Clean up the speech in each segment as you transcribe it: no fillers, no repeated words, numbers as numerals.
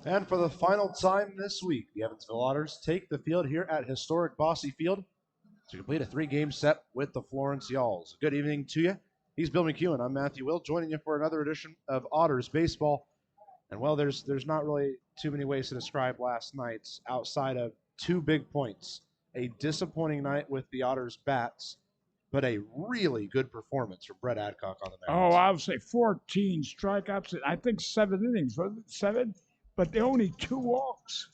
And for the final time this week, the Evansville Otters take the field here at historic Massey Field to complete a three-game set with the Florence Yalls. Good evening to you. He's Bill McEwen. I'm Matthew Will, joining you for another edition of Otters Baseball. And, well, there's not really too many ways to describe last night's outside of two big points. A disappointing night with the Otters bats, but a really good performance from Brett Adcock on the mound. Oh, I would say 14 strikeouts. I think 7 innings. Was it 7? But they only 2 walks.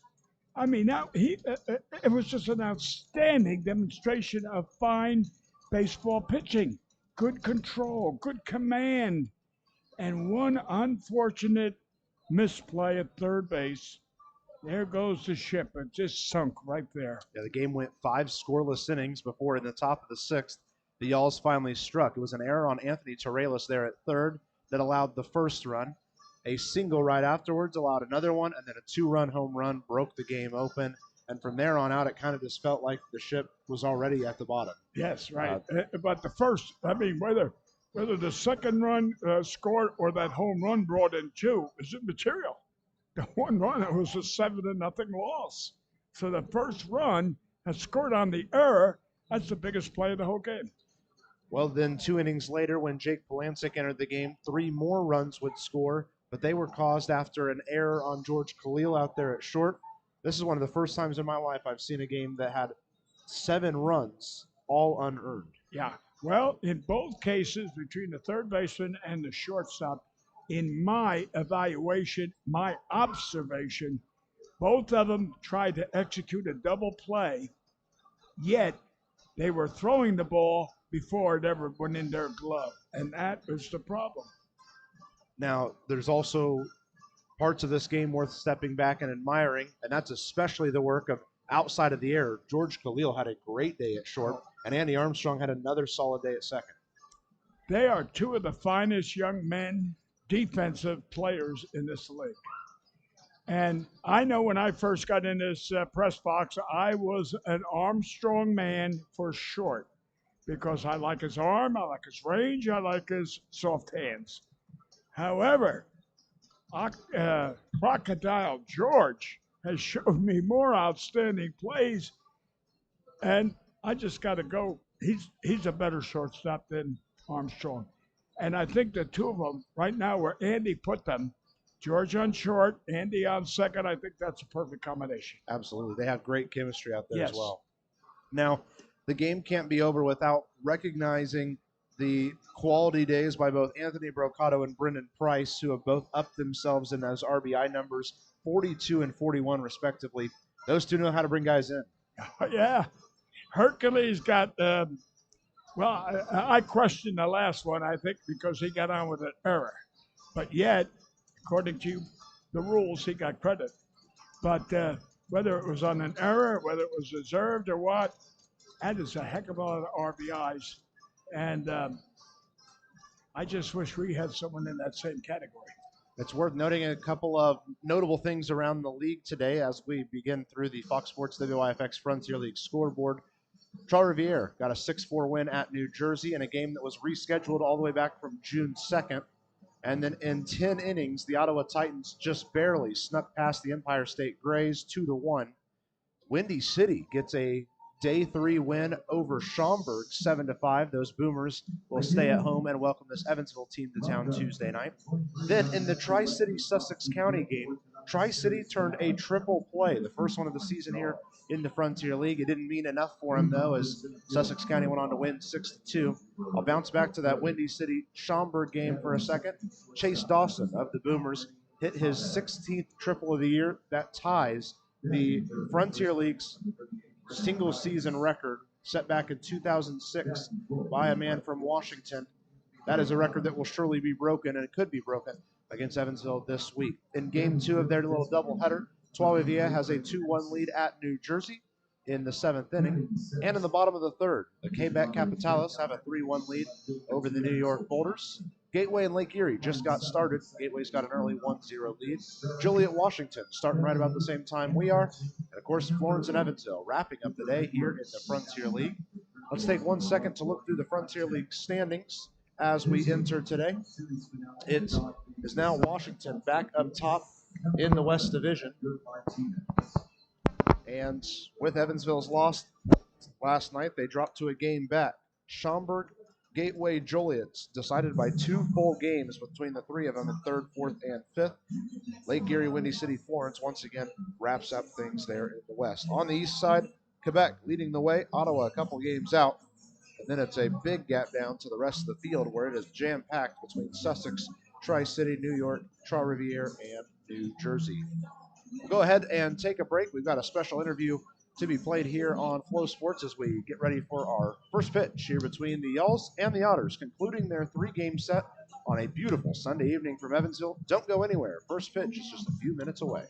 I mean, it was just an outstanding demonstration of fine baseball pitching. Good control, good command, and one unfortunate misplay at third base. There goes the ship. It just sunk right there. Yeah, the game went 5 scoreless innings before in the top of the 6th, the Yalls finally struck. It was an error on Anthony Torrales there at third that allowed the first run. A single right afterwards allowed another one, and then a 2-run home run broke the game open. And from there on out, it kind of just felt like the ship was already at the bottom. Yes, right. But the first, I mean, whether the second run scored or that home run brought in 2 is immaterial. The one run, it was a 7-0 loss. So the first run has scored on the error. That's the biggest play of the whole game. Well, then 2 innings later, when Jake Polancic entered the game, 3 more runs would score, but they were caused after an error on George Khalil out there at short. This is one of the first times in my life I've seen a game that had 7 runs, all unearned. Yeah. Well, in both cases, between the third baseman and the shortstop, in my evaluation, my observation, both of them tried to execute a double play, yet they were throwing the ball before it ever went in their glove, and that was the problem. Now, there's also parts of this game worth stepping back and admiring, and that's especially the work of outside of the air. George Khalil had a great day at short, and Andy Armstrong had another solid day at second. They are 2 of the finest young men, defensive players in this league. And I know when I first got in this press box, I was an Armstrong man for short because I like his arm, I like his range, I like his soft hands. However, Crocodile George has shown me more outstanding plays, and I just got to go. He's a better shortstop than Armstrong. And I think the 2 of them right now, where Andy put them, George on short, Andy on second, I think that's a perfect combination. Absolutely. They have great chemistry out there Yes. as well. Now, the game can't be over without recognizing the quality days by both Anthony Brocato and Brendan Price, who have both upped themselves in those RBI numbers, 42 and 41 respectively. Those 2 know how to bring guys in. Yeah. Hercules got, I questioned the last one, I think, because he got on with an error. But yet, according to the rules, he got credit. But whether it was on an error, whether it was deserved or what, that is a heck of a lot of RBIs. And I just wish we had someone in that same category. It's worth noting a couple of notable things around the league today as we begin through the Fox Sports WIFX Frontier League scoreboard. Charles Riviere got a 6-4 win at New Jersey in a game that was rescheduled all the way back from June 2nd. And then in 10 innings, the Ottawa Titans just barely snuck past the Empire State Grays 2-1. Windy City gets a Day 3 win over Schaumburg, 7-5. Those Boomers will stay at home and welcome this Evansville team to town Tuesday night. Then in the Tri-City Sussex County game, Tri-City turned a triple play, the first one of the season here in the Frontier League. It didn't mean enough for him, though, as Sussex County went on to win 6-2. I'll bounce back to that Windy City Schaumburg game for a second. Chase Dawson of the Boomers hit his 16th triple of the year. That ties the Frontier League's single season record set back in 2006 by a man from Washington. That is a record that will surely be broken, and it could be broken against Evansville this week. In game 2 of their little doubleheader, Trois-Rivières has a 2-1 lead at New Jersey in the 7th inning. And in the bottom of the 3rd, the Quebec Capitales have a 3-1 lead over the New York Boulders. Gateway and Lake Erie just got started. Gateway's got an early 1-0 lead. Joliet, Washington, starting right about the same time we are. And, of course, Florence and Evansville wrapping up the day here in the Frontier League. Let's take 1 second to look through the Frontier League standings as we enter today. It is now Washington back up top in the West Division. And with Evansville's loss last night, they dropped to a game back. Schaumburg, Gateway, Joliet's decided by 2 full games between the 3 of them in 3rd, 4th, and 5th. Lake Erie, Windy City, Florence once again wraps up things there in the West. On the East side, Quebec leading the way, Ottawa a couple games out, and then it's a big gap down to the rest of the field where it is jam-packed between Sussex, Tri-City, New York, Trois-Rivières, and New Jersey. We'll go ahead and take a break. We've got a special interview to be played here on Flow Sports as we get ready for our first pitch here between the Yells and the Otters, concluding their 3-game set on a beautiful Sunday evening from Evansville. Don't go anywhere. First pitch is just a few minutes away.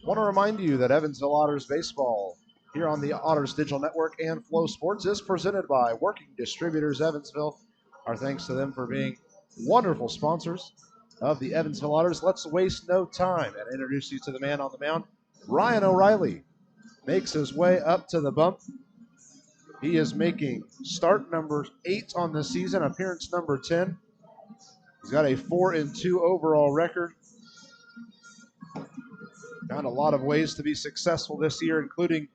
Want to remind you that Evansville Otters baseball here on the Otters Digital Network and Flow Sports is presented by Working Distributors Evansville. Our thanks to them for being wonderful sponsors of the Evansville Otters. Let's waste no time and introduce you to the man on the mound. Ryan O'Reilly makes his way up to the bump. He is making start number 8 on the season, appearance number 10. He's got a 4-2 overall record. Found a lot of ways to be successful this year, including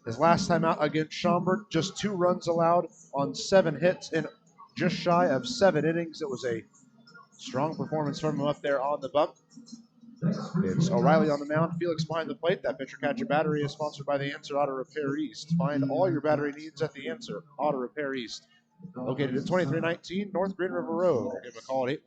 his last time out against Schaumburg, just 2 runs allowed on 7 hits in just shy of 7 innings. It was a strong performance from him up there on the bump. It's O'Reilly on the mound, Felix behind the plate. That pitcher catcher battery is sponsored by The Answer Auto Repair East. Find all your battery needs at The Answer Auto Repair East. Located at 2319 North Green River Road. Give them a call at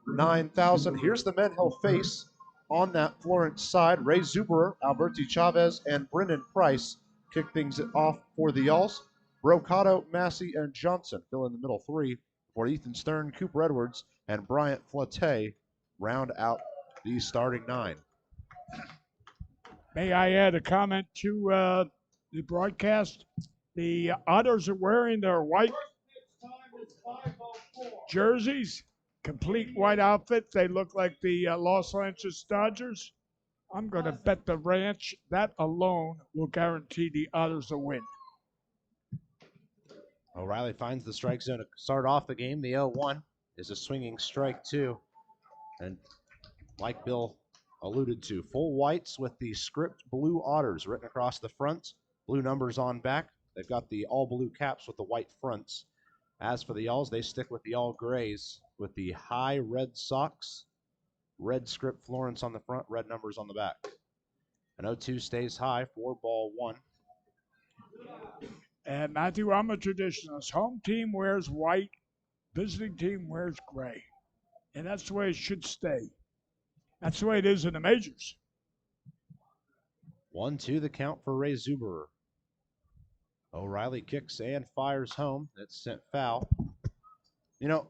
812-475-9000. Here's the men he'll face on that Florence side. Ray Zuberer, Alberti Chavez, and Brendan Price kick things off for the Y'alls. Brocato, Massey, and Johnson fill in the middle 3 for Ethan Stern, Cooper Edwards, and Bryant Flate round out the starting 9. May I add a comment to the broadcast? The Otters are wearing their white jerseys, complete white outfit. They look like the Los Angeles Dodgers. I'm going to bet the ranch that alone will guarantee the Otters a win. O'Reilly finds the strike zone to start off the game. The 0-1 is a swinging strike 2. And like Bill alluded to, full whites with the script blue Otters written across the front, blue numbers on back. They've got the all blue caps with the white fronts. As for the Y'alls, they stick with the all grays with the high red socks, red script Florence on the front, red numbers on the back. An 0-2 stays high, 4-1. And Matthew, I'm a traditionalist. Home team wears white, visiting team wears gray. And that's the way it should stay. That's the way it is in the majors. 1-2 the count for Ray Zuberer. O'Reilly kicks and fires home. That's sent foul. You know,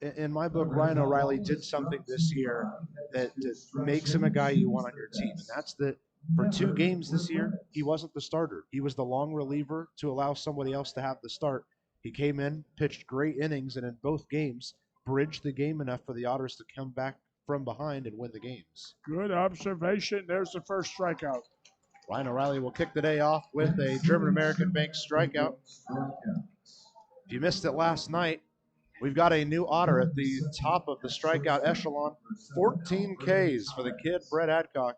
in my book, Ryan O'Reilly did something this year that makes him a guy you want on your team. And that's that for 2 games this year, he wasn't the starter. He was the long reliever to allow somebody else to have the start. He came in, pitched great innings, and in both games, bridged the game enough for the Otters to come back from behind and win the games. Good observation. There's the first strikeout. Ryan O'Reilly will kick the day off with a German-American Bank strikeout. If you missed it last night, we've got a new Otter at the top of the strikeout echelon. 14 Ks for the kid, Brett Adcock.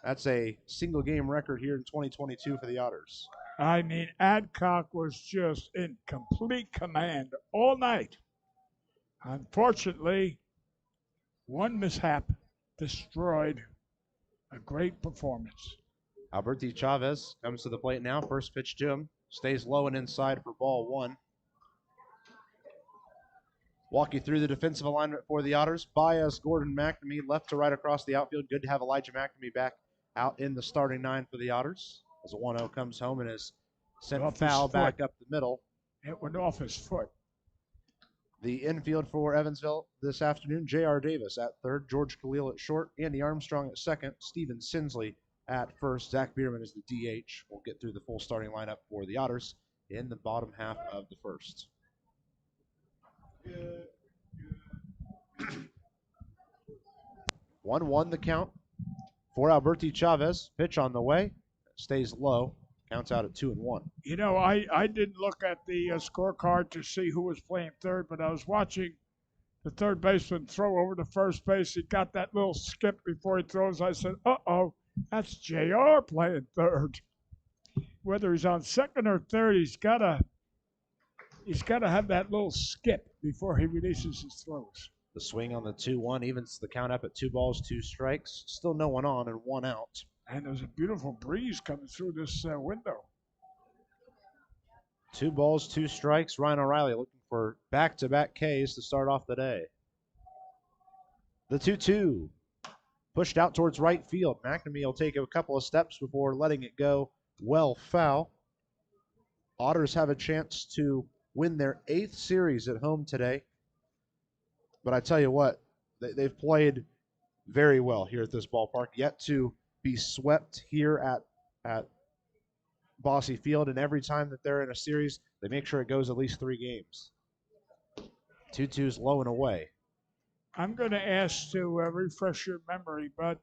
That's a single-game record here in 2022 for the Otters. I mean, Adcock was just in complete command all night. Unfortunately, one mishap destroyed a great performance. Alberti Chavez comes to the plate now. First pitch to him. Stays low and inside for ball 1. Walk you through the defensive alignment for the Otters. Baez, Gordon, Mcnamee, left to right across the outfield. Good to have Elijah Mcnamee back out in the starting 9 for the Otters. As a 1-0 comes home and is sent foul back up the middle. It went off his foot. The infield for Evansville this afternoon, J.R. Davis at third, George Khalil at short, Andy Armstrong at second, Steven Sinsley at first. Zach Bierman is the DH. We'll get through the full starting lineup for the Otters in the bottom half of the first. 1-1 the count for Alberti Chavez. Pitch on the way. Stays low. Counts out at 2-1. You know, I didn't look at the scorecard to see who was playing third, but I was watching the third baseman throw over to first base. He got that little skip before he throws. I said, uh-oh, that's JR playing third. Whether he's on second or third, he's got to have that little skip before he releases his throws. The swing on the 2-1 evens the count up at 2 balls, 2 strikes. Still no one on and 1 out. And there's a beautiful breeze coming through this window. 2 balls, 2 strikes. Ryan O'Reilly looking for back-to-back Ks to start off the day. The 2-2 pushed out towards right field. Mcnamee will take a couple of steps before letting it go well foul. Otters have a chance to win their 8th series at home today. But I tell you what, they've played very well here at this ballpark, yet to be swept here at Bossy Field. And every time that they're in a series, they make sure it goes at least 3 games. 2-2's low and away. I'm going to ask to refresh your memory, but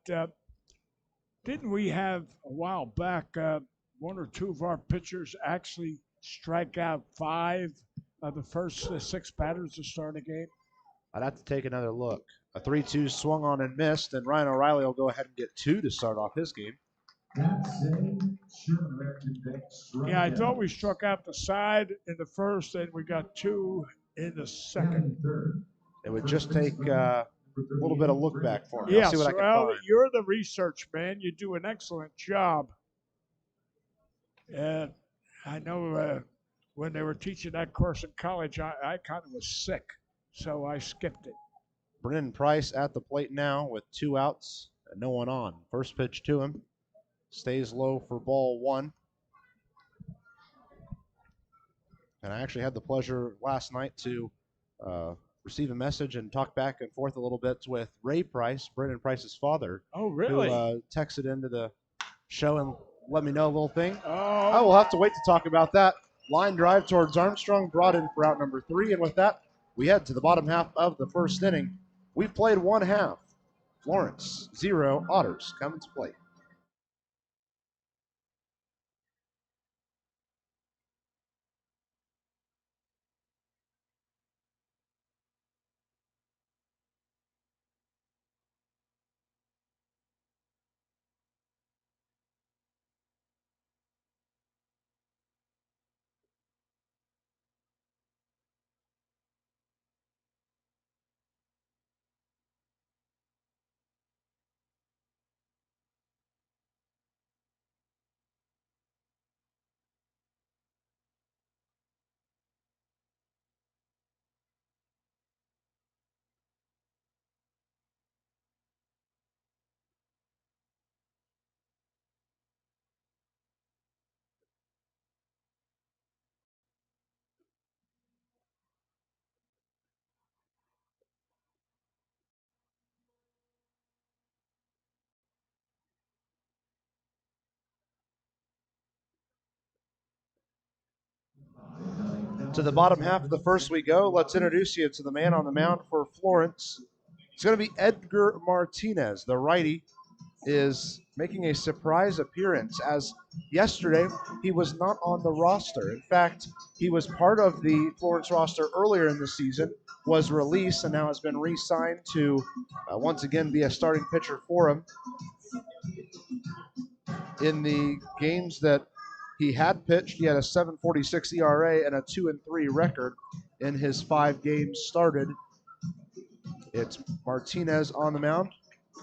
didn't we have a while back 1 or 2 of our pitchers actually strike out 5 of the first 6 batters to start a game? I'd have to take another look. A 3-2 swung on and missed, and Ryan O'Reilly will go ahead and get 2 to start off his game. Yeah, I thought we struck out the side in the first, and we got 2 in the second. It would just take a little bit of look back for me. Yes, I'll see what I can well, find. you're the research man. You do an excellent job. And I know when they were teaching that course in college, I kind of was sick, so I skipped it. Brennan Price at the plate now with 2 outs and no one on. First pitch to him. Stays low for ball 1. And I actually had the pleasure last night to receive a message and talk back and forth a little bit with Ray Price, Brennan Price's father. Oh, really? Who texted into the show and let me know a little thing. Oh. I will have to wait to talk about that. Line drive towards Armstrong, brought in for out number 3. And with that, we head to the bottom half of the first inning. We've played 1 half. Florence, 0. Otters coming to play. To the bottom half of the first we go. Let's introduce you to the man on the mound for Florence. It's going to be Edgar Martinez. The righty is making a surprise appearance, as yesterday he was not on the roster. In fact, he was part of the Florence roster earlier in the season, was released, and now has been re-signed to once again be a starting pitcher for him. In the games that he had pitched, he had a 7.46 ERA and a 2-3 record in his 5 games started. It's Martinez on the mound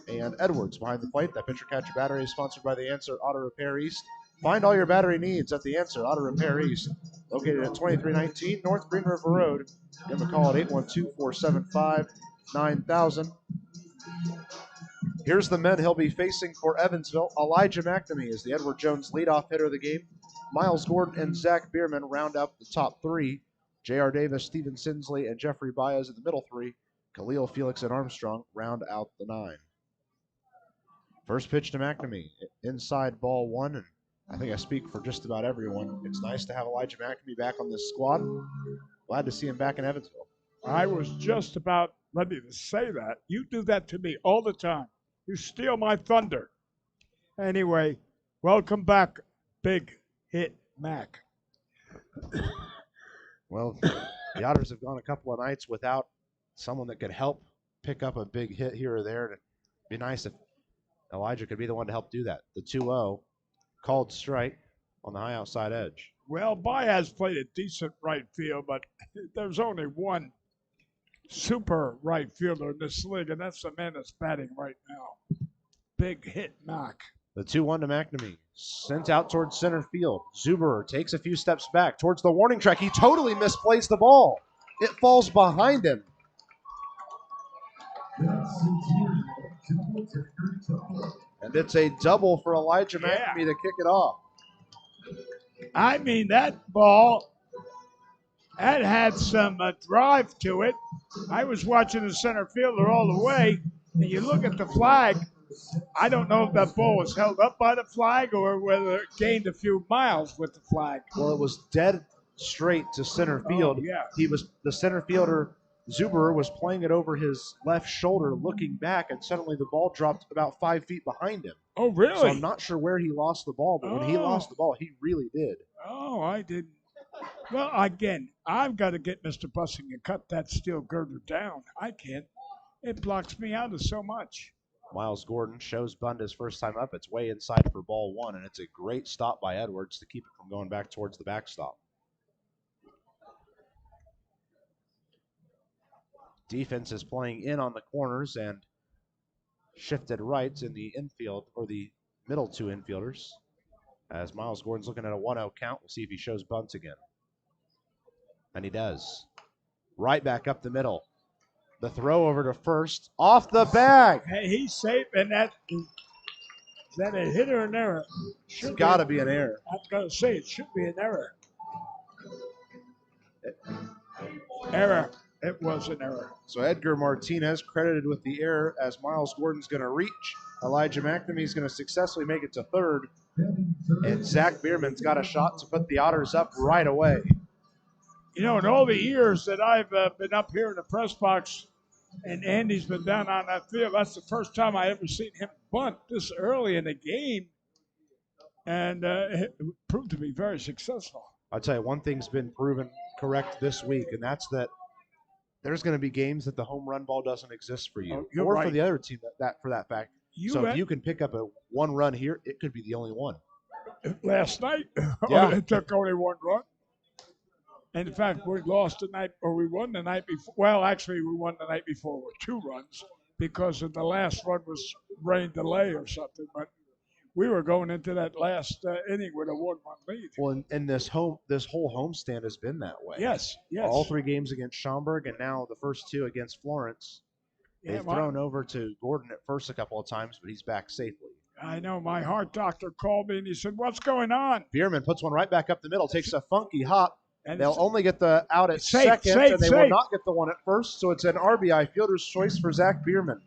and Edwards behind the plate. That pitcher catcher battery is sponsored by The Answer Auto Repair East. Find all your battery needs at The Answer Auto Repair East, located at 2319 North Green River Road. Give them a call at 812-475-9000. Here's the men he'll be facing for Evansville. Elijah Mcnamee is the Edward Jones leadoff hitter of the game. Miles Gordon and Zach Bierman round out the top 3. J.R. Davis, Steven Sinsley, and Jeffrey Baez in the middle 3. Khalil, Felix, and Armstrong round out the 9. First pitch to Mcnamee. Inside ball 1, and I think I speak for just about everyone. It's nice to have Elijah Mcnamee back on this squad. Glad to see him back in Evansville. I was just about ready to say that. You do that to me all the time. You steal my thunder. Anyway, welcome back, Big Hit Mac. Well, the Otters have gone a couple of nights without someone that could help pick up a big hit here or there. It'd be nice if Elijah could be the one to help do that. The 2-0, called strike on the high outside edge. Well, Baez played a decent right field, but there's only one super right fielder in this league, and that's the man that's batting right now. Big Hit Mac. The 2-1 to Mcnamee. Sent out towards center field. Zuberer takes a few steps back towards the warning track. He totally misplays the ball. It falls behind him. And it's a double for Elijah Mcnamee to kick it off. I mean, that ball, that had some drive to it. I was watching the center fielder all the way. And you look at the flag, I don't know if that ball was held up by the flag or whether it gained a few miles with the flag. Well, it was dead straight to center field. Oh, yeah. The center fielder, Zuber, was playing it over his left shoulder, looking back, and suddenly the ball dropped about 5 feet behind him. Oh, really? So I'm not sure where he lost the ball, but when he lost the ball, he really did. Oh, I didn't. Well, again, I've got to get Mr. Bussing and cut that steel girder down. I can't. It blocks me out of so much. Miles Gordon shows bunt his first time up. It's way inside for ball one, and it's a great stop by Edwards to keep it from going back towards the backstop. Defense is playing in on the corners and shifted rights in the infield, or the middle two infielders. As Miles Gordon's looking at a 1-0 count, we'll see if he shows bunts again. And he does. Right back up the middle. The throw over to first, off the bag. Hey, he's safe, and is that a hit or an error? It's got to be an error. I'm going to say it should be an error. Error. It was an error. So Edgar Martinez credited with the error as Miles Gordon's going to reach. Elijah Mcnamee is going to successfully make it to third. And Zach Bierman's got a shot to put the Otters up right away. You know, in all the years that I've been up here in the press box and Andy's been down on that field, that's the first time I ever seen him bunt this early in the game. And it proved to be very successful. I'll tell you, one thing's been proven correct this week, and that's that there's going to be games that the home run ball doesn't exist for you, or right. for the other team that for that fact. If you can pick up a one run here, it could be the only one. Last night, it took only one run. And in fact, we lost the night, or we won the night before. Well, actually, we won the night before with 2 runs because of the last one was rain delay or something. But we were going into that last inning with a 1-1 lead. Well, and this whole homestand has been that way. Yes. All 3 games against Schaumburg, and now the first 2 against Florence. They've thrown over to Gordon at first a couple of times, but he's back safely. I know. My heart doctor called me and he said, "What's going on?" Bierman puts one right back up the middle, takes a funky hop. And they'll only get the out at second, and they will not get the one at first. So it's an RBI, fielder's choice for Zach Bierman.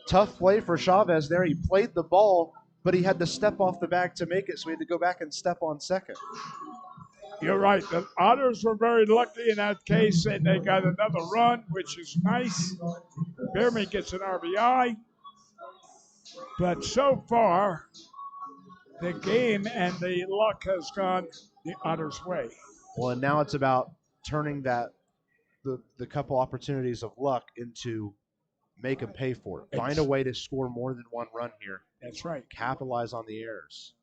Tough play for Chavez there. He played the ball, but he had to step off the bag to make it, so he had to go back and step on second. You're right. The Otters were very lucky in that case, and they got another run, which is nice. Bierman gets an RBI. But so far, the game and the luck has gone the Otters' way. Well, and now it's about turning the couple opportunities of luck into make them pay for it. Find a way to score more than 1 run here. That's right. Capitalize on the errors.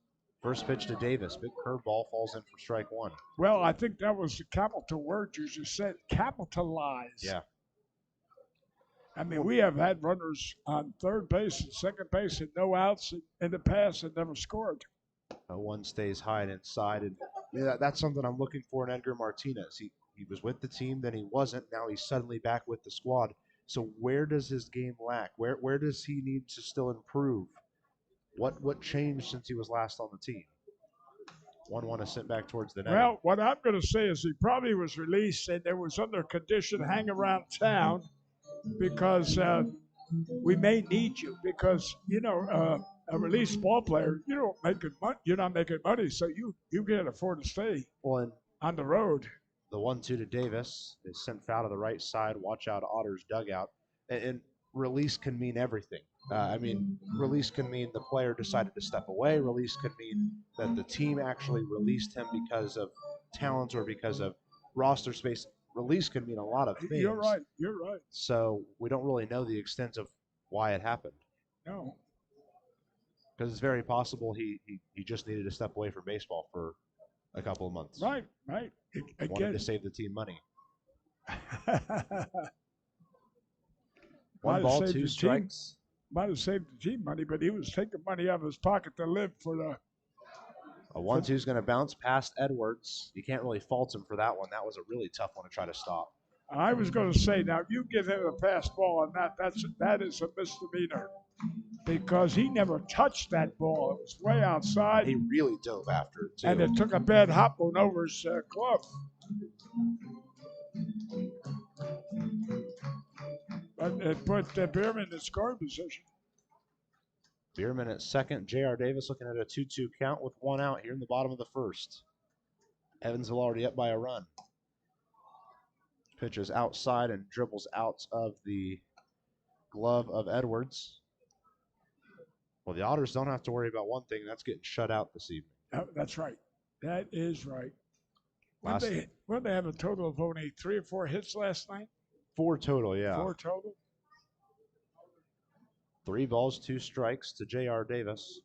First pitch to Davis. Big curveball falls in for strike 1. Well, I think that was the capital word you just said. Capitalize. Yeah. I mean, we have had runners on third base and second base and no outs in the past and never scored. 1 stays high and inside. And that's something I'm looking for in Edgar Martinez. He was with the team, then he wasn't. Now he's suddenly back with the squad. So where does his game lack? Where does he need to still improve? What changed since he was last on the team? 1-1 is sent back towards the net. Well, what I'm going to say is he probably was released and there was under condition hang around town because we may need you because, a released ball player, you're not making money, so you can't afford to stay on the road. The 1-2 to Davis is sent foul to the right side. Watch out, Otters dugout. And release can mean everything. Release can mean the player decided to step away. Release could mean that the team actually released him because of talent or because of roster space. Release can mean a lot of things. You're right. So we don't really know the extent of why it happened. No. Because it's very possible he just needed to step away from baseball for a couple of months. Right. Wanted to save the team money. 1 ball, 2 strikes. Might have saved the team money, but he was taking money out of his pocket to live for the. A 1-2 is going to bounce past Edwards. You can't really fault him for that one. That was a really tough one to try to stop. I was going to say, now you give him a pass ball on that is a misdemeanor because he never touched that ball. It was way outside. He really dove after it, too. And it took a bad hop on over his glove. It put Bierman in scoring position. Bierman at second. J.R. Davis looking at a 2-2 count with one out here in the bottom of the first. Evansville already up by a run. Pitches outside and dribbles out of the glove of Edwards. Well, the Otters don't have to worry about one thing. That's getting shut out this evening. Oh, that's right. That is right. When they have a total of only 3 or 4 hits last night? 4 total, yeah. 4 total? 3 balls, 2 strikes to J.R. Davis.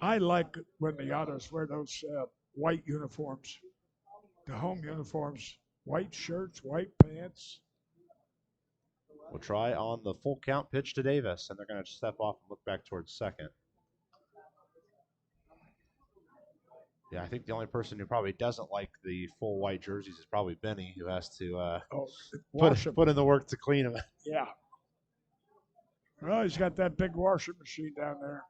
I like when the Otters wear those white uniforms, the home uniforms, white shirts, white pants. We'll try on the full count pitch to Davis, and they're going to step off and look back towards second. Yeah, I think the only person who probably doesn't like the full white jerseys is probably Benny, who has to put in the work to clean them. Yeah. Well, he's got that big washing machine down there.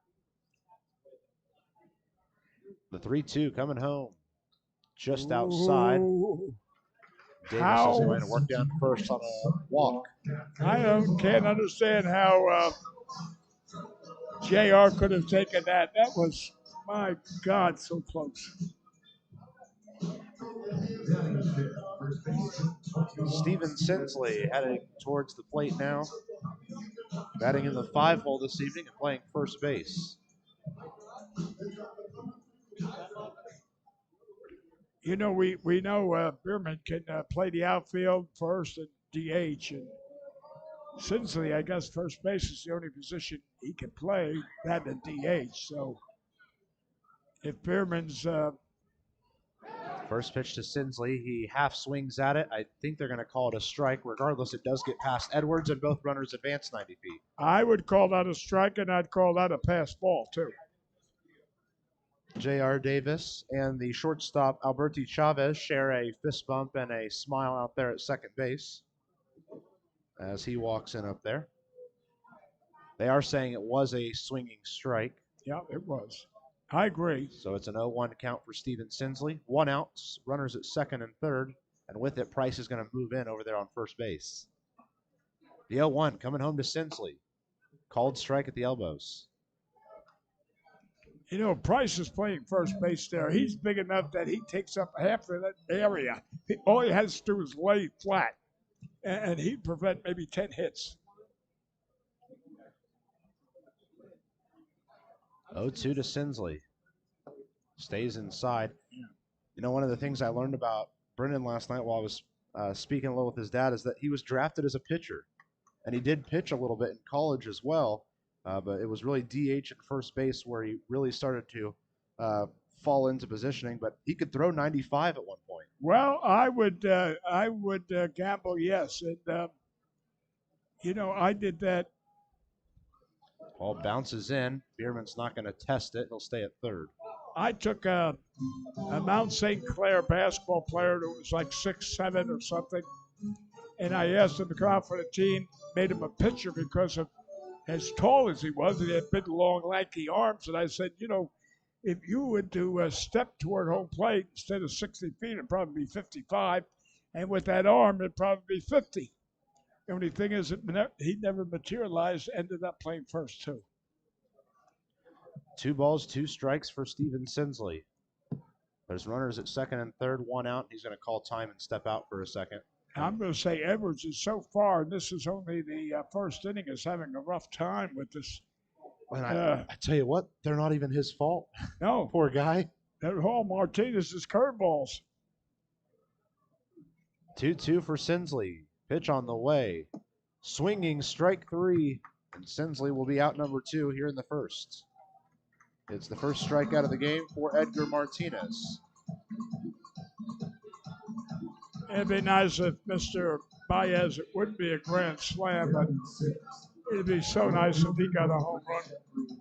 The 3-2 coming home just outside. Ooh. Davis is going to work down first on a walk. I can't understand how JR could have taken that. That was, my God, so close. Steven Sinsley heading towards the plate now. Batting in the 5-hole this evening and playing first base. You know, we know Bierman can play the outfield first and DH. And Sinsley, I guess first base is the only position he can play, that and DH. So if Bierman's... First pitch to Sinsley. He half swings at it. I think they're going to call it a strike. Regardless, it does get past Edwards, and both runners advance 90 feet. I would call that a strike, and I'd call that a pass ball, too. J.R. Davis and the shortstop Alberti Chavez share a fist bump and a smile out there at second base as he walks in up there. They are saying it was a swinging strike. Yeah, it was. I agree. So it's an 0-1 count for Steven Sinsley. 1 out, runners at second and third, and with it, Price is going to move in over there on first base. The 0-1 coming home to Sinsley. Called strike at the elbows. You know, Price is playing first base there. He's big enough that he takes up half of that area. All he has to do is lay flat, and he'd prevent maybe 10 hits. 0-2 to Sinsley. Stays inside. You know, one of the things I learned about Brendan last night while I was speaking a little with his dad is that he was drafted as a pitcher. And he did pitch a little bit in college as well. But it was really DH and first base where he really started to fall into positioning. But he could throw 95 at one point. Well, I would gamble yes. And, you know, I did that. Ball bounces in. Bierman's not going to test it. He'll stay at third. I took a Mount St. Clair basketball player that was like 6'7" or something. And I asked him to come out for the team, made him a pitcher because of as tall as he was, and he had big, long, lanky arms. And I said, you know, if you would do a step toward home plate instead of 60 feet, it'd probably be 55. And with that arm, it'd probably be 50. The only thing is that he never materialized, ended up playing first, too. 2 balls, 2 strikes for Steven Sinsley. There's runners at second and third, 1 out. He's going to call time and step out for a second. I'm going to say Edwards is so far, and this is only the first inning, is having a rough time with this. And I tell you what, they're not even his fault. No. Poor guy. They're all Martinez's curveballs. 2-2 for Sinsley. Pitch on the way. Swinging strike 3. And Sinsley will be out number 2 here in the first. It's the first strikeout of the game for Edgar Martinez. It'd be nice if Mr. Baez, it wouldn't be a grand slam, but it'd be so nice if he got a home run,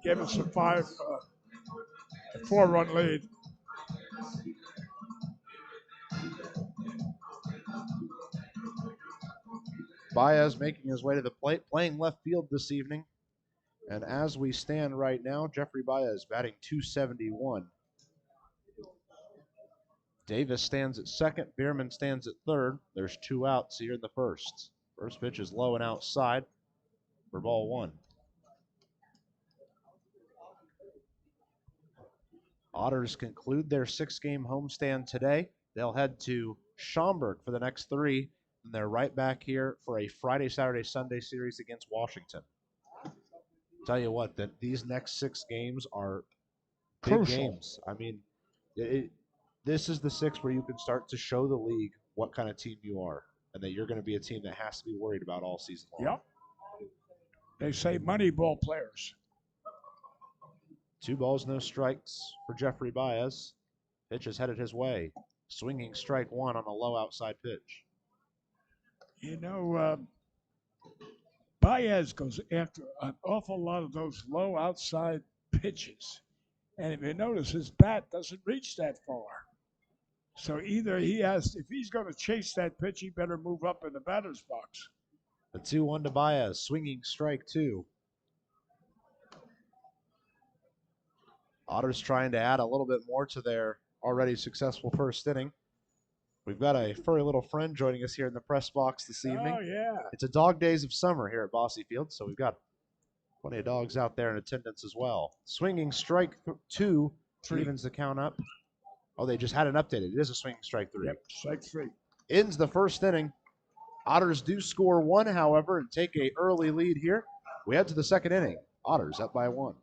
give us a 4-run lead. Baez making his way to the plate, playing left field this evening. And as we stand right now, Jeffrey Baez batting .271. Davis stands at second. Bierman stands at third. There's 2 outs here in the first. First pitch is low and outside for ball 1. Otters conclude their 6-game homestand today. They'll head to Schaumburg for the next 3, and they're right back here for a Friday, Saturday, Sunday series against Washington. Tell you what, that these next 6 games are big Crucial. games. I mean, this is the 6 where you can start to show the league what kind of team you are, and that you're going to be a team that has to be worried about all season long. Yep. They say money ball players. 2 balls, no strikes for Jeffrey Baez. Pitch is headed his way. Swinging strike 1 on a low outside pitch. You know, Baez goes after an awful lot of those low outside pitches. And if you notice, his bat doesn't reach that far. So either he has, if he's going to chase that pitch, he better move up in the batter's box. The 2-1 to Baez. Swinging strike 2. Otters trying to add a little bit more to their already successful first inning. We've got a furry little friend joining us here in the press box this evening. Oh, yeah. It's a dog days of summer here at Bossy Field, so we've got plenty of dogs out there in attendance as well. Swinging strike 2 evens the count up. Oh, they just had it updated. It is a swinging strike 3. Yep, strike 3. Ends the first inning. Otters do score 1, however, and take an early lead here. We head to the second inning. Otters up by 1.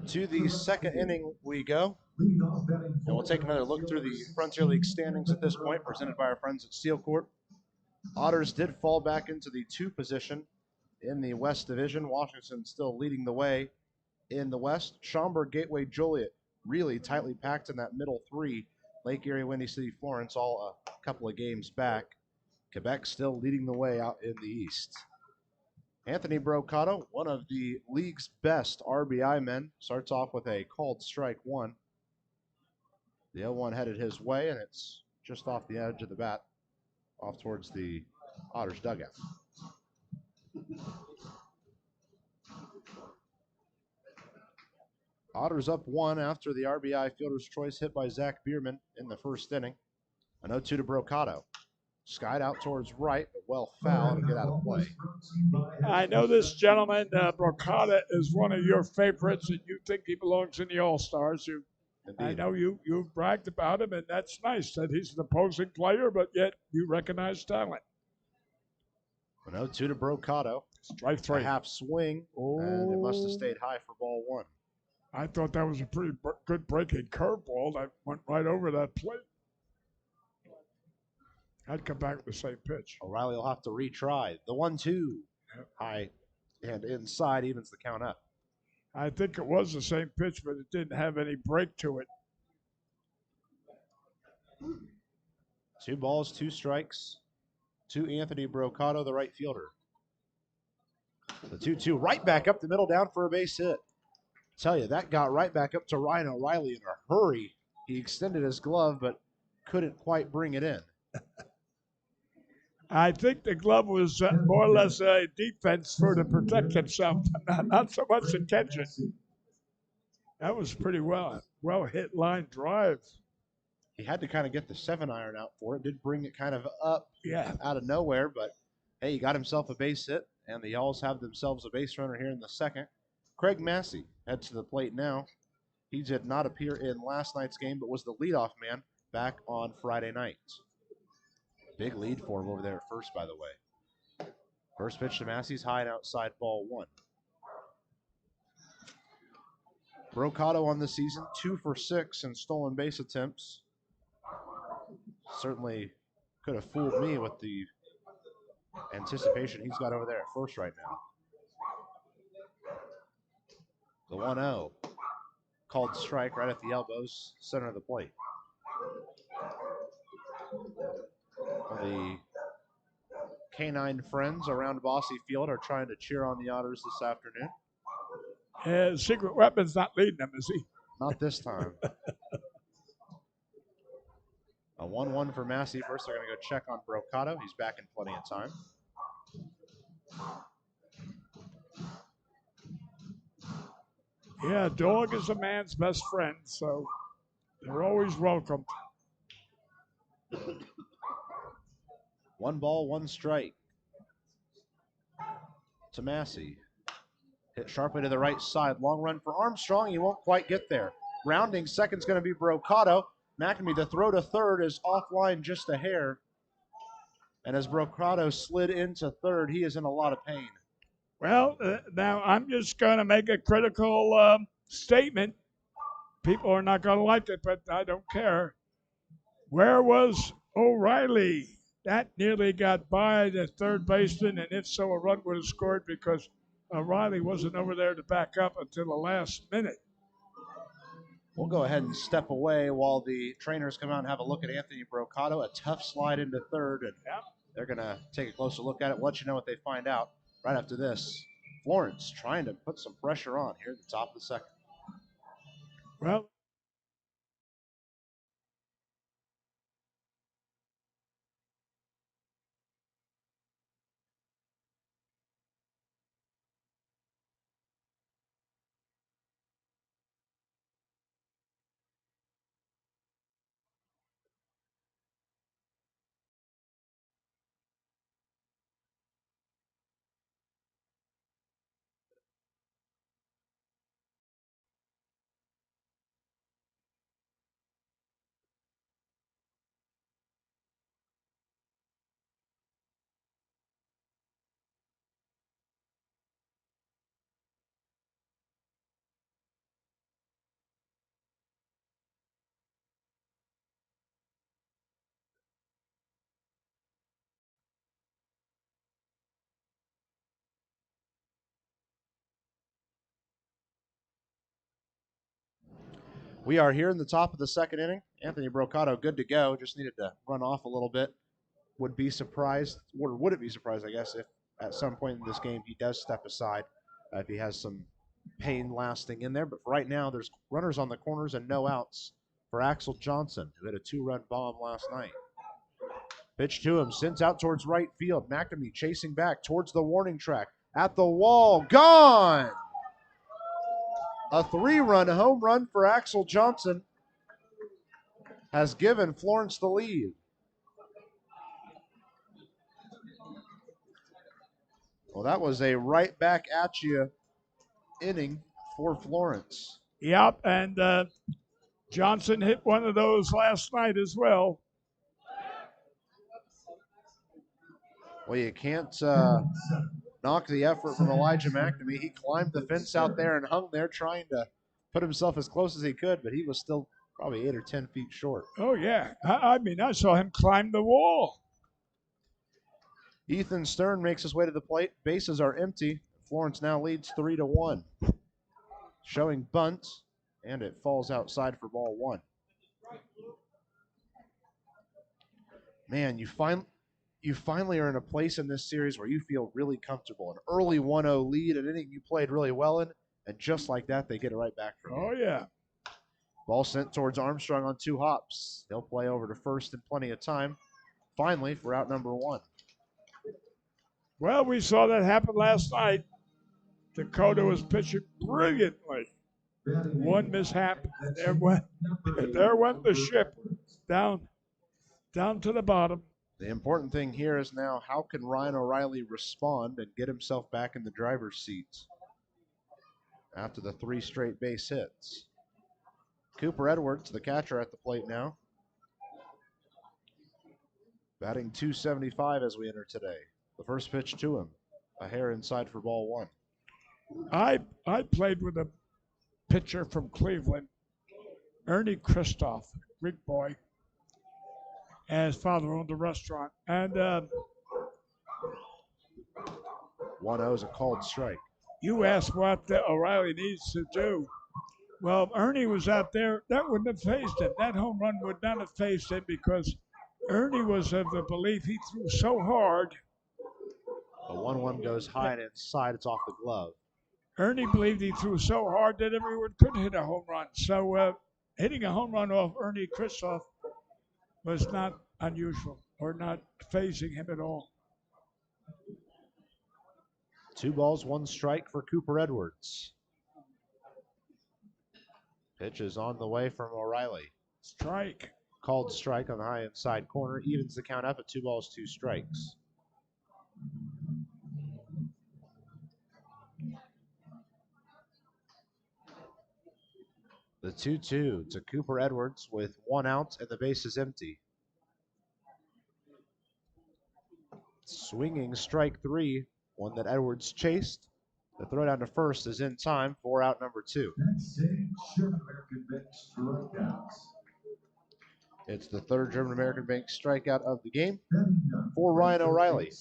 To the second inning we go. And we'll take another look through the Frontier League standings at this point, presented by our friends at Steel Court. Otters did fall back into the 2 position in the West Division. Washington still leading the way in the West. Schaumburg, Gateway, Joliet really tightly packed in that middle 3. Lake Erie, Windy City, Florence all a couple of games back. Quebec still leading the way out in the East. Anthony Brocato, one of the league's best RBI men, starts off with a called strike 1. The 0-1 headed his way, and it's just off the edge of the bat, off towards the Otters dugout. Otters up 1 after the RBI fielder's choice hit by Zach Bierman in the first inning. An 0-2 to Brocato. Skied out towards right, but well fouled and get out of play. I know this gentleman, Brocada, is one of your favorites, and you think he belongs in the All-Stars. I know you've bragged about him, and that's nice that he's an opposing player, but yet you recognize talent. An 0-2 to Brocato. Strike 3. A half swing, and it must have stayed high for ball 1. I thought that was a pretty good breaking curveball that went right over that plate. I'd come back with the same pitch. O'Reilly will have to retry. The 1-2. High and inside evens the count up. I think it was the same pitch, but it didn't have any break to it. 2 balls, 2 strikes to Anthony Brocato, the right fielder. The 2-2 right back up the middle down for a base hit. Tell you, that got right back up to Ryan O'Reilly in a hurry. He extended his glove, but couldn't quite bring it in. I think the glove was more or less a defense for to protect himself, not so much intention. That was pretty well hit line drive. He had to kind of get the 7-iron out for it. Did bring it kind of up Yeah. out of nowhere, but hey, he got himself a base hit, and the Owls have themselves a base runner here in the second. Craig Massey heads to the plate now. He did not appear in last night's game, but was the leadoff man back on Friday night. Big lead for him over there at first, by the way. First pitch to Massey's high and outside, ball 1. Brocato on the season, 2 for 6 in stolen base attempts. Certainly could have fooled me with the anticipation he's got over there at first right now. The 1-0. Called strike right at the elbows, center of the plate. The canine friends around Bossy Field are trying to cheer on the Otters this afternoon. Secret Weapon's not leading them, is he? Not this time. A 1-1 for Massey. First, they're going to go check on Brocato. He's back in plenty of time. Yeah, dog is a man's best friend, so they're always welcome. 1 ball, 1 strike to Massey. Hit sharply to the right side. Long run for Armstrong. He won't quite get there. Rounding second's going to be Brocato. Mcnamee, the throw to third is offline just a hair. And as Brocato slid into third, he is in a lot of pain. Well, now I'm just going to make a critical statement. People are not going to like it, but I don't care. Where was O'Reilly? That nearly got by the third baseman, and if so, a run would have scored because O'Reilly wasn't over there to back up until the last minute. We'll go ahead and step away while the trainers come out and have a look at Anthony Brocato. A tough slide into third, and they're going to take a closer look at it. We'll let you know what they find out right after this. Florence trying to put some pressure on here at the top of the second. Well, We are here in the top of the second inning. Anthony Brocato good to go. Just needed to run off a little bit. Would be surprised, or would it be surprised, I guess, if at some point in this game he does step aside, if he has some pain lasting in there. But for right now, there's runners on the corners and no outs for Axel Johnson, who hit a 2-run bomb last night. Pitch to him, sent out towards right field. Mcnamee chasing back towards the warning track. At the wall, gone! A 3-run home run for Axel Johnson has given Florence the lead. Well, that was a right back at you inning for Florence. Yep, and Johnson hit one of those last night as well. Well, you can't knock the effort from Elijah Mcnamee. He climbed the fence out there and hung there trying to put himself as close as he could, but he was still probably 8 or 10 feet short. Oh, yeah. I mean, I saw him climb the wall. Ethan Stern makes his way to the plate. Bases are empty. Florence now leads 3-1. Showing bunt, and it falls outside for ball 1. Man, you finally are in a place in this series where you feel really comfortable. An early 1-0 lead, an inning you played really well in, and just like that, they get it right back from you. Oh, yeah. Ball sent towards Armstrong on 2 hops. He'll play over to first in plenty of time, finally, for out number 1. Well, we saw that happen last night. Dakota was pitching brilliantly. One mishap, and there went the ship down to the bottom. The important thing here is now how can Ryan O'Reilly respond and get himself back in the driver's seat after the 3 straight base hits. Cooper Edwards, the catcher, at the plate now. Batting .275 as we enter today. The first pitch to him, a hair inside for ball 1. I played with a pitcher from Cleveland, Ernie Kristoff, Greek boy, and his father owned a restaurant. And 1-0 is a called strike. You asked what O'Reilly needs to do. Well, Ernie was out there. That wouldn't have phased him. That home run would not have phased him because Ernie was of the belief he threw so hard. The 1-1 goes high and inside. It's off the glove. Ernie believed he threw so hard that everyone could hit a home run. So hitting a home run off Ernie Kristoff was not unusual or not phasing him at all. 2 balls, 1 strike for Cooper Edwards. Pitch is on the way from O'Reilly. Strike. Called strike on the high inside corner. Evens the count up at 2 balls, 2 strikes. The 2-2 to Cooper Edwards with 1 out and the base is empty. Swinging strike 3, one that Edwards chased. The throw down to first is in time for out number 2. It's the 3rd German American Bank strikeout of the game for Ryan O'Reilly.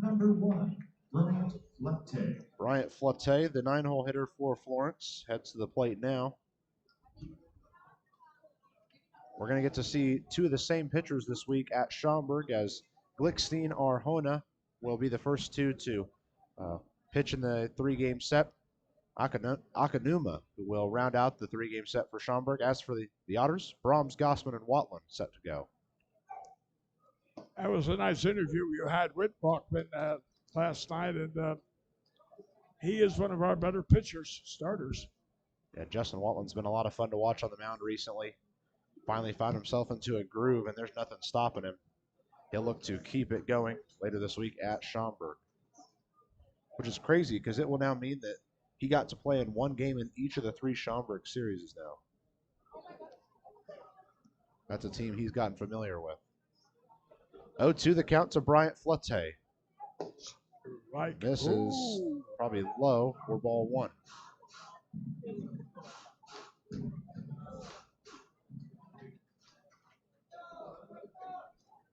Number 1, Bryant Flatte. Bryant Flatte, the 9-hole hitter for Florence, heads to the plate now. We're going to get to see 2 of the same pitchers this week at Schaumburg, as Glickstein Arjona will be the first 2 to pitch in the 3-game set. Akanuma, who will round out the 3-game set for Schaumburg. As for the Otters, Brahms, Gossman, and Watland set to go. That was a nice interview you had with Bachman last night, and he is one of our better pitchers, starters. Yeah, Justin Watland's been a lot of fun to watch on the mound recently. Finally found himself into a groove, and there's nothing stopping him. He'll look to keep it going later this week at Schaumburg, which is crazy because it will now mean that he got to play in 1 game in each of the 3 Schaumburg series now. That's a team he's gotten familiar with. 0-2 the count to Bryant Flatte. Right. This is probably low for ball 1.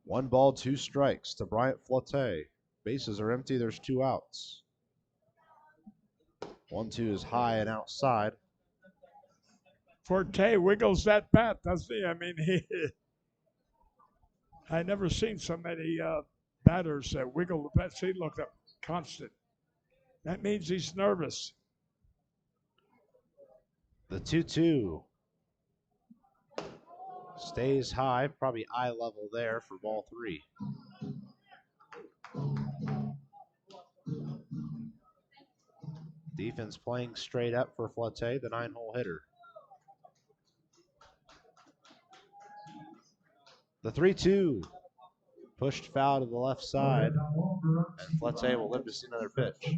One ball, 2 strikes to Bryant Flatte. Bases are empty. There's 2 outs. 1-2 is high and outside. Forte wiggles that bat, doesn't he? I mean, I never seen so many batters that wiggle the bat. See, look up, constant. That means he's nervous. The 2-2 stays high, probably eye level there for ball 3. Defense playing straight up for Flatte, the 9-hole hitter. The 3-2 pushed foul to the left side, and Flatte will live to see another pitch.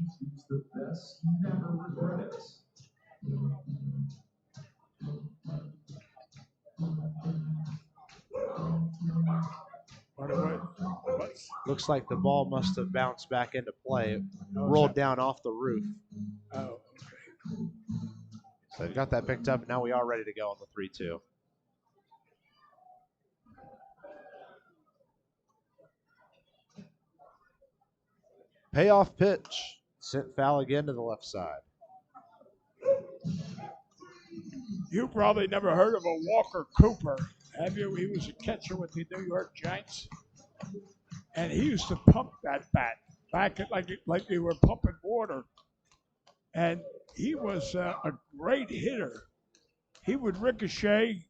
Looks like the ball must have bounced back into play. It rolled down off the roof. Oh, okay. So they've got that picked up, and now we are ready to go on the 3-2. Payoff pitch. Sent foul again to the left side. You probably never heard of a Walker Cooper, have you? He was a catcher with the New York Giants. and he used to pump that bat back at like they were pumping water. And he was a great hitter. He would ricochet.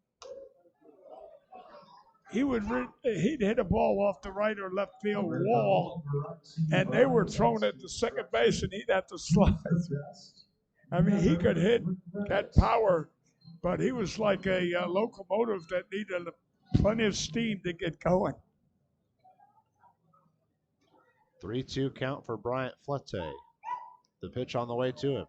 He'd hit a ball off the right or left field wall, and they were thrown at the second base, and he'd have to slide. I mean, he could hit that power, but he was like a locomotive that needed plenty of steam to get going. 3-2 count for Bryant Flette. The pitch on the way to him.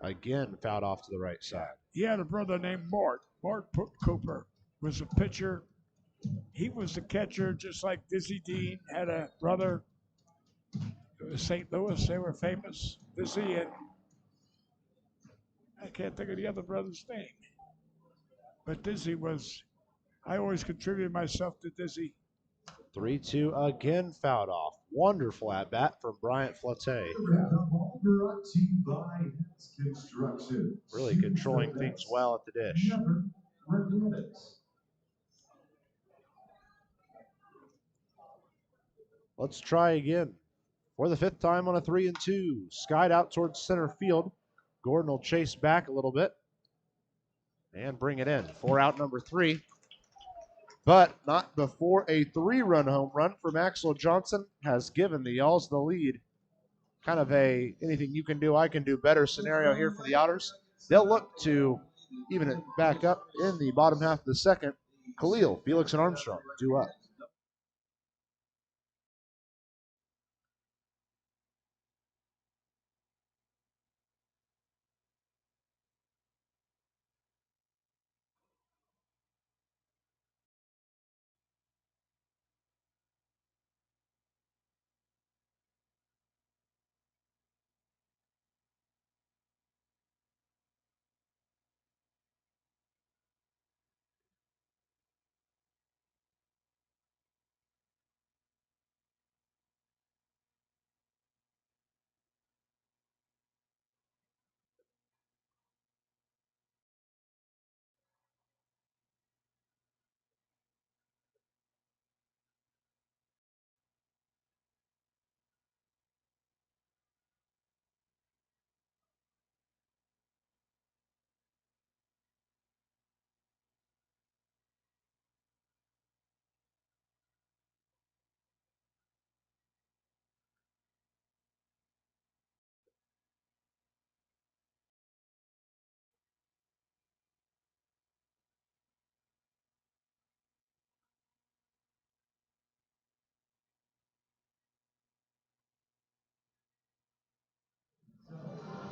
Again, fouled off to the right side. He had a brother named Mort. Mort Cooper was a pitcher. He was the catcher, just like Dizzy Dean had a brother. It was St. Louis. They were famous. Dizzy and I can't think of the other brother's name. But Dizzy was, I always contributed myself to Dizzy. 3-2 again fouled off. Wonderful at bat from Bryant Flette. Really controlling things well at the dish. Let's try again. For the fifth time on a 3-2. Skied out towards center field. Gordon will chase back a little bit and bring it in. 4-out number 3. But not before a 3-run home run for Maxwell Johnson has given the Yalls the lead. Kind of a anything you can do, I can do better scenario here for the Otters. They'll look to even it back up in the bottom half of the second. Khalil, Felix, and Armstrong due up.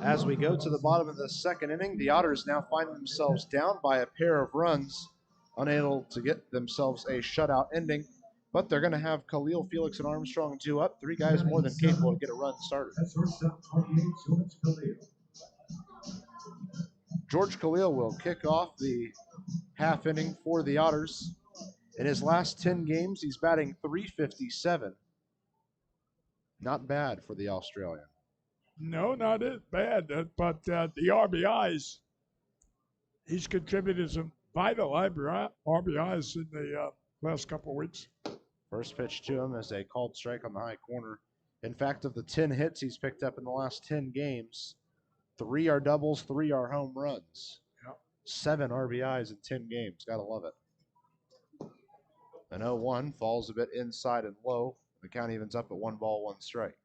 As we go to the bottom of the second inning, the Otters now find themselves down by a pair of runs, unable to get themselves a shutout ending. But they're going to have Khalil, Felix, and Armstrong due up. 3 guys more than capable to get a run started. George Khalil will kick off the half inning for the Otters. In his last 10 games, he's batting .357. Not bad for the Australian. No, not as bad, but the RBIs, he's contributed some vital RBIs in the last couple of weeks. First pitch to him is a called strike on the high corner. In fact, of the 10 hits he's picked up in the last 10 games, 3 are doubles, 3 are home runs. Yep. 7 RBIs in 10 games. Gotta love it. An 0-1 falls a bit inside and low. The count evens up at 1 ball, 1 strike.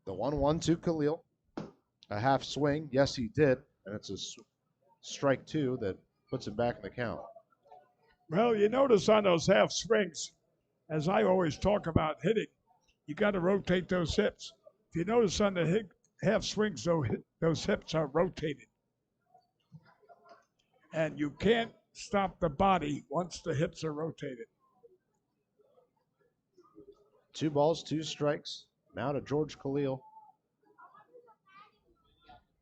The 1-1 to Khalil. A half swing. Yes, he did. And it's a strike 2 that puts him back in the count. Well, you notice on those half swings, as I always talk about hitting, you got to rotate those hips. If you notice on the half swings, those hips are rotated. And you can't stop the body once the hips are rotated. 2 balls, 2 strikes. Now to George Khalil.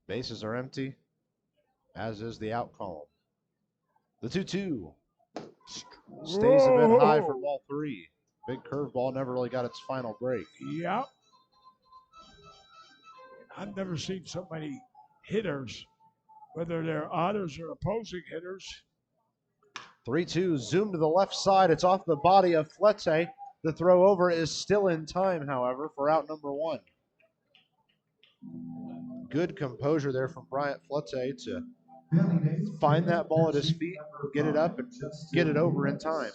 Bases are empty, as is the out column. The 2-2 stays a bit high for ball 3. Big curveball never really got its final break. Yep. I've never seen so many hitters whether they're Otters or opposing hitters. 3-2, zoom to the left side. It's off the body of Flete. The throw over is still in time, however, for out number 1. Good composure there from Bryant Flete to find that ball at his feet, get it up, and get it over in time.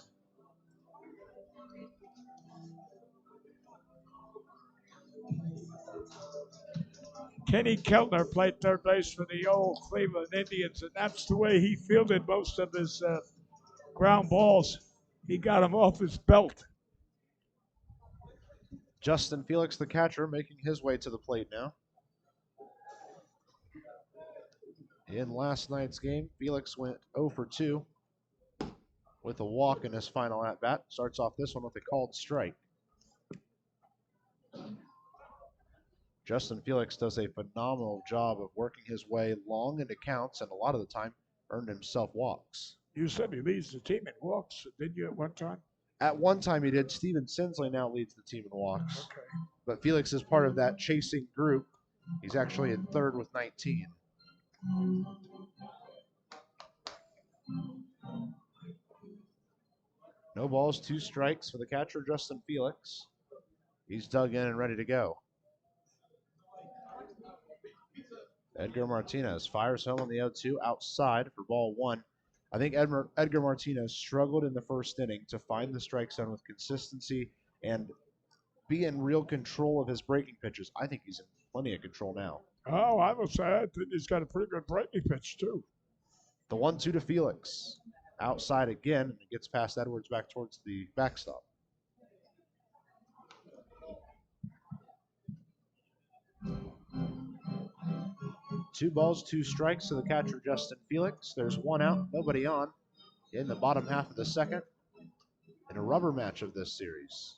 Kenny Keltner played third base for the old Cleveland Indians, and that's the way he fielded most of his ground balls. He got them off his belt. Justin Felix, the catcher, making his way to the plate now. In last night's game, Felix went 0 for 2 with a walk in his final at-bat. Starts off this one with a called strike. Justin Felix does a phenomenal job of working his way long into counts, and a lot of the time earned himself walks. You said he leads the team in walks, didn't you, at one time? At one time he did. Steven Sinsley now leads the team in walks. Okay. But Felix is part of that chasing group. He's actually in third with 19. No balls, 2 strikes for the catcher, Justin Felix. He's dug in and ready to go. Edgar Martinez fires home on the 0-2 outside for ball 1. I think Edgar Martinez struggled in the first inning to find the strike zone with consistency and be in real control of his breaking pitches. I think he's in plenty of control now. Oh, I will say I think he's got a pretty good breaking pitch, too. The 1-2 to Felix. Outside again, and it gets past Edwards back towards the backstop. Two balls, 2 strikes to the catcher, Justin Felix. There's 1 out, nobody on in the bottom half of the second in a rubber match of this series.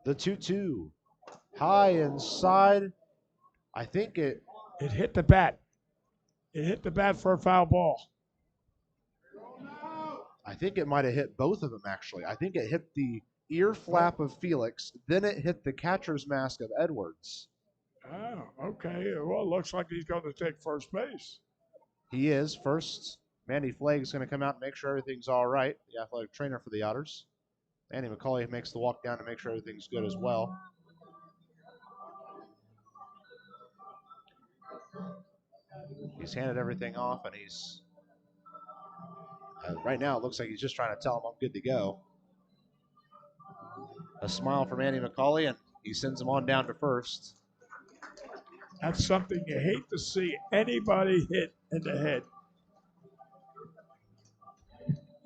The 2-2. High inside. I think it hit the bat. It hit the bat for a foul ball. I think it might have hit both of them, actually. I think it hit the ear flap of Felix, then it hit the catcher's mask of Edwards. Oh, okay. Well, it looks like he's going to take first base. He is. First, Manny Flagg's going to come out and make sure everything's all right, the athletic trainer for the Otters. Manny McCauley makes the walk down to make sure everything's good as well. He's handed everything off, and he's right now it looks like he's just trying to tell him I'm good to go. A smile for Manny McCauley, and he sends him on down to first. That's something you hate to see anybody hit in the head.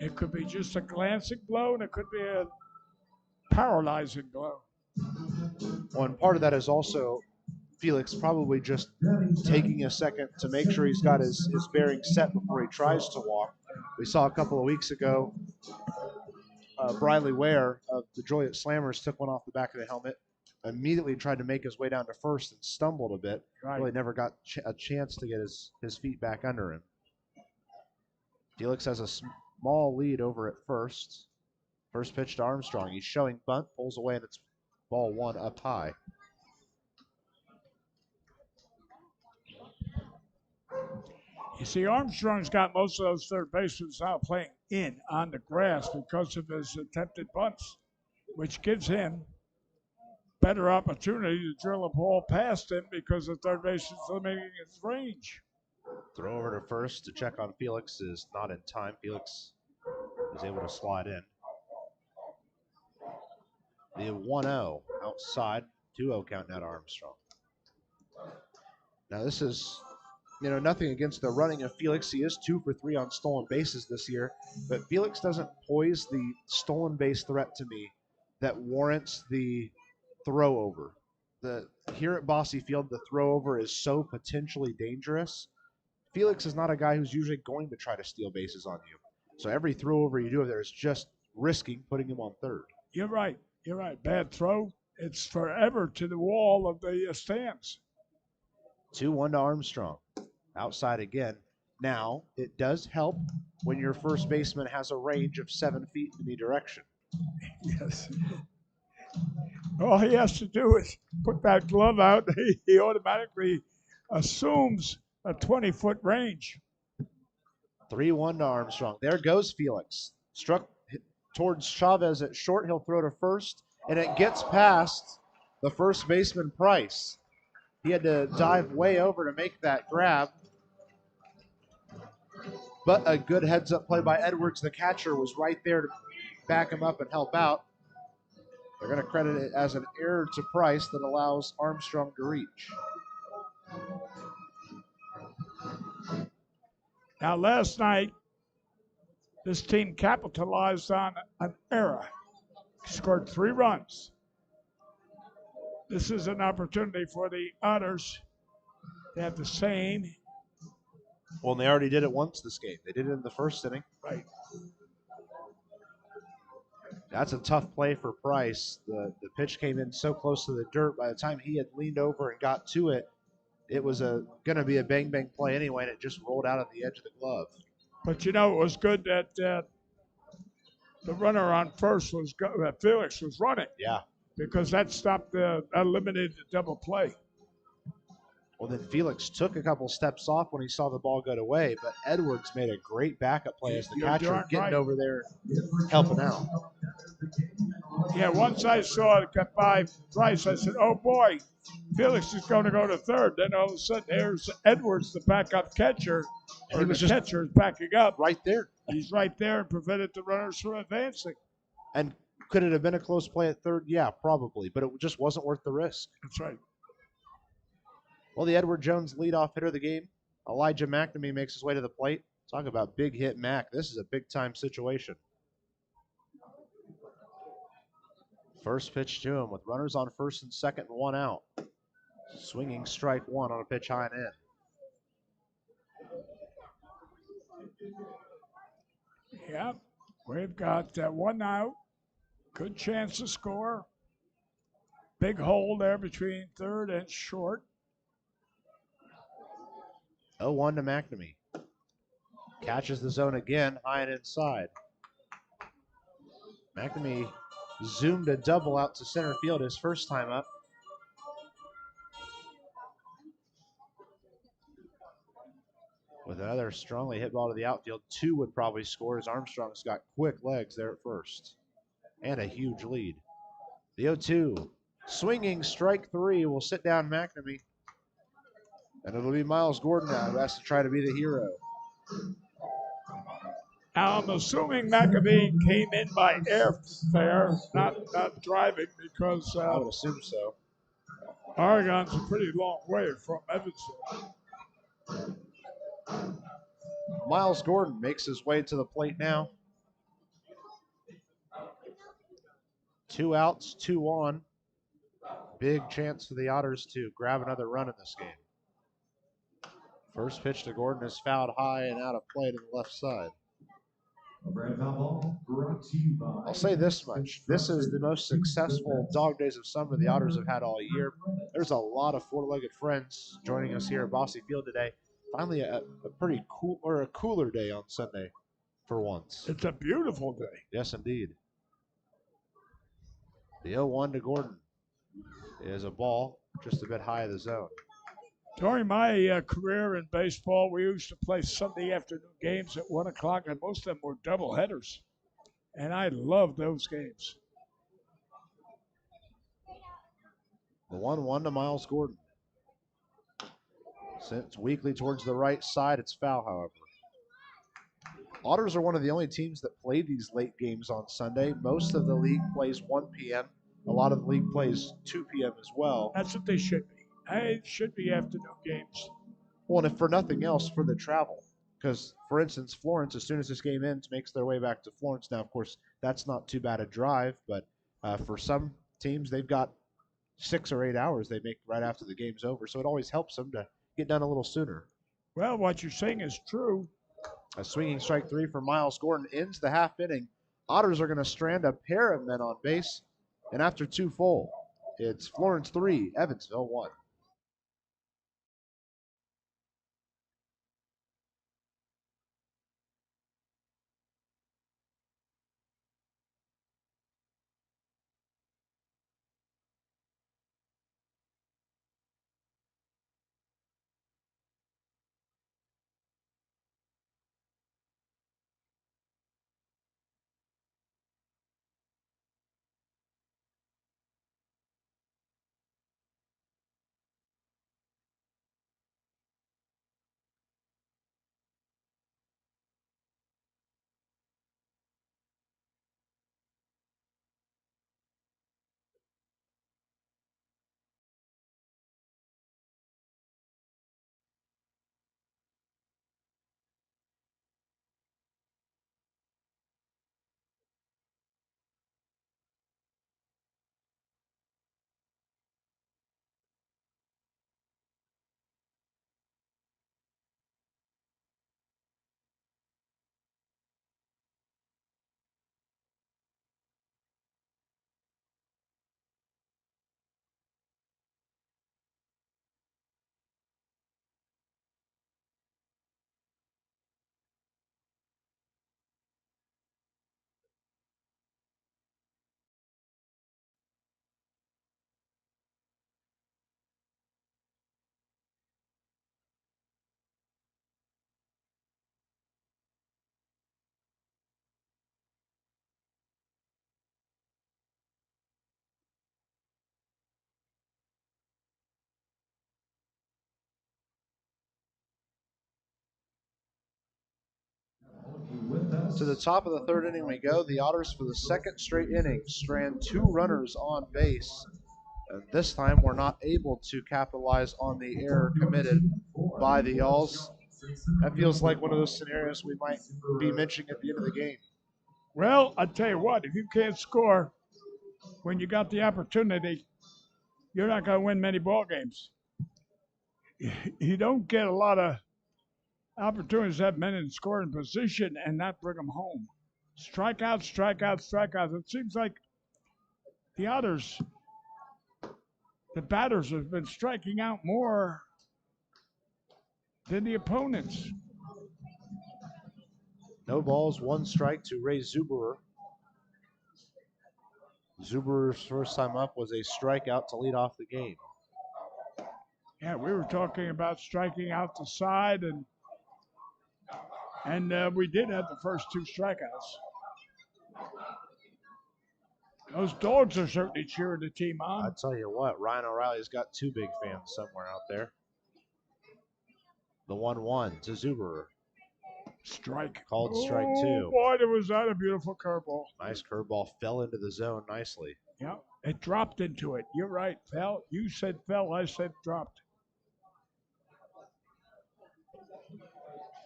It could be just a glancing blow, and it could be a paralyzing blow. Well, and part of that is also Felix probably just taking a second to make sure he's got his bearings set before he tries to walk. We saw a couple of weeks ago, Briley Ware of the Joliet Slammers took one off the back of the helmet, immediately tried to make his way down to first and stumbled a bit. Right. Really never got a chance to get his feet back under him. Felix has a small lead over at first. First pitch to Armstrong. He's showing bunt, pulls away, and it's ball 1 up high. You see, Armstrong's got most of those third basemen now playing in on the grass because of his attempted bunts, which gives him better opportunity to drill a ball past him because the third base is limiting his range. Throw over to first to check on Felix is not in time. Felix is able to slide in. The 1-0 outside, 2-0 count now to Armstrong. Now this is, nothing against the running of Felix. He is 2 for 3 on stolen bases this year, but Felix doesn't poise the stolen base threat to me that warrants the throw over. Here at Bosse Field, the throw over is so potentially dangerous. Felix is not a guy who's usually going to try to steal bases on you. So every throw over you do there is just risking putting him on third. You're right. Bad throw. It's forever to the wall of the stands. 2-1 to Armstrong. Outside again. Now, it does help when your first baseman has a range of 7 feet in any direction. Yes. All he has to do is put that glove out. He automatically assumes a 20-foot range. 3-1 to Armstrong. There goes Felix. Struck towards Chavez at short. He'll throw to first, and it gets past the first baseman, Price. He had to dive way over to make that grab. But a good heads-up play by Edwards. The catcher was right there to back him up and help out. They're going to credit it as an error to Price that allows Armstrong to reach. Now, last night, this team capitalized on an error. Scored 3 runs. This is an opportunity for the Otters to have the same. Well, and they already did it once this game. They did it in the first inning. Right. That's a tough play for Price. The pitch came in so close to the dirt. By the time he had leaned over and got to it, it was going to be a bang-bang play anyway, and it just rolled out of the edge of the glove. But, it was good that the runner on first was Felix was running. Yeah. Because that eliminated the double play. Well, then Felix took a couple steps off when he saw the ball go away, but Edwards made a great backup play as the catcher getting over there, helping out. Yeah, once I saw it got by Price, I said, oh boy, Felix is going to go to third. Then all of a sudden, there's Edwards, the backup catcher. And he was just catcher is backing up. Right there. He's right there and prevented the runners from advancing. And could it have been a close play at third? Yeah, probably, but it just wasn't worth the risk. That's right. Well, the Edward Jones leadoff hitter of the game, Elijah Mcnamee, makes his way to the plate. Talk about big hit Mac. This is a big-time situation. First pitch to him with runners on first and second and 1 out. Swinging strike 1 on a pitch high and in. Yeah, we've got 1 out. Good chance to score. Big hole there between third and short. 0-1 to Mcnamee. Catches the zone again, high and inside. Mcnamee zoomed a double out to center field his first time up. With another strongly hit ball to the outfield, 2 would probably score as Armstrong's got quick legs there at first. And a huge lead. The 0-2. Swinging strike 3 will sit down Mcnamee. And it'll be Miles Gordon now who has to try to be the hero. Now, I'm assuming Mcnamee came in by airfare, not driving, because I would assume so. Oregon's a pretty long way from Evansville. Miles Gordon makes his way to the plate now. 2 outs, 2 on. Big chance for the Otters to grab another run in this game. First pitch to Gordon is fouled high and out of play to the left side. I'll say this much. This is the most successful Dog Days of Summer the Otters have had all year. There's a lot of four-legged friends joining us here at Bosse Field today. Finally, a pretty cool or a cooler day on Sunday for once. It's a beautiful day. Yes, indeed. The 0-1 to Gordon is a ball just a bit high of the zone. During my career in baseball, we used to play Sunday afternoon games at 1 o'clock, and most of them were double headers. And I loved those games. The 1-1 to Miles Gordon. Sent weakly towards the right side. It's foul, however. Otters are one of the only teams that play these late games on Sunday. Most of the league plays 1 p.m. A lot of the league plays 2 p.m. as well. That's what they should be. It should be afternoon games. Well, and if for nothing else, for the travel. Because, for instance, Florence, as soon as this game ends, makes their way back to Florence. Now, of course, that's not too bad a drive, but for some teams, they've got 6 or 8 hours they make right after the game's over. So it always helps them to get done a little sooner. Well, what you're saying is true. A swinging strike 3 for Miles Gordon ends the half inning. Otters are going to strand a pair of men on base. And after 2 full, it's Florence 3, Evansville 1. To the top of the third inning we go. The Otters, for the second straight inning, strand 2 runners on base. And this time we're not able to capitalize on the error committed by the Alls. That feels like one of those scenarios we might be mentioning at the end of the game. Well, I tell you what, if you can't score when you got the opportunity, you're not going to win many ball games. You don't get a lot of opportunities to have men in scoring position and not bring them home. Strikeouts, strikeouts, strikeouts. It seems like the Otters, the batters have been striking out more than the opponents. No balls, 1 strike to Ray Zuberer. Zuberer's first time up was a strikeout to lead off the game. Yeah, we were talking about striking out the side, and we did have the first 2 strikeouts. Those dogs are certainly cheering the team on. I tell you what, Ryan O'Reilly's got 2 big fans somewhere out there. The 1-1 to Zuberer. Strike. Called strike 2. Oh, boy, was that a beautiful curveball. Nice curveball, fell into the zone nicely. Yeah, it dropped into it. You're right, fell. You said fell, I said dropped.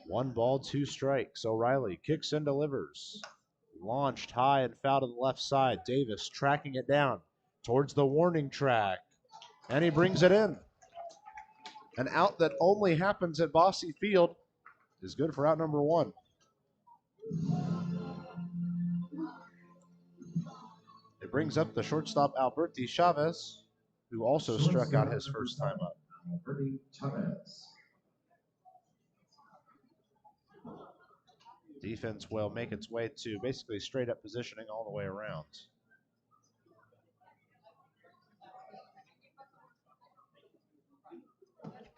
1 ball, 2 strikes. O'Reilly kicks and delivers. Launched high and foul to the left side. Davis tracking it down towards the warning track. And he brings it in. An out that only happens at Bosse Field is good for out number 1. It brings up the shortstop Alberti Chavez, who also struck out his first time up. Alberti Chavez. Defense will make its way to basically straight up positioning all the way around.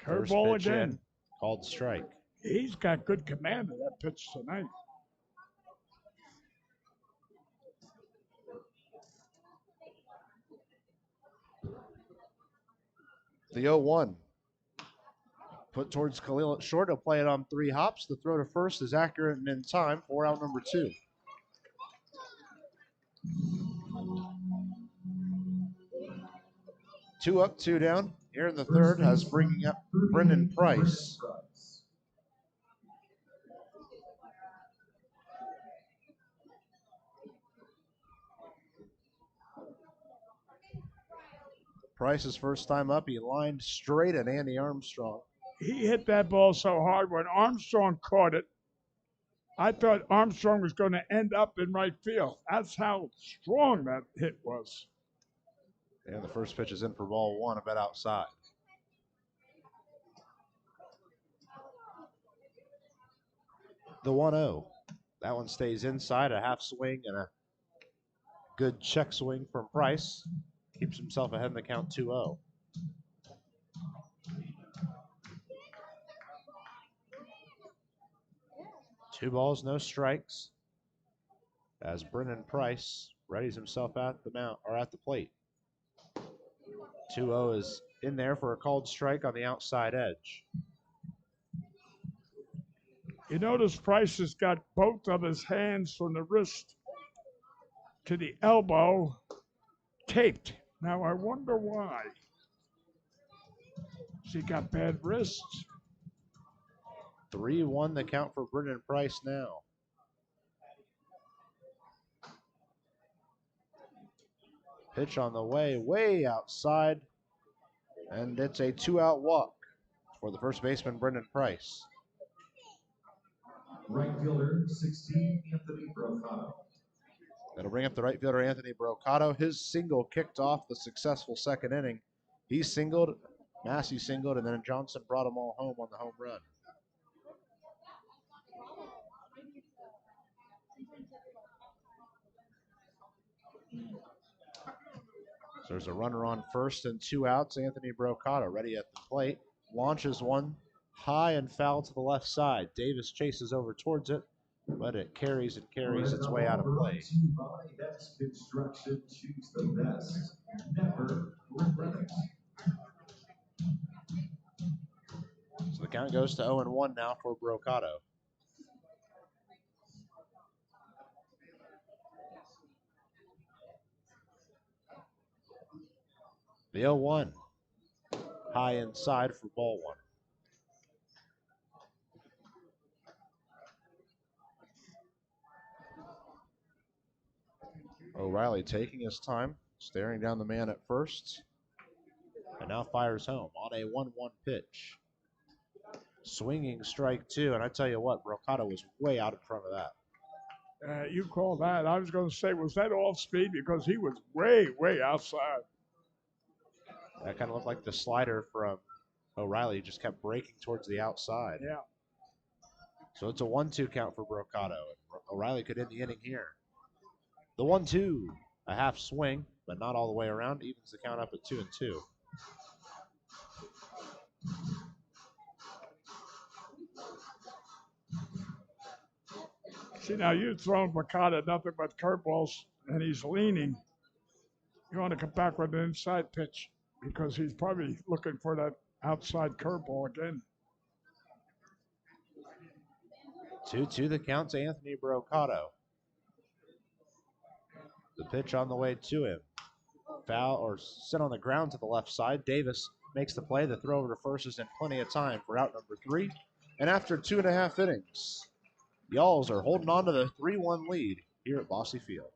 Curveball again. In, called strike. He's got good command of that pitch tonight. The 0-1. Put towards Khalil at short. He'll play it on 3 hops. The throw to first is accurate and in time for out number 2. Two up, 2 down. Here in the third has bringing up Brendan Price. Price's first time up, he lined straight at Andy Armstrong. He hit that ball so hard when Armstrong caught it. I thought Armstrong was going to end up in right field. That's how strong that hit was. And the first pitch is in for ball 1, a bit outside. The 1-0. That one stays inside, a half swing and a good check swing from Price. Keeps himself ahead in the count 2-0. Two balls, no strikes. As Brendan Price readies himself at the mount or at the plate. 2-0 is in there for a called strike on the outside edge. You notice Price has got both of his hands from the wrist to the elbow taped. Now I wonder why. Has he got bad wrists? 3-1 the count for Brendan Price now. Pitch on the way outside. And it's a 2-out walk for the first baseman, Brendan Price. Right fielder, 16, Anthony Brocato. That'll bring up the right fielder, Anthony Brocato. His single kicked off the successful second inning. He singled, Massey singled, and then Johnson brought them all home on the home run. So there's a runner on first and 2 outs. Anthony Brocato ready at the plate. Launches one high and foul to the left side. Davis chases over towards it, but it carries its way out of play. Best construction, choose the best. Never regret it. So the count goes to 0-1 now for Brocato. The 0-1. High inside for ball one. O'Reilly taking his time, staring down the man at first, and now fires home on a 1-1 pitch. Swinging strike two, and I tell you what, Brocato was way out in front of that. You call that. I was going to say, was that off speed? Because he was way, way outside. That kind of looked like the slider from O'Reilly. He just kept breaking towards the outside. Yeah. So it's a 1-2 count for Brocato. And O'Reilly could end the inning here. The 1-2, a half swing, but not all the way around. Evens the count up at 2-2. See, now you've thrown Brocato nothing but curveballs, and he's leaning. You want to come back with an inside pitch because he's probably looking for that outside curveball again. 2-2 the count to Anthony Brocato. The pitch on the way to him. Foul or sit on the ground to the left side. Davis makes the play. The throw over to first is in plenty of time for out number 3. And after 2.5 innings, the Alls are holding on to the 3-1 lead here at Bosse Field.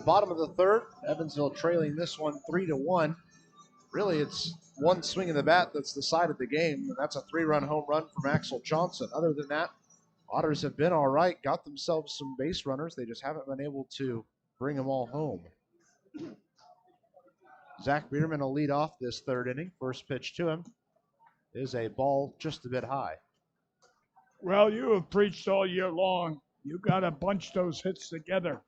Bottom of the third, Evansville trailing this one 3-1. Really, it's one swing of the bat that's decided the game, and that's a 3-run home run from Axel Johnson. Other than that, Otters have been all right, got themselves some base runners. They just haven't been able to bring them all home. Zach Bierman will lead off this third inning. First pitch to him is a ball just a bit high. Well, you have preached all year long. You got to bunch those hits together.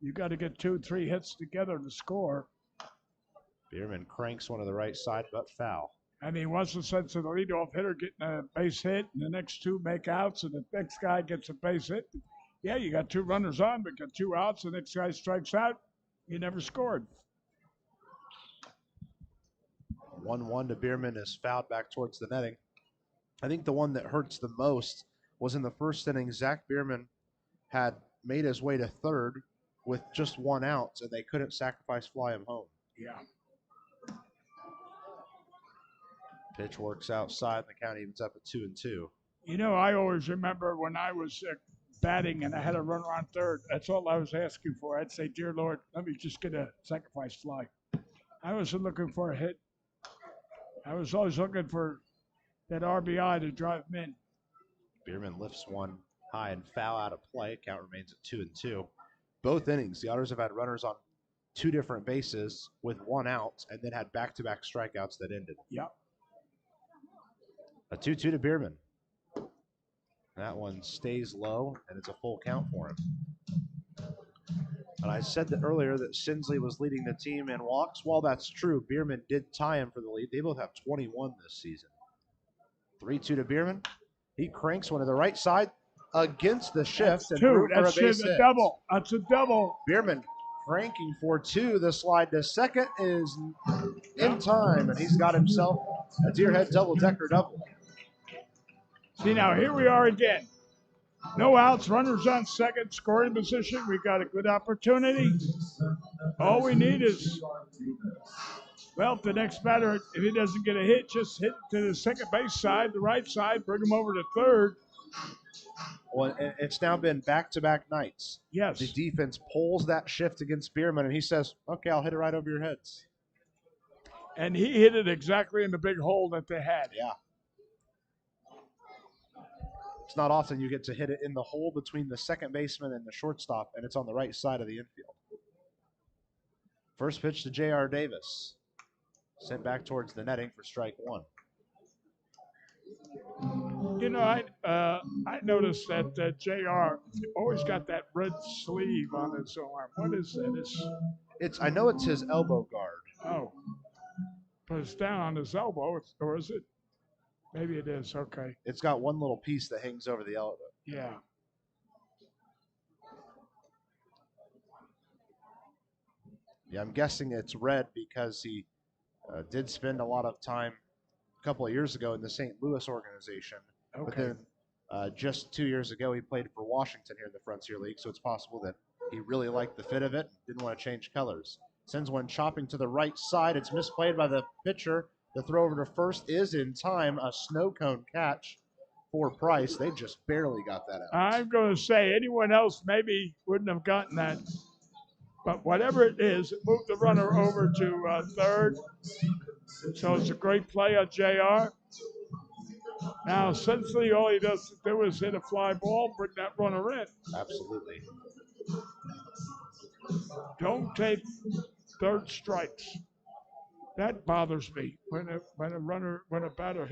You got to get 2-3 hits together to score. Bierman cranks one to the right side, but foul. I mean, what's the sense of the leadoff hitter getting a base hit and the next 2 make outs and the next guy gets a base hit? Yeah, you got 2 runners on, but got 2 outs. The next guy strikes out. You never scored. 1-1 to Bierman is fouled back towards the netting. I think the one that hurts the most was in the first inning. Zach Bierman had made his way to third with just 1 out, and they couldn't sacrifice fly him home. Yeah. Pitch works outside, and the count evens up at 2-2. You know, I always remember when I was batting and I had a runner on third. That's all I was asking for. I'd say, "Dear Lord, let me just get a sacrifice fly." I wasn't looking for a hit. I was always looking for that RBI to drive him in. Bierman lifts one high and foul out of play. Count remains at 2-2. Both innings, the Otters have had runners on 2 different bases with 1 out, and then had back-to-back strikeouts that ended. Yep. A 2-2 to Bierman. That one stays low, and it's a full count for him. And I said that earlier that Sinsley was leading the team in walks. While that's true, Bierman did tie him for the lead. They both have 21 this season. 3-2 to Bierman. He cranks one to the right side. against the shift That's and two. through for a That's base a hit. double. That's a double. Bierman cranking for two. The slide to second is in time, and he's got himself a Deerhead double-decker double. See, now here we are again. No outs, runners on second, scoring position. We got a good opportunity. All we need is, well, if the next batter, if he doesn't get a hit, just hit to the second base side, the right side, bring him over to third. Well, it's now been back-to-back nights. Yes. The defense pulls that shift against Bierman, and he says, okay, I'll hit it right over your heads. And he hit it exactly in the big hole that they had. Yeah. It's not often you get to hit it in the hole between the second baseman and the shortstop, and it's on the right side of the infield. First pitch to J.R. Davis. Sent back towards the netting for strike one. You know, I noticed that JR always got that red sleeve on his arm. What is that? I know it's his elbow guard. Oh, but it's down on his elbow, or is it? Maybe it is. Okay. It's got one little piece that hangs over the elbow. Yeah. Yeah, I'm guessing it's red because he did spend a lot of time a couple of years ago in the St. Louis organization. Okay. But then just 2 years ago, he played for Washington here in the Frontier League, so it's possible that he really liked the fit of it and didn't want to change colors. Sends one chopping to the right side. It's misplayed by the pitcher. The throw over to first is in time. A snow cone catch for Price. They just barely got that out. I'm going to say anyone else maybe wouldn't have gotten that. But whatever it is, it moved the runner over to third. So it's a great play on JR. Now, Sinsley, all he does do is hit a fly ball, bring that runner in. Absolutely. Don't take third strikes. That bothers me when a batter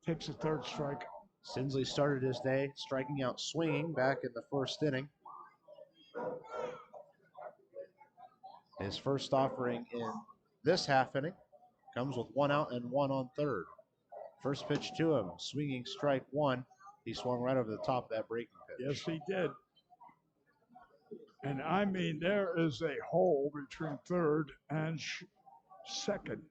takes a third strike. Sinsley started his day striking out swinging back in the first inning. His first offering in this half inning comes with one out and one on third. First pitch to him, swinging strike one. He swung right over the top of that breaking pitch. Yes, he did. And I mean, there is a hole between third and second.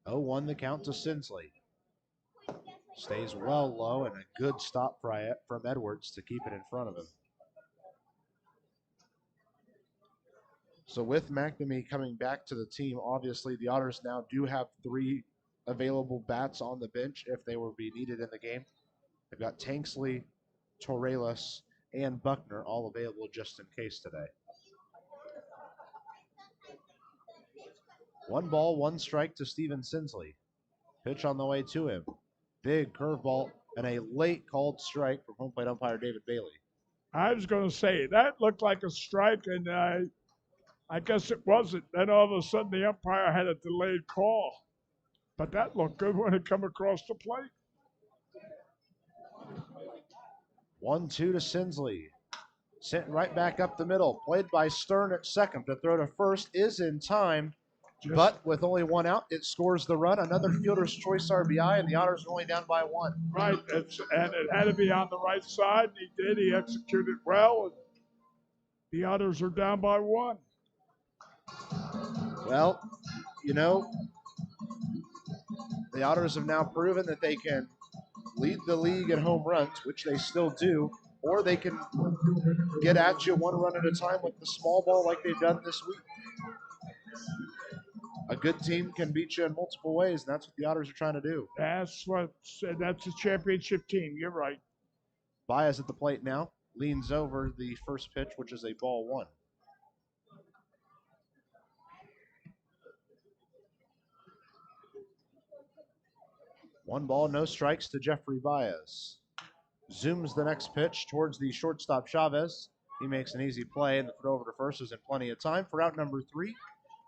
0-1 the count to Sinsley. Stays well low and a good stop from Edwards to keep it in front of him. So with Mcnamee coming back to the team, obviously the Otters now do have 3 available bats on the bench if they were be needed in the game. They've got Tanksley, Torrelas, and Buckner all available just in case today. 1 ball, 1 strike to Steven Sinsley. Pitch on the way to him. Big curveball and a late called strike from home plate umpire David Bailey. I was going to say, that looked like a strike, and I guess it wasn't. Then all of a sudden the umpire had a delayed call. But that looked good when it come across the plate. 1-2 to Sinsley. Sent right back up the middle. Played by Stern at second. The throw to first is in time. But with only 1 out, it scores the run. Another fielder's choice RBI, and the Otters are only down by 1. Right, and it had to be on the right side, and he did. He executed well, and the Otters are down by 1. Well, you know, the Otters have now proven that they can lead the league in home runs, which they still do, or they can get at you 1 run at a time with the small ball like they've done this week. A good team can beat you in multiple ways, and that's what the Otters are trying to do. That's a championship team. You're right. Baez at the plate now, leans over the first pitch, which is a ball 1. One ball, no strikes to Jeffrey Baez. Zooms the next pitch towards the shortstop Chavez. He makes an easy play, and the throw over to first is in plenty of time for out number 3.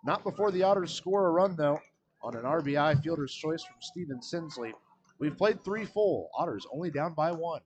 Not before the Otters score a run, though, on an RBI fielder's choice from Steven Sinsley. We've played 3 full. Otters only down by 1.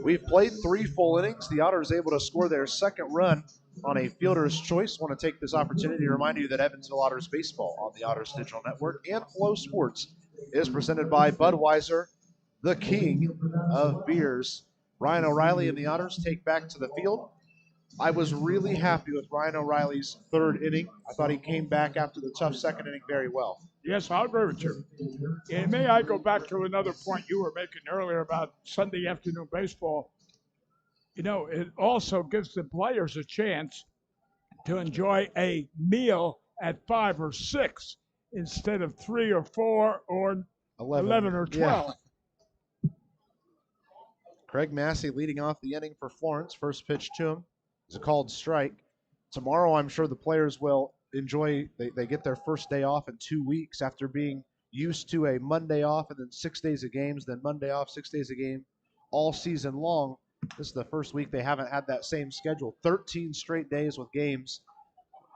We've played 3 full innings. The Otters able to score their second run on a fielder's choice. Want to take this opportunity to remind you that Evansville Otters baseball on the Otters Digital Network and Flow Sports is presented by Budweiser, the king of beers. Ryan O'Reilly and the Otters take back to the field. I was really happy with Ryan O'Reilly's third inning. I thought he came back after the tough second inning very well. Yes, I'll agree with you. And may I go back to another point you were making earlier about Sunday afternoon baseball? You know, it also gives the players a chance to enjoy a meal at 5 or 6 instead of 3 or 4 or 11 or 12. Yeah. Craig Massey leading off the inning for Florence. First pitch to him is a called strike. Tomorrow, I'm sure the players will enjoy. They get their first day off in 2 weeks after being used to a Monday off and then 6 days of games, then Monday off, 6 days of game all season long. This is the first week they haven't had that same schedule. 13 straight days with games.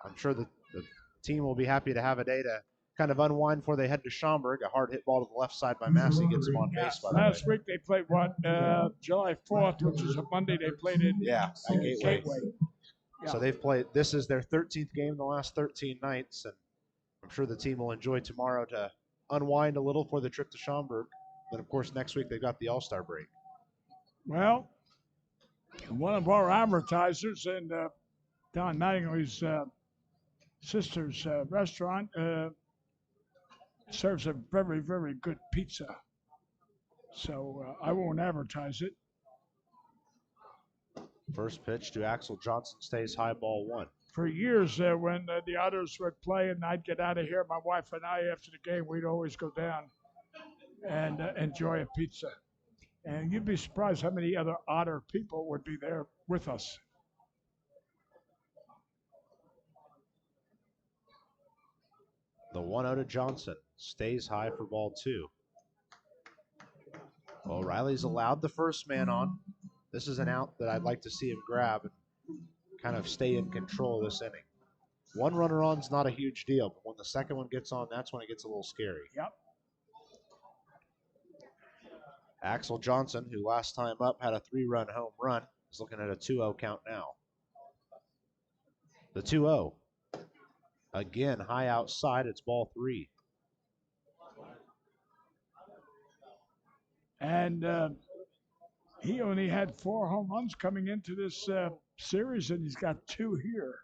I'm sure the team will be happy to have a day to kind of unwind before they head to Schaumburg. A hard hit ball to the left side by Massey gets him on base. By the last week they played July 4th, which is a Monday. They played in Gateway. Yeah. So they've played. This is their 13th game in the last 13 nights, and I'm sure the team will enjoy tomorrow to unwind a little for the trip to Schaumburg. Then, of course, next week they've got the All-Star break. Well, one of our advertisers in Don Mattingly's sister's restaurant serves a very, very good pizza. So I won't advertise it. First pitch to Axel Johnson stays high, ball 1. For years, when the Otters would play and I'd get out of here, my wife and I, after the game, we'd always go down and enjoy a pizza. And you'd be surprised how many other Otter people would be there with us. The 1-0 to Johnson stays high for ball 2. O'Reilly's allowed the first man on. This is an out that I'd like to see him grab and kind of stay in control of this inning. One runner on is not a huge deal, but when the second one gets on, that's when it gets a little scary. Yep. Axel Johnson, who last time up had a 3-run home run, is looking at a 2-0 count now. The 2-0. Again, high outside, it's ball 3. And he only had 4 home runs coming into this series, and he's got 2 here.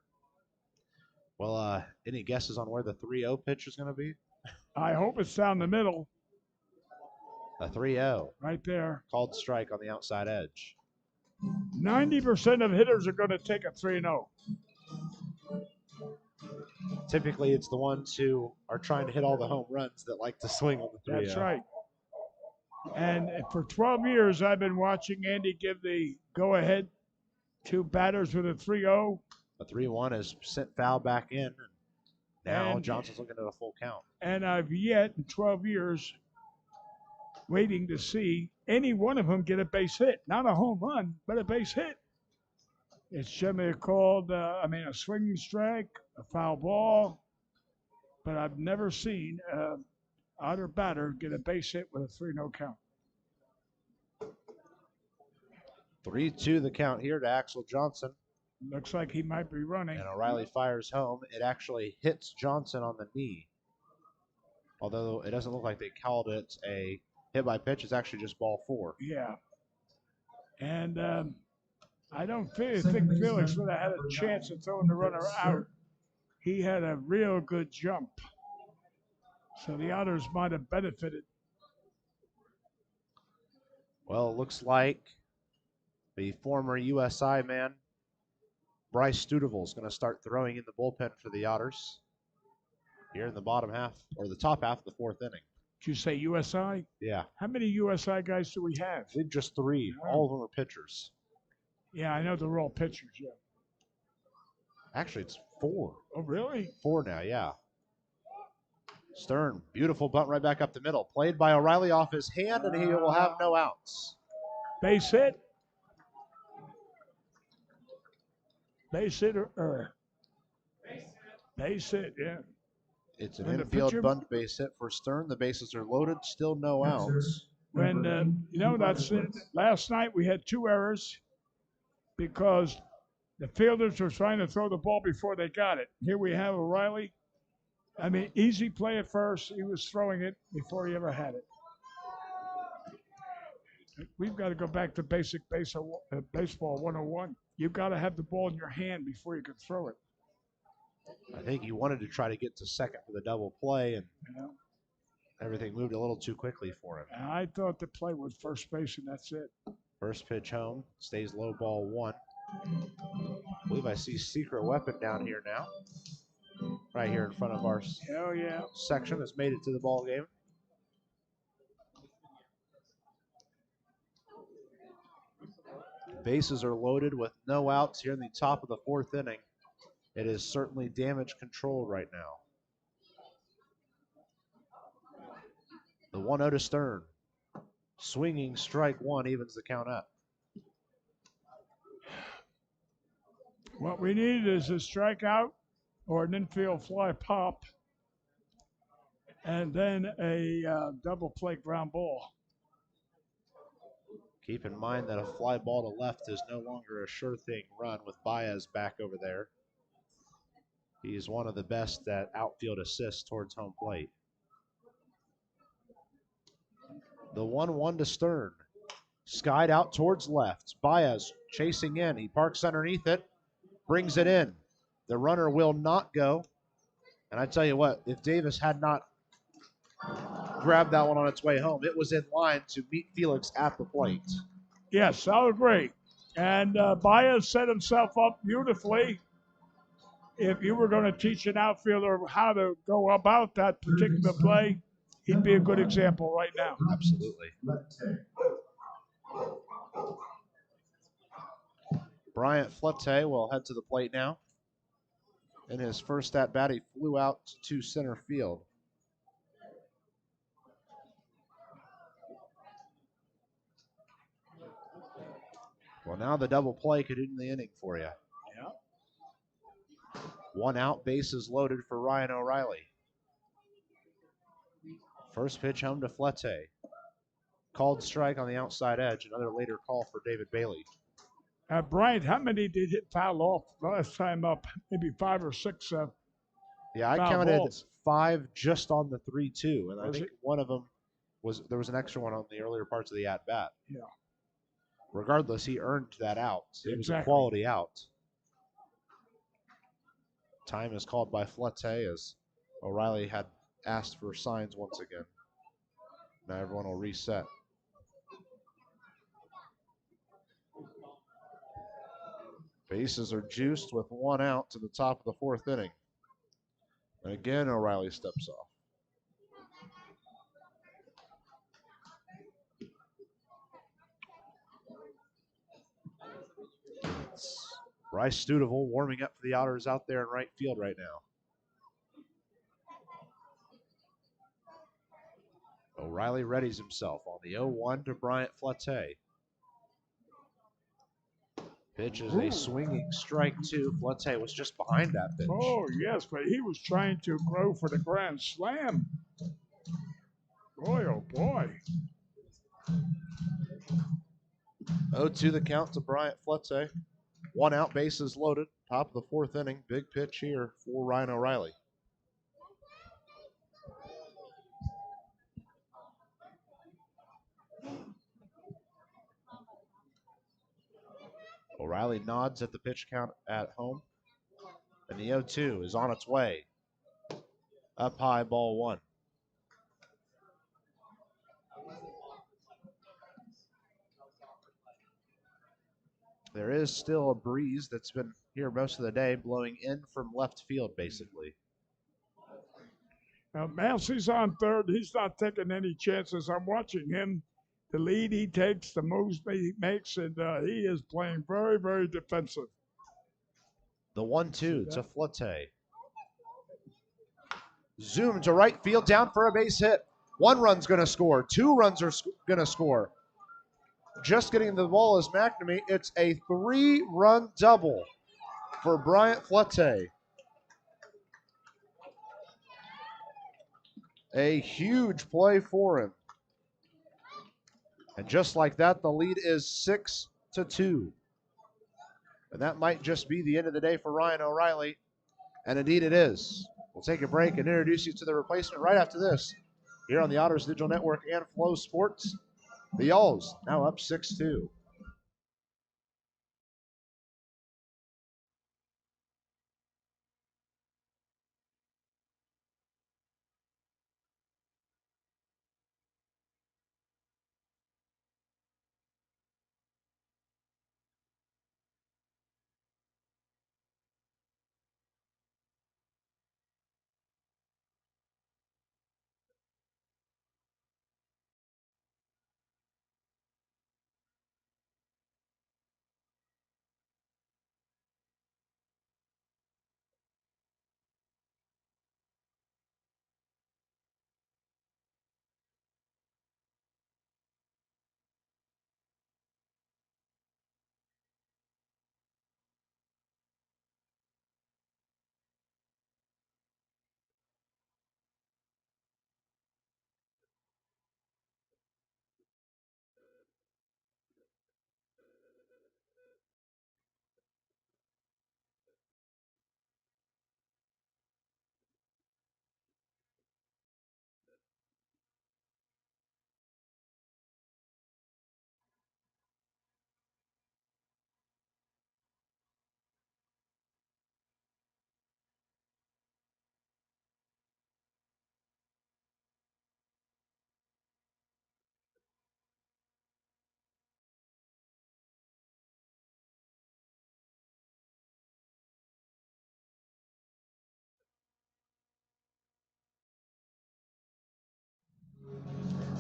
Well, any guesses on where the 3-0 pitch is going to be? I hope it's down the middle. A 3-0. Right there. Called strike on the outside edge. 90% of hitters are going to take a 3-0. Typically, it's the ones who are trying to hit all the home runs that like to swing on the 3-0. That's right. And for 12 years, I've been watching Andy give the go-ahead to batters with a 3-0. A 3-1 is sent foul back in. And now Johnson's looking at a full count. And I've yet, in 12 years, waiting to see any one of them get a base hit. Not a home run, but a base hit. It's generally called, a swinging strike, a foul ball. But I've never seen Otter batter get a base hit with a 3-0 count. 3-2 the count here to Axel Johnson. Looks like he might be running. And O'Reilly fires home. It actually hits Johnson on the knee. Although it doesn't look like they called it a hit by pitch. It's actually just ball 4. Yeah. And I don't think Felix would have had a chance of throwing the runner out. He had a real good jump. So the Otters might have benefited. Well, it looks like the former USI man, Bryce Studeville, is going to start throwing in the bullpen for the Otters here in the bottom half, or the top half of the 4th inning. Did you say USI? Yeah. How many USI guys do we have? I believe just 3. Oh. All of them are pitchers. Yeah, I know they're all pitchers, yeah. Actually, it's 4. Oh, really? 4 now, yeah. Stern, beautiful bunt right back up the middle. Played by O'Reilly off his hand, and he will have no outs. Base hit? Base hit or base hit, yeah. It's an And infield bunt base hit for Stern. The bases are loaded, still no outs. When, that's last night we had 2 errors because the fielders were trying to throw the ball before they got it. Here we have O'Reilly. I mean, easy play at first. He was throwing it before he ever had it. We've got to go back to basic baseball 101. You've got to have the ball in your hand before you can throw it. I think he wanted to try to get to second for the double play, and everything moved a little too quickly for him. I thought the play was first base, and that's it. First pitch home, stays low, ball 1. I believe I see secret weapon down here now. Right here in front of our section has made it to the ball game. Bases are loaded with no outs here in the top of the 4th inning. It is certainly damage controlled right now. The 1-0 to Stern. Swinging strike 1 evens the count up. What we need is a strikeout or an infield fly pop, and then a double play ground ball. Keep in mind that a fly ball to left is no longer a sure thing run with Baez back over there. He is one of the best at outfield assists towards home plate. The 1-1 to Stern. Skied out towards left. Baez chasing in. He parks underneath it. Brings it in. The runner will not go. And I tell you what, if Davis had not grabbed that one on its way home, it was in line to meet Felix at the plate. Yes, I agree. And Baez set himself up beautifully. If you were going to teach an outfielder how to go about that particular play, he'd be a good example right now. Absolutely. Bryant Flete will head to the plate now. In his first at-bat, he flew out to center field. Well, now the double play could end the inning for you. Yeah. 1 out, bases loaded for Ryan O'Reilly. First pitch home to Flete. Called strike on the outside edge. Another later call for David Bailey. Bryant, how many did hit foul off last time up? Maybe 5 or 6. Yeah, I counted balls. 5 just on the 3-2, and I think one of them there was an extra one on the earlier parts of the at bat. Yeah. Regardless, he earned that out. It was a Exactly. quality out. Time is called by Flete as O'Reilly had asked for signs once again. Now everyone will reset. Bases are juiced with 1 out to the top of the 4th inning. And again, O'Reilly steps off. It's Bryce Studeville warming up for the Otters out there in right field right now. O'Reilly readies himself on the 0-1 to Bryant Flete. Pitch is a swinging strike 2. Flete was just behind that pitch. Oh, yes, but he was trying to grow for the grand slam. Boy, oh boy. 0-2 the count to Bryant Flete. 1 out, bases loaded. Top of the 4th inning. Big pitch here for Ryan O'Reilly. O'Reilly nods at the pitch count at home. And the 0-2 is on its way. Up high, ball 1. There is still a breeze that's been here most of the day, blowing in from left field, basically. Now, Massey's on third. He's not taking any chances. I'm watching him. The lead he takes, the moves he makes, and he is playing very, very defensive. The 1-2 to Flete. Zoom to right field, down for a base hit. 1 run's going to score. 2 runs are going to score. Just getting the ball is Mcnamee. It's a 3-run double for Bryant Flete. A huge play for him. And just like that, the lead is 6-2. And that might just be the end of the day for Ryan O'Reilly. And indeed it is. We'll take a break and introduce you to the replacement right after this. Here on the Otters Digital Network and Flow Sports, the Owls now up 6-2.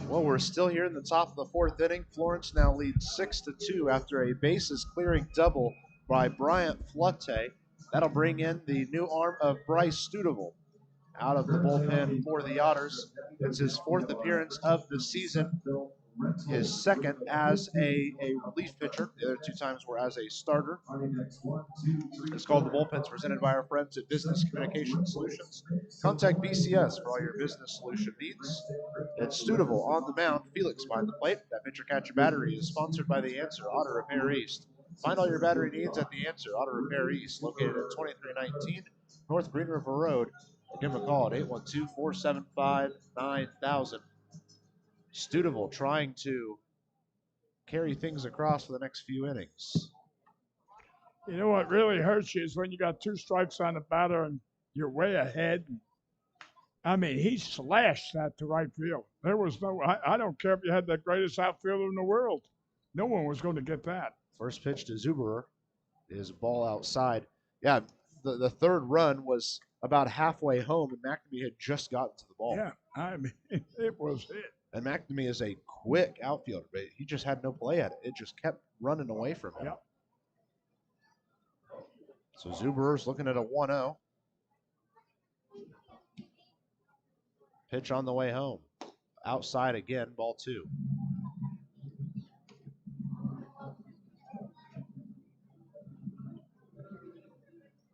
Well, we're still here in the top of the fourth inning. Florence now leads 6-2 after a bases clearing double by Bryant Flutte. That'll bring in the new arm of Bryce Studeville out of the bullpen for the Otters. It's his fourth appearance of the season, his second as a relief pitcher. The other two times were as a starter. It's called The Bullpens, presented by our friends at Business Communication Solutions. Contact BCS for all your business solution needs. It's Studeville on the mound, Felix behind the plate. That pitcher catcher battery is sponsored by The Answer Auto Repair East. Find all your battery needs at The Answer Auto Repair East, located at 2319 North Green River Road. Give them a call at 812-475-9000. Studeville trying to carry things across for the next few innings. You know what really hurts you is when you got two strikes on the batter and you're way ahead. I mean, he slashed that to right field. There was no, I don't care if you had the greatest outfielder in the world. No one was going to get that. First pitch to Zuberer is ball outside. Yeah, the third run was about halfway home, and Mcnamee had just gotten to the ball. Yeah, I mean, it was it. And Mcnamee is a quick outfielder, but he just had no play at it. It just kept running away from him. Yep. So Zuberer's looking at a 1-0. Pitch on the way home. Outside again, ball two.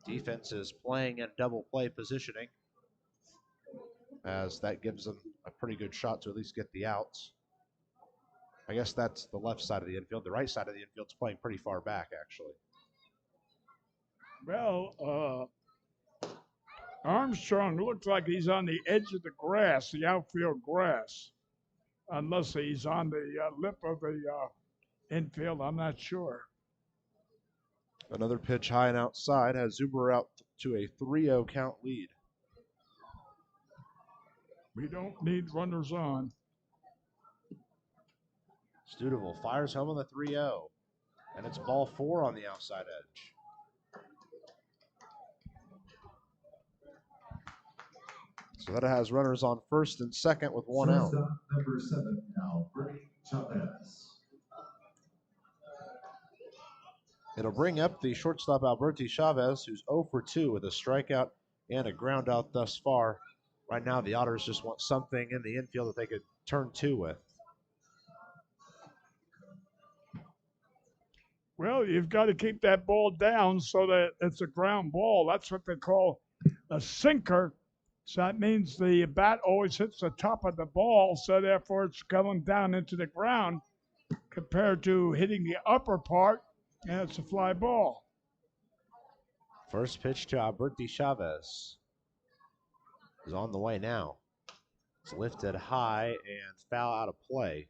Defense is playing in double play positioning, as that gives them a pretty good shot to at least get the outs. I guess that's the left side of the infield. The right side of the infield's playing pretty far back, actually. Well, Armstrong looks like he's on the edge of the grass, the outfield grass, unless he's on the lip of the infield. I'm not sure. Another pitch high and outside has Zuberer out to a 3-0 count lead. We don't need runners on. Studeville fires home on the 3-0, and it's ball four on the outside edge. So that has runners on first and second with one out. Number 7, Alberti Chavez. It'll bring up the shortstop Alberti Chavez, who's 0 for 2 with a strikeout and a ground out thus far. Right now, the Otters just want something in the infield that they could turn two with. Well, you've got to keep that ball down so that it's a ground ball. That's what they call a sinker. So that means the bat always hits the top of the ball, so therefore it's coming down into the ground. compared to hitting the upper part, and it's a fly ball. First pitch to Alberti Chavez is on the way now. It's lifted high and foul out of play.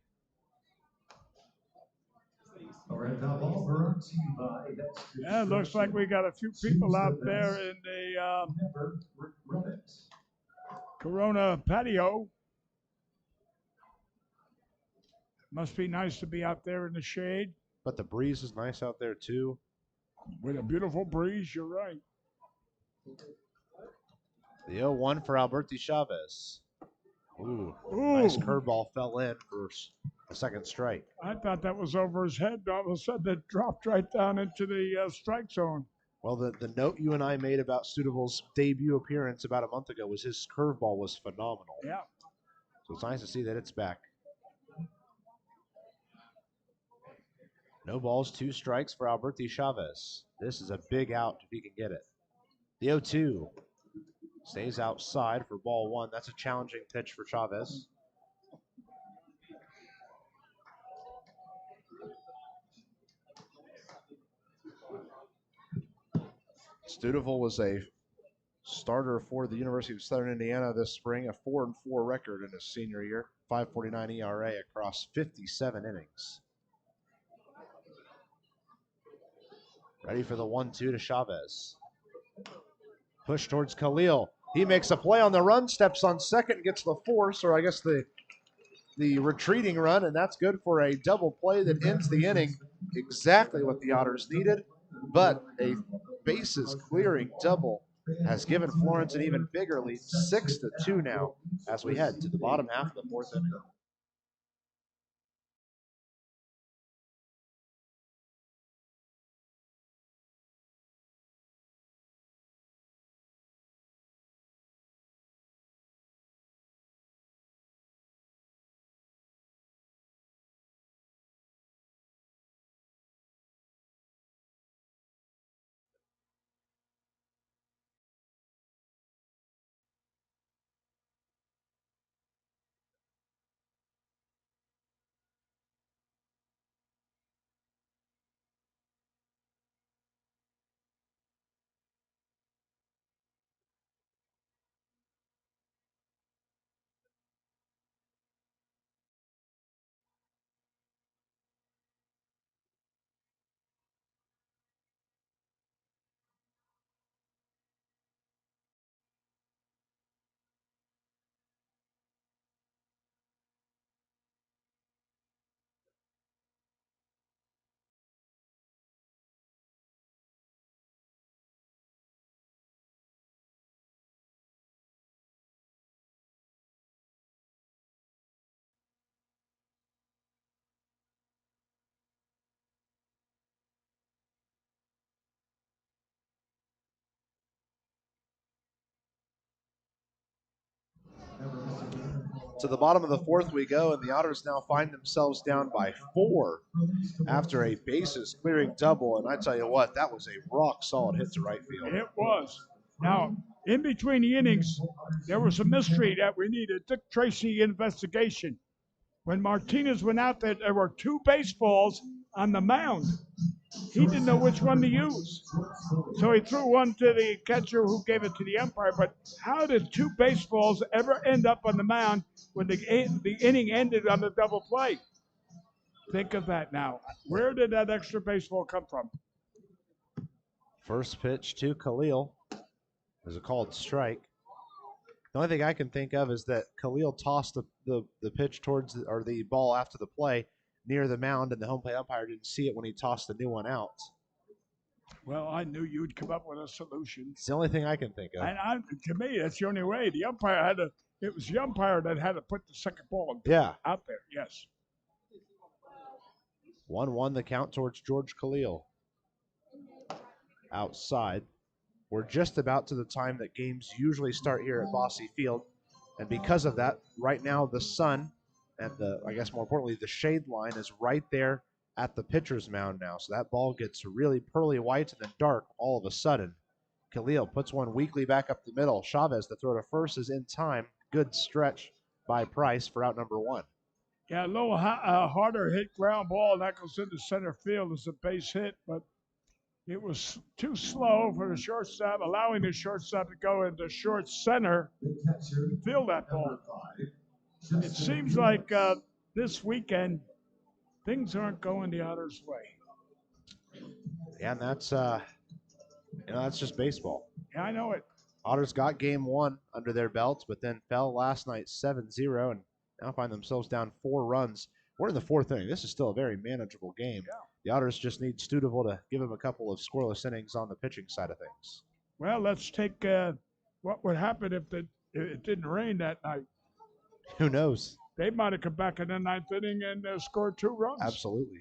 All right, foul ball brought to you by Yeah, it looks like we got a few people out there in the Never regret it. Corona patio. Must be nice to be out there in the shade But the breeze is nice out there too. with a beautiful breeze. You're right. The 0-1 for Alberti Chavez. Ooh, Ooh. nice curveball fell in for a second strike. I thought that was over his head. All of a sudden, it dropped right down into the strike zone. Well, the note you and I made about Studeville's debut appearance about a month ago was his curveball was phenomenal. Yeah. So it's nice to see that it's back. No balls, 2 strikes for Alberti Chavez. This is a big out if he can get it. The 0-2 stays outside for ball 1. That's a challenging pitch for Chavez. Studeville was a starter for the University of Southern Indiana this spring, a 4-4 record in his senior year, 5.49 ERA across 57 innings. Ready for the 1-2 to Chavez. Push towards Khalil. He makes a play on the run, steps on second, gets the force, or I guess the retreating run, and that's good for a double play that ends the inning. Exactly what the Otters needed, but a bases clearing double has given Florence an even bigger lead, 6-2 now, as we head to the bottom half of the 4th inning. To the bottom of the 4th we go, and the Otters now find themselves down by 4 after a bases clearing double. And I tell you what, that was a rock solid hit to right field. It was. Now, in between the innings, there was a mystery that we needed Dick Tracy investigation. When Martinez went out there were 2 baseballs on the mound. He didn't know which one to use. So he threw one to the catcher who gave it to the umpire. But how did 2 baseballs ever end up on the mound when the inning ended on the double play? Think of that now. Where did that extra baseball come from? First pitch to Khalil is a called strike. The only thing I can think of is that Khalil tossed the pitch towards or the ball after the play near the mound, and the home plate umpire didn't see it when he tossed the new one out. Well, I knew you'd come up with a solution. It's the only thing I can think of. And to me, that's the only way. The umpire had to. It was the umpire that had to put the second ball out there. Yes. 1-1 the count towards George Khalil. Outside. We're just about to the time that games usually start here at Massey Field. And because of that, right now the sun and I guess more importantly, the shade line is right there at the pitcher's mound now. So that ball gets really pearly white and then dark all of a sudden. Khalil puts one weakly back up the middle. Chavez, the throw to first, is in time. Good stretch by Price for out number 1. Yeah, a little harder hit ground ball, and that goes into center field as a base hit, but it was too slow for the shortstop, allowing the shortstop to go into short center, field that ball. It seems like this weekend things aren't going the Otters' way. Yeah, and that's that's just baseball. Yeah, I know it. Otters got game 1 under their belts, but then fell last night 7-0 and now find themselves down 4 runs. We're in the 4th inning. This is still a very manageable game. Yeah. The Otters just need Studeville to give them a couple of scoreless innings on the pitching side of things. Well, let's take what would happen if it didn't rain that night. Who knows? They might have come back in the 9th inning and scored 2 runs. Absolutely.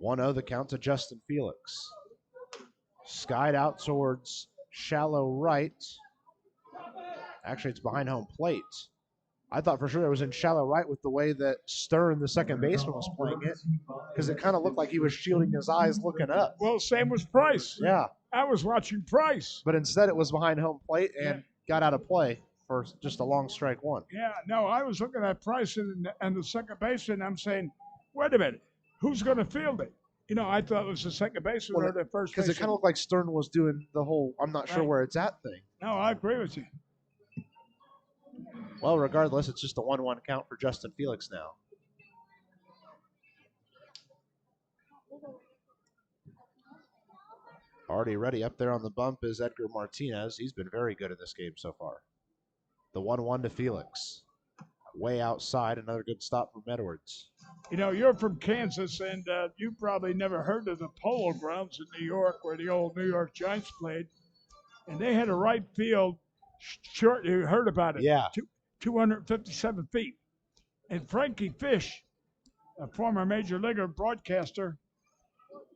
1-0 the count to Justin Felix. Skied out towards shallow right. Actually, it's behind home plate. I thought for sure it was in shallow right with the way that Stern, the second baseman, was playing it, because it kind of looked like he was shielding his eyes looking up. Well, same was Price. Yeah. I was watching Price. But instead it was behind home plate and got out of play for just a long strike 1. Yeah, no, I was looking at Price and the second baseman. I'm saying, wait a minute, who's going to field it? I thought it was the second baseman or the first baseman. Because it kind of looked like Stern was doing the whole I'm not sure where it's at thing. No, I agree with you. Well, regardless, it's just a 1-1 count for Justin Felix now. Already ready up there on the bump is Edgar Martinez. He's been very good in this game so far. The 1-1 to Felix. Way outside, another good stop from Edwards. You're from Kansas, and you probably never heard of the Polo Grounds in New York where the old New York Giants played. And they had a right field short. You heard about it. Yeah. 257 feet. And Frankie Fish, a former major leaguer broadcaster,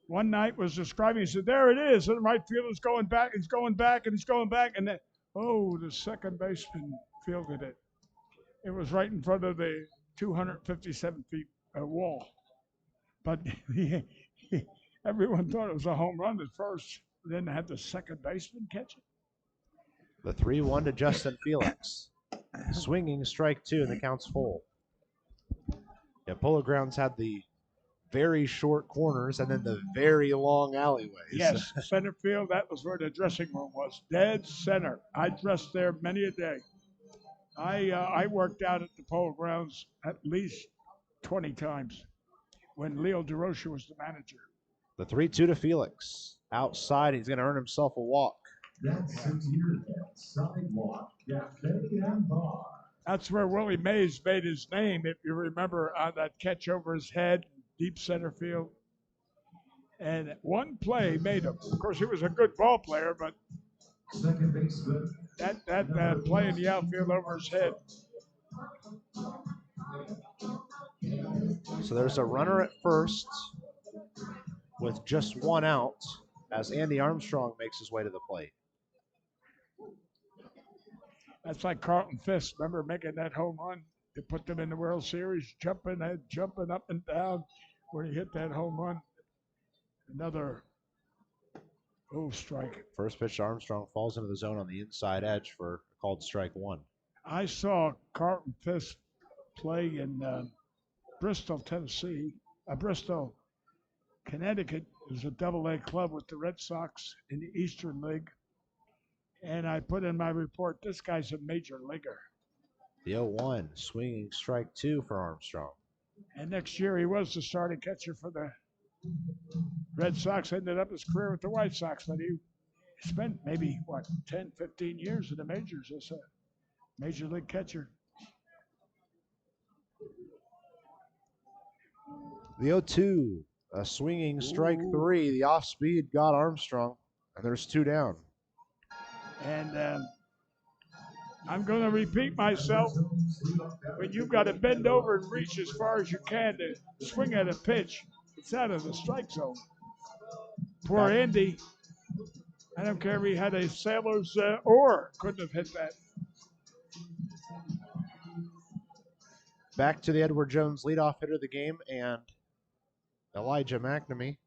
one night was describing, he said, there it is. And the right field is going back, it's going back, and it's going back. And then, the second baseman fielded it. It was right in front of the 257 feet wall. But everyone thought it was a home run at first. Then they had the second baseman catch it. The 3-1 to Justin Felix. Swinging strike 2, and the count's full. Yeah, Polo Grounds had the very short corners and then the very long alleyways. Yes, center field, that was where the dressing room was. Dead center. I dressed there many a day. I worked out at the Polo Grounds at least 20 times when Leo DeRocha was the manager. The 3-2 to Felix. Outside, he's going to earn himself a walk. That's sidewalk, cafe and bar. That's where Willie Mays made his name, if you remember, on that catch over his head, deep center field. And one play made him. Of course, he was a good ball player, but second baseman, that play in the outfield over his head. So there's a runner at first with just 1 out as Andy Armstrong makes his way to the plate. That's like Carlton Fisk. Remember making that home run to put them in the World Series, jumping up and down where he hit that home run. Another strike. First pitch to Armstrong falls into the zone on the inside edge for a called strike 1. I saw Carlton Fisk play in Bristol, Connecticut. It was a double-A club with the Red Sox in the Eastern League. And I put in my report, this guy's a major leaguer. The 0-1, swinging strike 2 for Armstrong. And next year he was the starting catcher for the Red Sox. Ended up his career with the White Sox, but he spent maybe, 10, 15 years in the majors as a major league catcher. The 0-2, a swinging strike 3. The off-speed got Armstrong, and there's 2 down. And I'm going to repeat myself, but you've got to bend over and reach as far as you can to swing at a pitch. It's out of the strike zone. Poor Andy. I don't care if he had a sailor's oar. Couldn't have hit that. Back to the Edward Jones leadoff hitter of the game, and Elijah Mcnamee,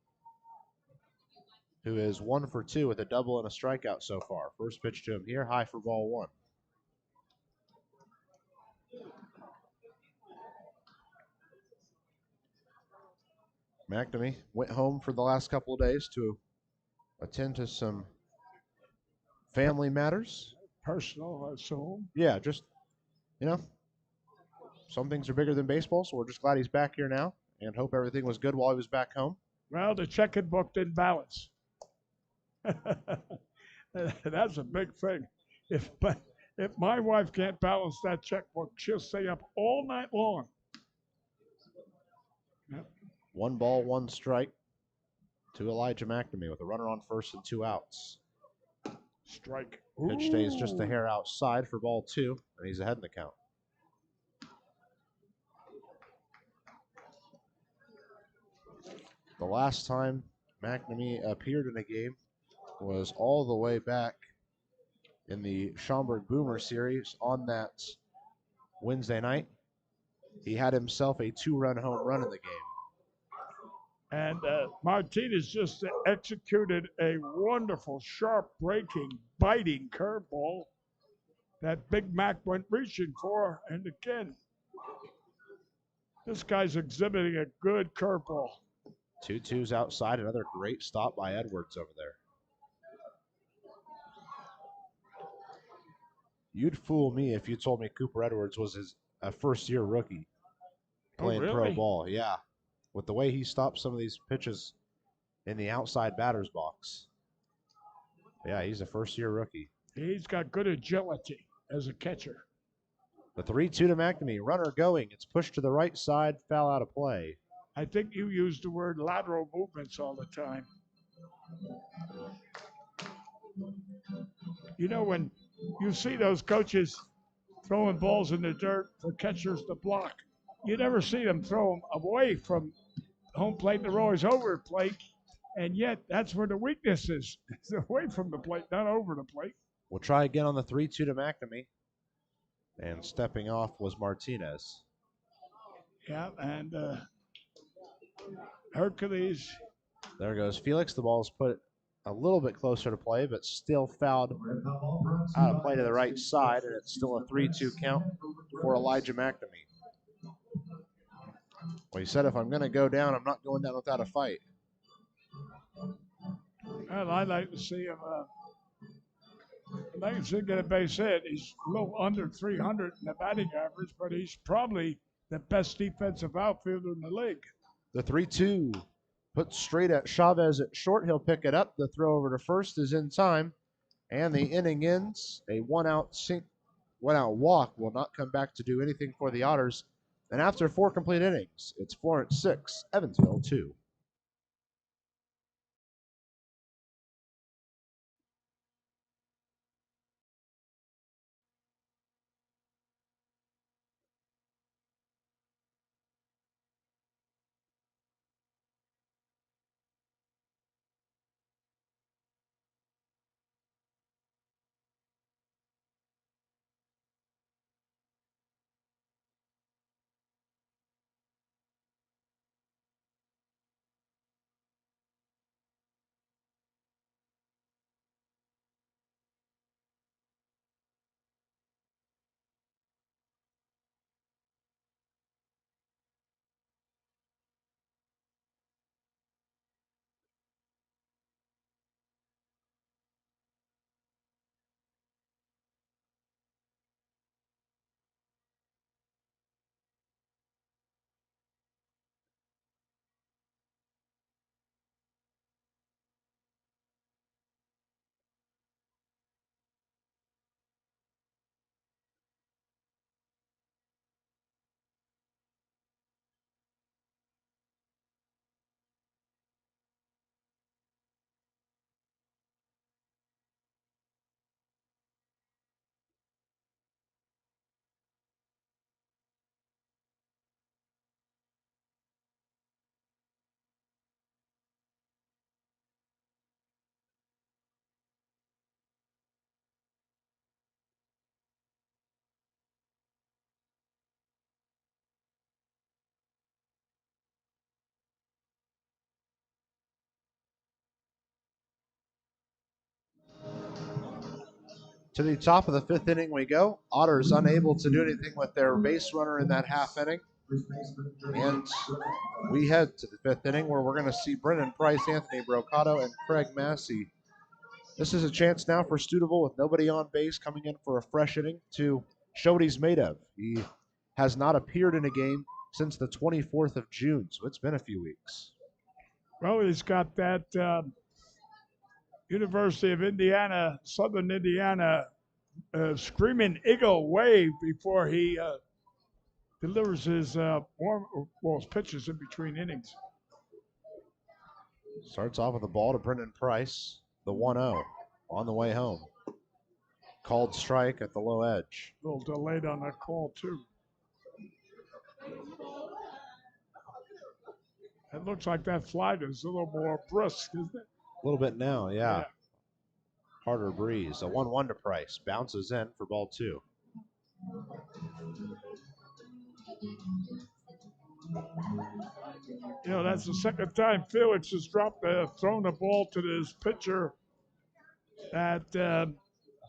who is 1 for 2 with a double and a strikeout so far. First pitch to him here, high for ball 1. Mcnamee went home for the last couple of days to attend to some family matters. Personal, I assume. Yeah, just, you know, some things are bigger than baseball, so we're just glad he's back here now and hope everything was good while he was back home. Well, the checking book didn't balance. That's a big thing. If my wife can't balance that checkbook, she'll stay up all night long. Yep. 1 ball, 1 strike to Elijah Mcnamee with a runner on first and 2 outs. Strike. Pitch stays just a Ooh. hair outside for ball 2, and he's ahead in the count. The last time Mcnamee appeared in a game was all the way back in the Schaumburg Boomer series on that Wednesday night. He had himself a 2-run home run in the game. And Martinez just executed a wonderful, sharp breaking, biting curveball that Big Mac went reaching for. And again, this guy's exhibiting a good curveball. 2-2s outside. Another great stop by Edwards over there. You'd fool me if you told me Cooper Edwards was a first-year rookie playing pro ball. Yeah, with the way he stopped some of these pitches in the outside batter's box. Yeah, he's a first-year rookie. He's got good agility as a catcher. The 3-2 to Mcnamee. Runner going. It's pushed to the right side, foul out of play. I think you use the word lateral movements all the time. You know, when you see those coaches throwing balls in the dirt for catchers to block, you never see them throw them away from home plate. They're always over plate, and yet that's where the weakness is. It's away from the plate, not over the plate. We'll try again on the 3-2 to Mcnamee. And stepping off was Martinez. Yeah, and Hercules. There goes Felix. The ball is put a little bit closer to play, but still fouled out of play to the right side, and it's still a 3-2 count for Elijah Mcnamee. Well, he said, if I'm going to go down, I'm not going down without a fight. Well, I'd like to see him. I'd like to see him get a base hit. He's a little under 300 in the batting average, but he's probably the best defensive outfielder in the league. The 3-2 put straight at Chavez at short. He'll pick it up. The throw over to first is in time, and the inning ends. A one-out walk will not come back to do anything for the Otters. And after 4 complete innings, it's Florence 6, Evansville 2. To the top of the 5th inning we go. Otters unable to do anything with their base runner in that half inning. First baseman, And we head to the fifth inning where we're going to see Brennan Price, Anthony Brocato, and Craig Massey. This is a chance now for Studeville with nobody on base coming in for a fresh inning to show what he's made of. He has not appeared in a game since the 24th of June, so it's been a few weeks. Well, he's got that University of Indiana, Southern Indiana, screaming eagle wave before he delivers his his pitches in between innings. Starts off with a ball to Brendan Price, the 1-0 on the way home. Called strike at the low edge. A little delayed on that call, too. It looks like that flight is a little more brisk, isn't it? A little bit now, yeah. Harder breeze. A 1-1 to Price. Bounces in for ball 2. You know, that's the second time Felix has thrown a ball to this pitcher that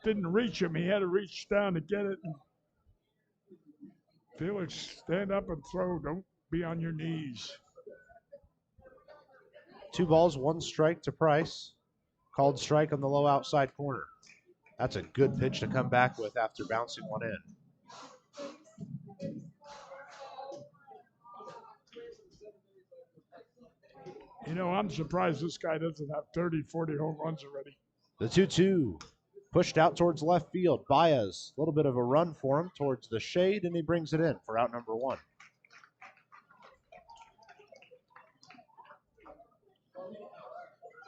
didn't reach him. He had to reach down to get it. Felix, stand up and throw. Don't be on your knees. 2 balls, 1 strike to Price. Called strike on the low outside corner. That's a good pitch to come back with after bouncing one in. You know, I'm surprised this guy doesn't have 30, 40 home runs already. The 2-2 pushed out towards left field. Baez, a little bit of a run for him towards the shade, and he brings it in for out number 1.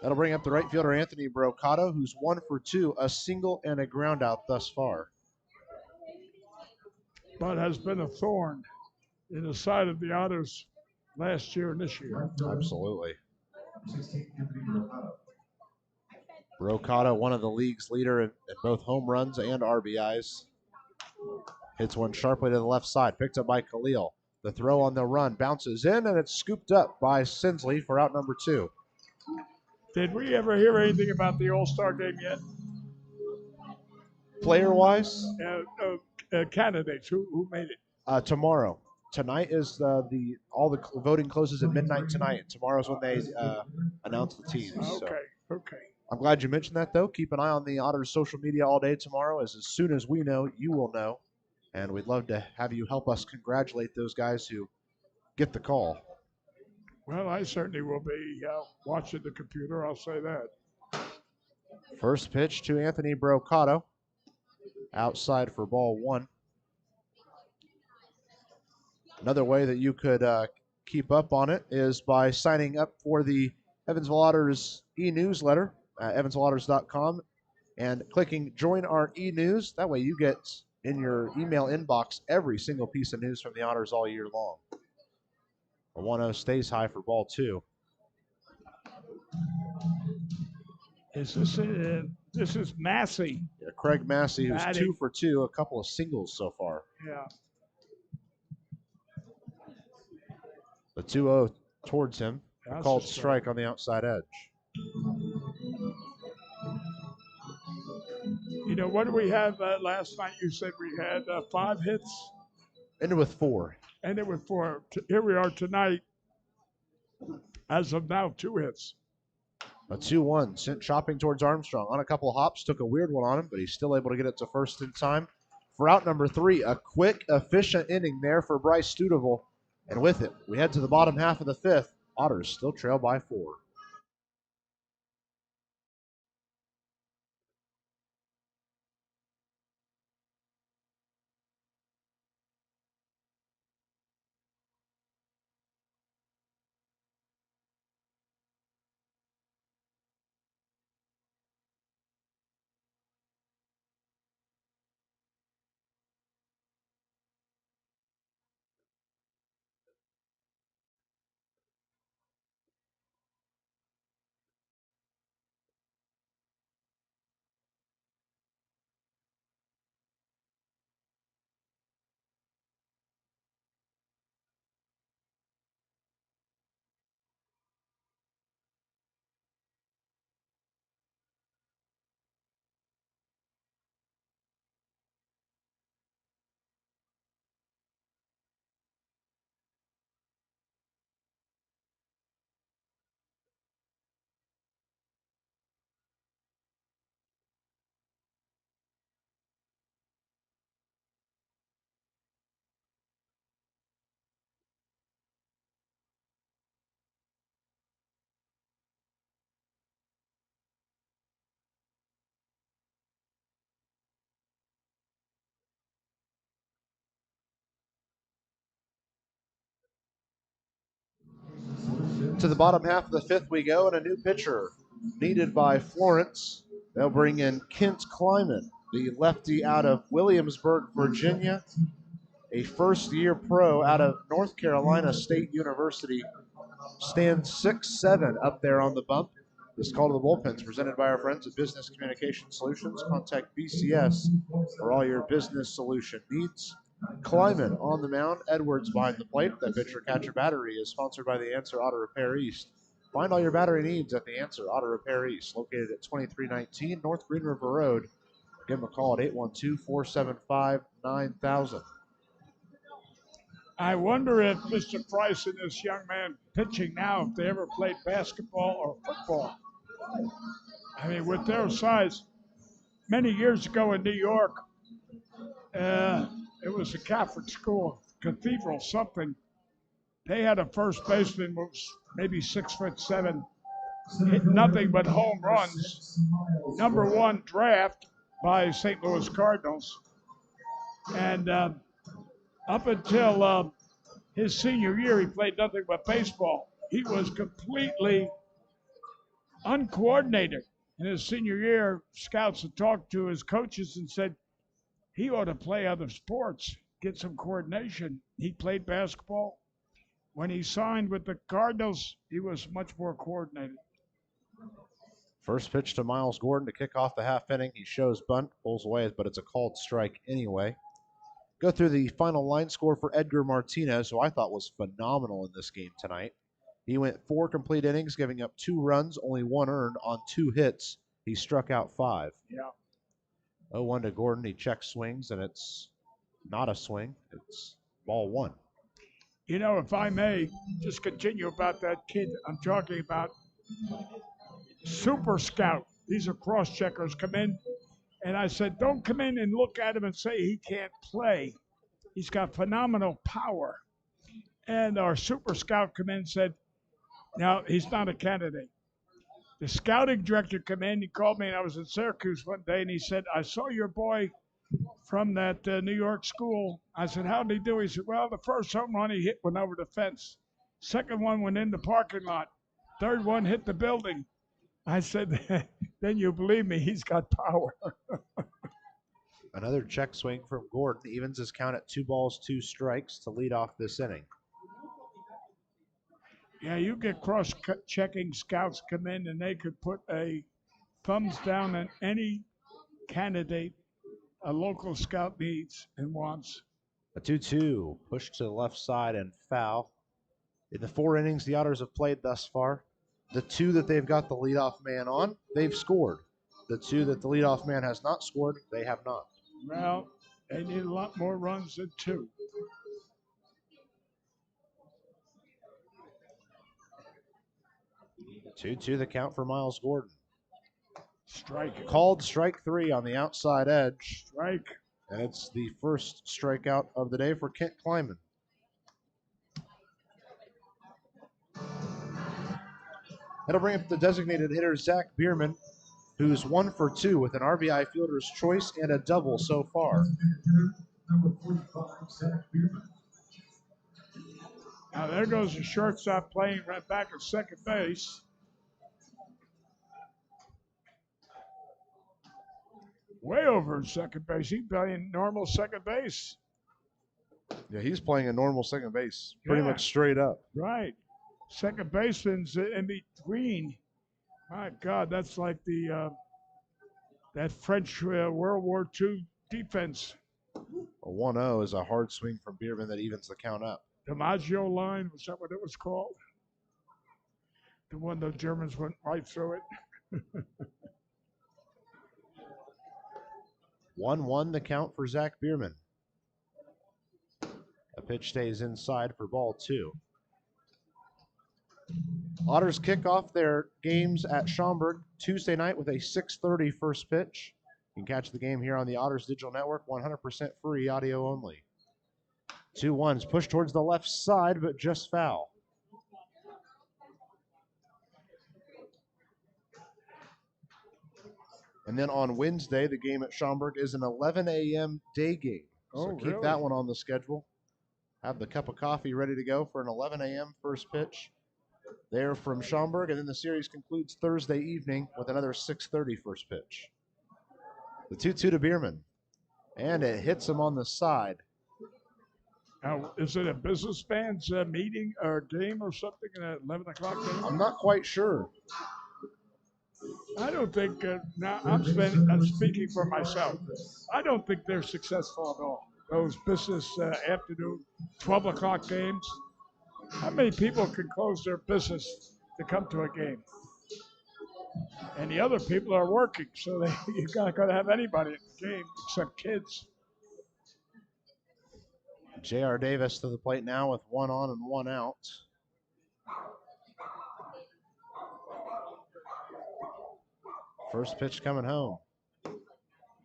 That'll bring up the right fielder, Anthony Brocato, who's 1 for 2, a single and a ground out thus far. But has been a thorn in the side of the Otters last year and this year. Absolutely. 16, Anthony Brocato. Brocato, one of the league's leader in both home runs and RBIs. Hits one sharply to the left side, picked up by Khalil. The throw on the run bounces in, and it's scooped up by Sinsley for out number 2. Did we ever hear anything about the All-Star game yet? Player-wise? Candidates, who made it? Tomorrow. Tonight is all the voting closes at midnight tonight. Tomorrow's when they announce the teams. Okay, so. okay. I'm glad you mentioned that, though. Keep an eye on the Otters' social media all day tomorrow, as soon as we know, you will know. And we'd love to have you help us congratulate those guys who get the call. Well, I certainly will be watching the computer, I'll say that. First pitch to Anthony Brocato. Outside for ball 1. Another way that you could keep up on it is by signing up for the Evansville Otters e-newsletter at evansvilleotters.com and clicking join our e-news. That way you get in your email inbox every single piece of news from the Otters all year long. A 1-0 stays high for ball 2. This is Massey. Yeah, Craig Massey, who's Batting. 2 for 2, a couple of singles so far. Yeah. The 2-0 towards him. That's Called a strike on the outside edge. You know, what did we have last night? You said we had 5 hits? Ended with 4. Ended with 4. Here we are tonight. As of now, 2 hits. A 2-1 sent chopping towards Armstrong. On a couple of hops, took a weird one on him, but he's still able to get it to first in time. For out number 3, a quick, efficient inning there for Bryce Studeville. And with it, we head to the bottom half of the 5th. Otters still trail by 4. To the bottom half of the fifth we go, and a new pitcher needed by Florence. They'll bring in Kent Kleiman, the lefty out of Williamsburg, Virginia, a first-year pro out of North Carolina State University. Stands 6'7" up there on the bump. This call to the bullpen is presented by our friends at Business Communication Solutions. Contact BCS for all your business solution needs. Kleiman on the mound, Edwards behind the plate. That pitcher catcher battery is sponsored by the Answer Auto Repair East. Find all your battery needs at the Answer Auto Repair East, located at 2319 North Green River Road. Give them a call at 812-475-9000. I wonder if Mr. Price and this young man pitching now, if they ever played basketball or football. I mean, with their size, many years ago in New York, it was a Catholic school, Cathedral something. They had a first baseman who was maybe 6'7", hit nothing but home runs. Number one draft by St. Louis Cardinals. And up until his senior year, he played nothing but baseball. He was completely uncoordinated. In his senior year, scouts had talked to his coaches and said he ought to play other sports, get some coordination. He played basketball. When he signed with the Cardinals, he was much more coordinated. First pitch to Miles Gordon to kick off the half inning. He shows bunt, pulls away, but it's a called strike anyway. Go through the final line score for Edgar Martinez, who I thought was phenomenal in this game tonight. He went 4 complete innings, giving up 2 runs, only 1 earned on 2 hits. He struck out 5. Yeah. 0-1 to Gordon. He checks swings, and it's not a swing. It's ball 1. You know, if I may just continue about that kid I'm talking about, Super Scout. These are cross-checkers come in. And I said, don't come in and look at him and say he can't play. He's got phenomenal power. And our Super Scout come in and said, no, he's not a candidate. The scouting director come in, he called me, and I was in Syracuse one day, and he said, I saw your boy from that New York school. I said, how'd he do? He said, well, the first home run he hit went over the fence. Second one went in the parking lot. Third one hit the building. I said, then you believe me, he's got power. Another check swing from Gordon evens his count at 2 balls, 2 strikes to lead off this inning. Yeah, you get cross-checking scouts come in, and they could put a thumbs down on any candidate a local scout needs and wants. A 2-2, pushed to the left side and foul. In the 4 innings the Otters have played thus far, the 2 that they've got the leadoff man on, they've scored. The 2 that the leadoff man has not scored, they have not. Well, they need a lot more runs than 2. Two the count for Miles Gordon. Strike. Called strike 3 on the outside edge. Strike. And it's the first strikeout of the day for Kent Kleiman. That'll bring up the designated hitter, Zach Bierman, who's 1 for 2 with an RBI fielder's choice and a double so far. Number 45, Zach Bierman. Now there goes the shortstop playing right back at second base. Way over second base. He's playing normal second base. Yeah, he's playing a normal second base, pretty Yeah. much straight up. Right. Second baseman's in between. My God, that's like the that French World War II defense. A 1-0 is a hard swing from Bierman that evens the count up. DiMaggio line, was that what it was called? The one the Germans went right through it. 1-1 the count for Zach Bierman. A pitch stays inside for ball 2. Otters kick off their games at Schaumburg Tuesday night with a 6:30 first pitch. You can catch the game here on the Otters Digital Network, 100% free, audio only. 2-1 pushed towards the left side, but just foul. And then on Wednesday, the game at Schaumburg is an 11 a.m. day game. So keep really? that one on the schedule. Have the cup of coffee ready to go for an 11 a.m. first pitch. there from Schaumburg, and then the series concludes Thursday evening with another 6:30 first pitch. The 2-2 to Bierman, and it hits him on the side. Now, is it a businessman's meeting or game or something at 11 o'clock game? I'm not quite sure. I don't think, now I'm speaking for myself. I don't think they're successful at all. Those business afternoon, 12 o'clock games. How many people can close their business to come to a game? And the other people are working, so you're not going to have anybody at the game except kids. J.R. Davis to the plate now with 1 on and 1 out. First pitch coming home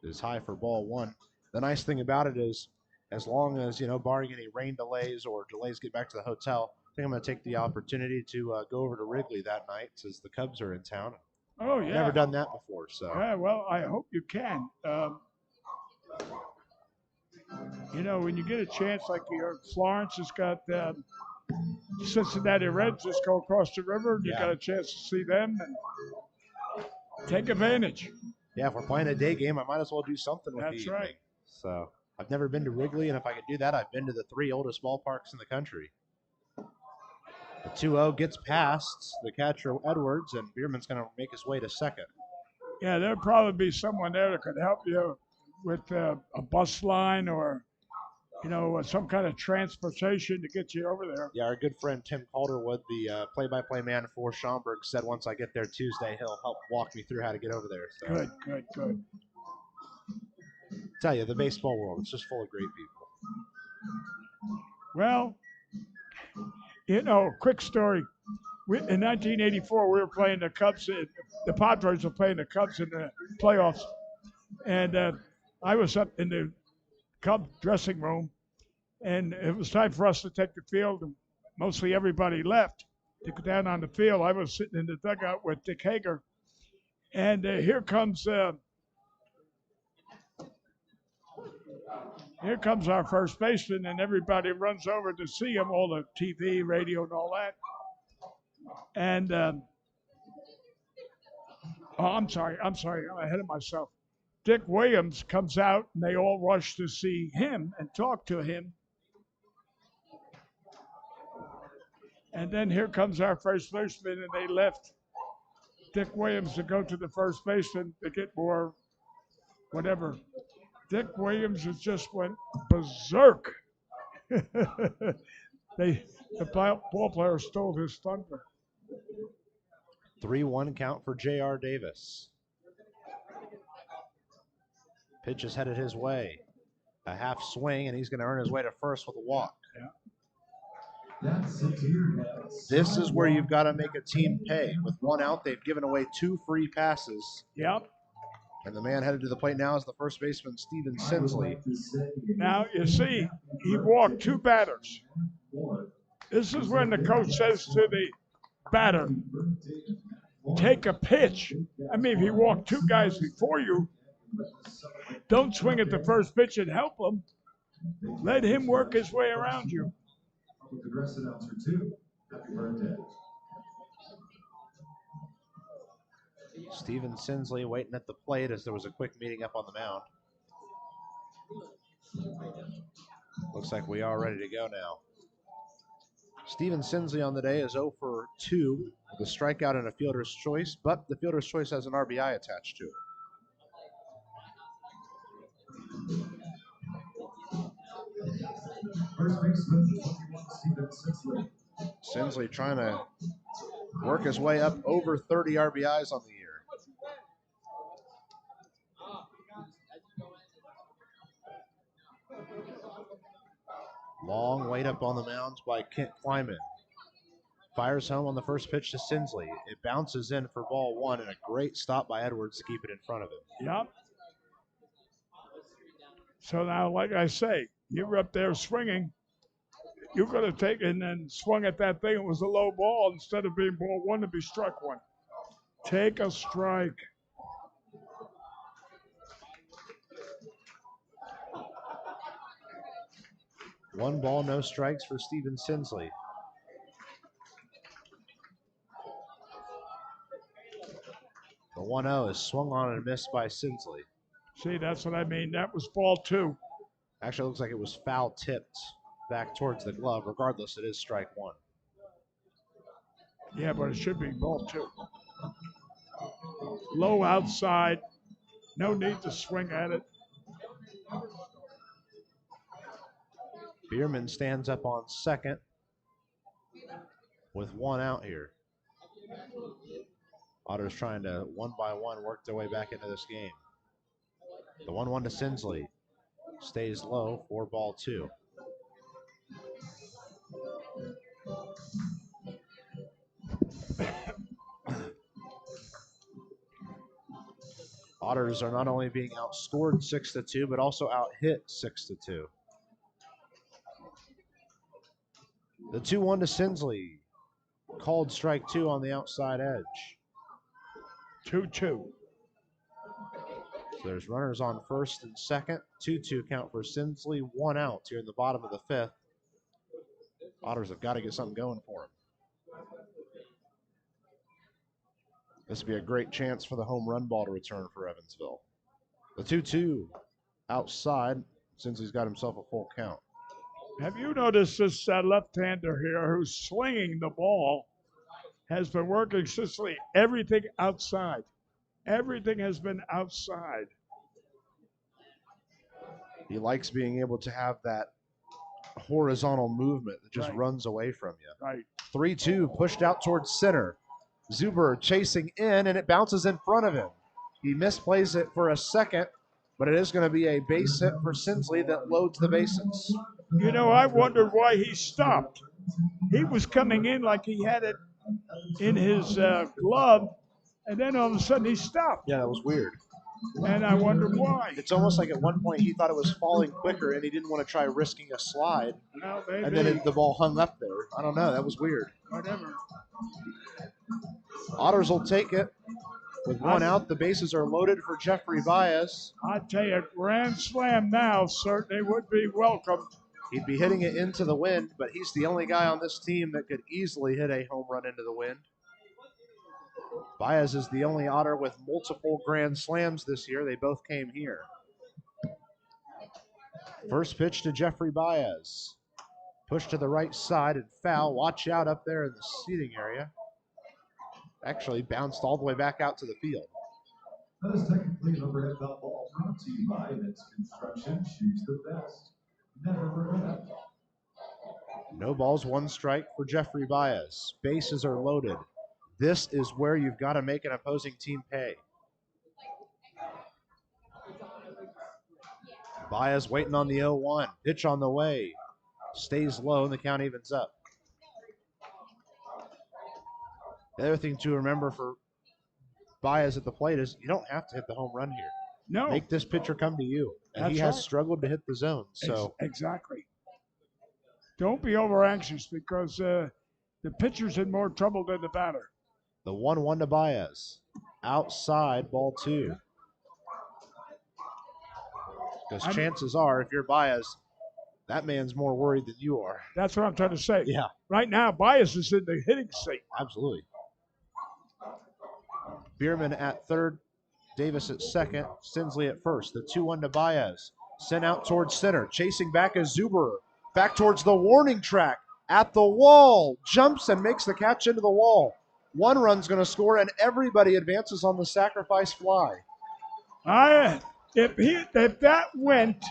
is high for ball 1. The nice thing about it is, as long as, barring any rain delays or delays get back to the hotel, I think I'm going to take the opportunity to go over to Wrigley that night since the Cubs are in town. Oh, yeah. Never done that before, so. Yeah, well, I hope you can. When you get a chance, like Florence has got Cincinnati Reds just go across the river, and you got a chance to see them and take advantage. Yeah, if we're playing a day game, I might as well do something with That's the right. evening. So I've never been to Wrigley, and if I could do that, I've been to the 3 oldest ballparks in the country. The 2-0 gets past the catcher Edwards, and Bierman's going to make his way to second. Yeah, there'll probably be someone there that could help you with a bus line or, some kind of transportation to get you over there. Yeah, our good friend Tim Calderwood, the play-by-play man for Schaumburg, said once I get there Tuesday, he'll help walk me through how to get over there. So. Good. Tell you, the baseball world, it's just full of great people. Well, quick story. In 1984, we were playing the Cubs. The Padres were playing the Cubs in the playoffs. And I was up in the Cub dressing room, and it was time for us to take the field. And mostly everybody left to go down on the field. I was sitting in the dugout with Dick Hager. And here comes our first baseman, and everybody runs over to see him, all the TV, radio, and all that. And, I'm sorry, I'm ahead of myself. Dick Williams comes out, and they all rush to see him and talk to him. And then here comes our first baseman, and they left Dick Williams to go to the first baseman to get more whatever. Dick Williams just went berserk. The ball player stole his thunder. 3-1 count for J.R. Davis. Pitch is headed his way. A half swing, and he's going to earn his way to first with a walk. Yeah. This is where you've got to make a team pay. With 1 out, they've given away 2 free passes. Yep. And the man headed to the plate now is the first baseman, Steven Sinsley. Now, you see, he walked 2 batters. This is when the coach says to the batter, take a pitch. I mean, if he walked 2 guys before you, don't swing at the first pitch and help him. Let him work his way around you. Steven Sinsley waiting at the plate as there was a quick meeting up on the mound. Looks like we are ready to go now. Steven Sinsley on the day is 0 for 2 with a strikeout and a fielder's choice, but the fielder's choice has an RBI attached to it. First baseman, 21, Steven Sinsley. Sinsley trying to work his way up over 30 RBIs on the year. Long wait up on the mounds by Kent Kleiman. Fires home on the first pitch to Sinsley. It bounces in for ball 1, and a great stop by Edwards to keep it in front of him. Yep. So now, like I say, you were up there swinging. You could have taken and swung at that thing. It was a low ball. Instead of being ball 1 to be struck 1. Take a strike. One ball, no strikes for Steven Sinsley. The 1-0 is swung on and missed by Sinsley. See, that's what I mean. That was ball 2. Actually, it looks like it was foul tipped back towards the glove. Regardless, it is strike 1. Yeah, but it should be ball 2. Low outside. No need to swing at it. Bierman stands up on second with 1 out here. Otters trying to one by one work their way back into this game. The 1-1 to Sinsley stays low for ball 2. Otters are not only being outscored 6-2, but also out-hit 6-2. The 2-1 to Sinsley. Called strike 2 on the outside edge. 2-2. So there's runners on first and second. 2-2 count for Sinsley. 1 out here in the bottom of the 5th. Otters have got to get something going for them. This would be a great chance for the home run ball to return for Evansville. The 2-2 outside. Sinsley's got himself a full count. Have you noticed this left-hander here who's slinging the ball has been working consistently everything outside? Everything has been outside. He likes being able to have that horizontal movement that just Right. runs away from you. Right. 3-2 pushed out towards center. Zuber chasing in, and it bounces in front of him. He misplays it for a second, but it is going to be a base hit for Sinsley that loads the bases. You know, I wondered why he stopped. He was coming in like he had it in his glove, and then all of a sudden he stopped. Yeah, that was weird. And I wondered why. It's almost like at one point he thought it was falling quicker and he didn't want to try risking a slide. Well, maybe. And then the ball hung up there. I don't know. That was weird. Whatever. Otters will take it. With 1 out, the bases are loaded for Jeffrey Baez. I tell you, grand slam now certainly would be welcome. He'd be hitting it into the wind, but he's the only guy on this team that could easily hit a home run into the wind. Baez is the only Otter with multiple grand slams this year. They both came here. First pitch to Jeffrey Baez. Push to the right side and foul. Watch out up there in the seating area. Actually bounced all the way back out to the field. That is technically an overhead foul ball brought to you by Vince Construction. Choose the best. Never regret. No balls, 1 strike for Jeffrey Baez. Bases are loaded. This is where you've got to make an opposing team pay. Baez waiting on the 0-1. Pitch on the way. Stays low and the count evens up. The other thing to remember for Baez at the plate is you don't have to hit the home run here. No. Make this pitcher come to you. And he That's has right. struggled to hit the zone. So Exactly. Don't be over anxious because the pitcher's in more trouble than the batter. the 1-1 to Baez. Outside, ball 2. Because chances are, if you're Baez, that man's more worried than you are. That's what I'm trying to say. Yeah, Right now, Baez is in the hitting seat. absolutely. Bierman at third, Davis at second, Sinsley at first. The 2-1 to Baez. Sent out towards center. Chasing back is Zuber. Back towards the warning track. At the wall. Jumps and makes the catch into the wall. 1 run's going to score, and everybody advances on the sacrifice fly. If that went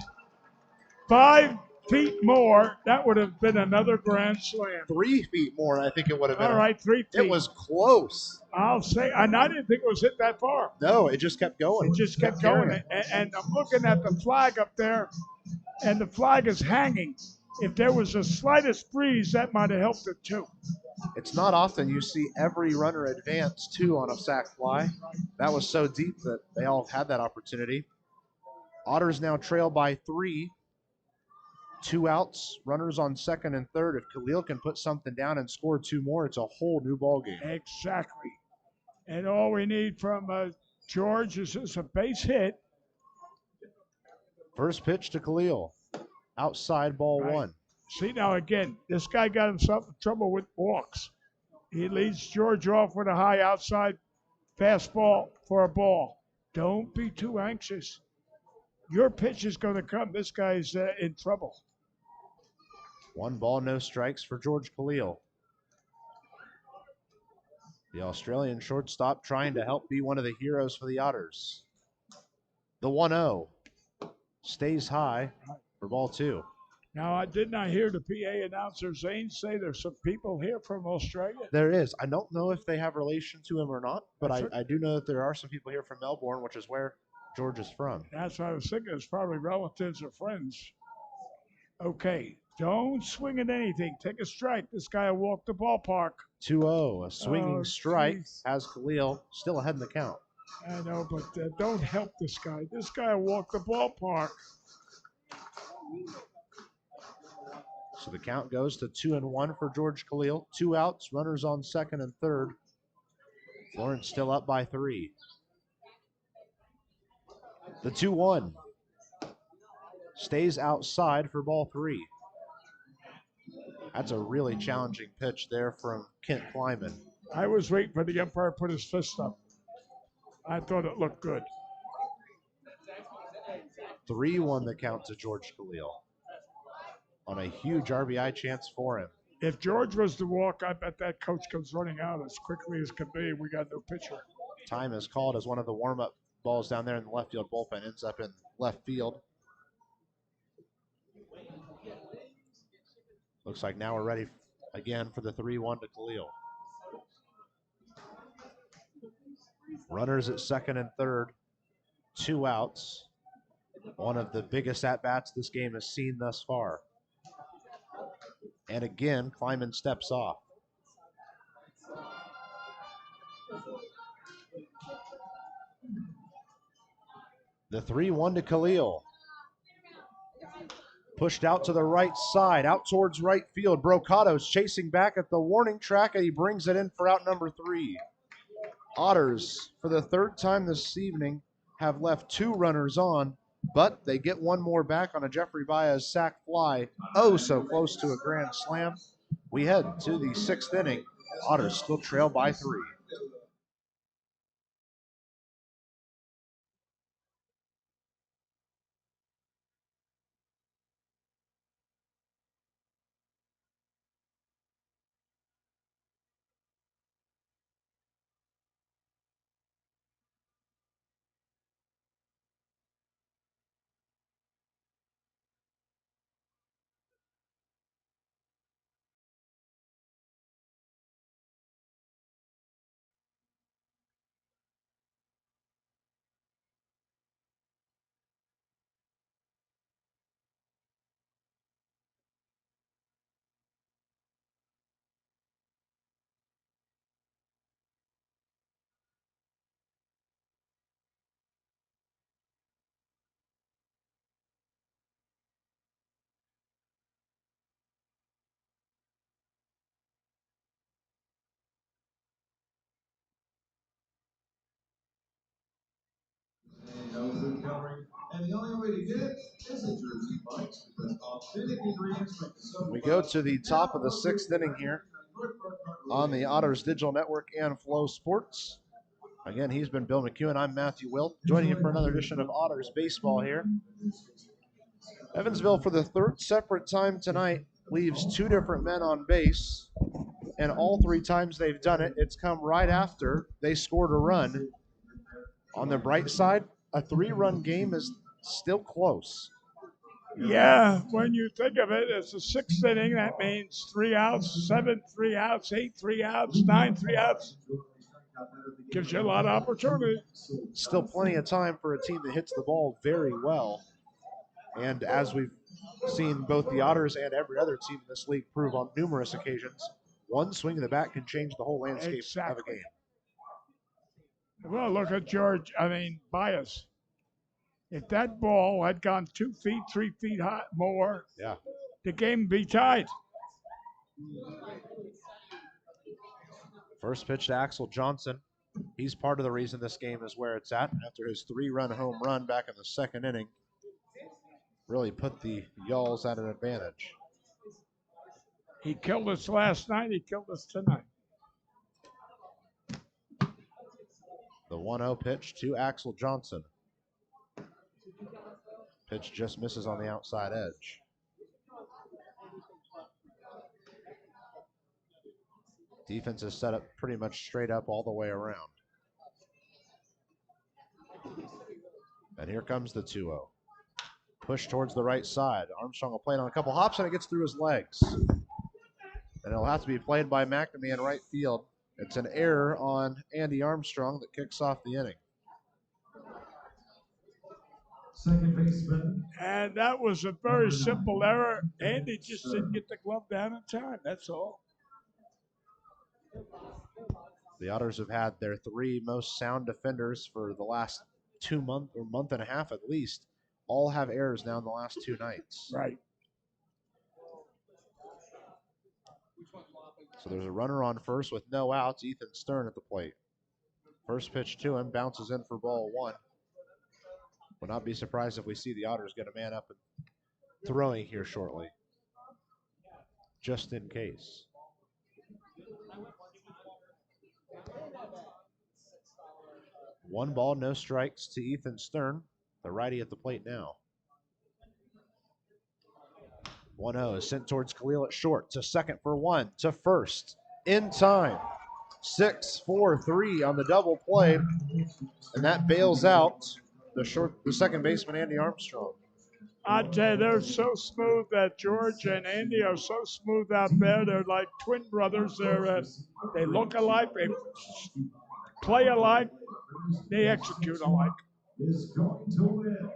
5 feet more, that would have been another grand slam. 3 feet more, I think it would have been. All right, 3 feet. It was close. I'll say, and I didn't think it was hit that far. No, it just kept going. It just kept carrying going. it. And I'm looking at the flag up there, and the flag is hanging. If there was the slightest breeze, that might have helped it too. It's not often you see every runner advance, too, on a sac fly. That was so deep that they all had that opportunity. Otters now trail by 3. 2 outs, runners on second and third. If Khalil can put something down and score 2 more, it's a whole new ball game. Exactly. And all we need from George is just a base hit. First pitch to Khalil. Outside, ball Right. 1. See, now again, this guy got himself in trouble with walks. He leads George off with a high outside Fastball for a ball. Don't be too anxious. Your pitch is going to come. This guy's in trouble. 1 ball, no strikes for George Khalil. The Australian shortstop trying to help be one of the heroes for the Otters. The 1-0 stays high for ball 2. Now, I did not hear the PA announcer Zane say there's some people here from Australia. There is. I don't know if they have relation to him or not, but That's I do know that there are some people here from Melbourne, which is where George is from. That's what I was thinking. It's probably relatives or friends. Okay, don't swing at anything. Take a strike. This guy will walk the ballpark. 2-0, a swinging strike geez. has Khalil still ahead in the count. I know, but don't help this guy. This guy will walk the ballpark. So the count goes to 2-1 for George Khalil. 2 outs, runners on second and third. Florence still up by 3. The 2-1 stays outside for ball 3. That's a really challenging pitch there from Kent Kleiman. I was waiting for the umpire to put his fist up. I thought it looked good. 3-1 the count to George Khalil on a huge RBI chance for him. If George was to walk, I bet that coach comes running out as quickly as can be. We got no pitcher. Time is called as one of the warm-up balls down there in the left field bullpen ends up in left field. Looks like now we're ready again for the 3-1 to Khalil. Runners at second and third, 2 outs. One of the biggest at-bats this game has seen thus far. And again, Kleiman steps off. The 3-1 to Khalil. Pushed out to the right side, out towards right field. Brocado's chasing back at the warning track, and he brings it in for out number 3. Otters, for the 3rd time this evening, have left 2 runners on, but they get 1 more back on a Jeffrey Baez sac fly. Oh, so close to a grand slam. We head to the 6th inning. Otters still trail by 3. And the only way to get it is a Jersey Mike's, because authentic ingredients make the soda. We go to the top of the 6th inning here on the Otters Digital Network and Flow Sports. Again, he's been Bill McEwen. I'm Matthew Wilt, joining you for another edition of Otters Baseball here. Evansville, for the 3rd separate time tonight, leaves 2 different men on base, and all 3 times they've done it, it's come right after they scored a run. On the bright side, a 3-run game is still close. Yeah, when you think of it, it's the 6th inning. That means 3 outs, 7 3 outs, 8 3 outs, 9 3 outs. Gives you a lot of opportunity. Still plenty of time for a team that hits the ball very well. And as we've seen both the Otters and every other team in this league prove on numerous occasions, one swing of the bat can change the whole landscape of a game. Well, look at Baez. If that ball had gone 2 feet, 3 feet high, more, yeah, the game would be tied. First pitch to Axel Johnson. He's part of the reason this game is where it's at after his 3-run home run back in the 2nd inning. Really put the Yalls at an advantage. He killed us last night. He killed us tonight. The 1-0 pitch to Axel Johnson. Pitch just misses on the outside edge. Defense is set up pretty much straight up all the way around. And here comes the 2-0. Push towards the right side. Armstrong will play it on a couple hops, and it gets through his legs. And it'll have to be played by Mcnamee in right field. It's an error on Andy Armstrong that kicks off the inning. Second baseman. And that was a very simple error. Andy just didn't get the glove down in time. That's all. The Otters have had their 3 most sound defenders for the last 2 months or month and a half at least. All have errors now in the last 2 nights. Right. So there's a runner on first with no outs. Ethan Stern at the plate. First pitch to him, bounces in for ball 1. Would not be surprised if we see the Otters get a man up and throwing here shortly. Just in case. One ball, no strikes to Ethan Stern, the righty at the plate now. 1-0 is sent towards Khalil at short, to second for 1, to first, in time. 6-4-3 on the double play, and that bails out the second baseman, Andy Armstrong. I tell you, they're so smooth that George and Andy are so smooth out there. They're like twin brothers. They look alike, they play alike, they execute alike. Is going to win.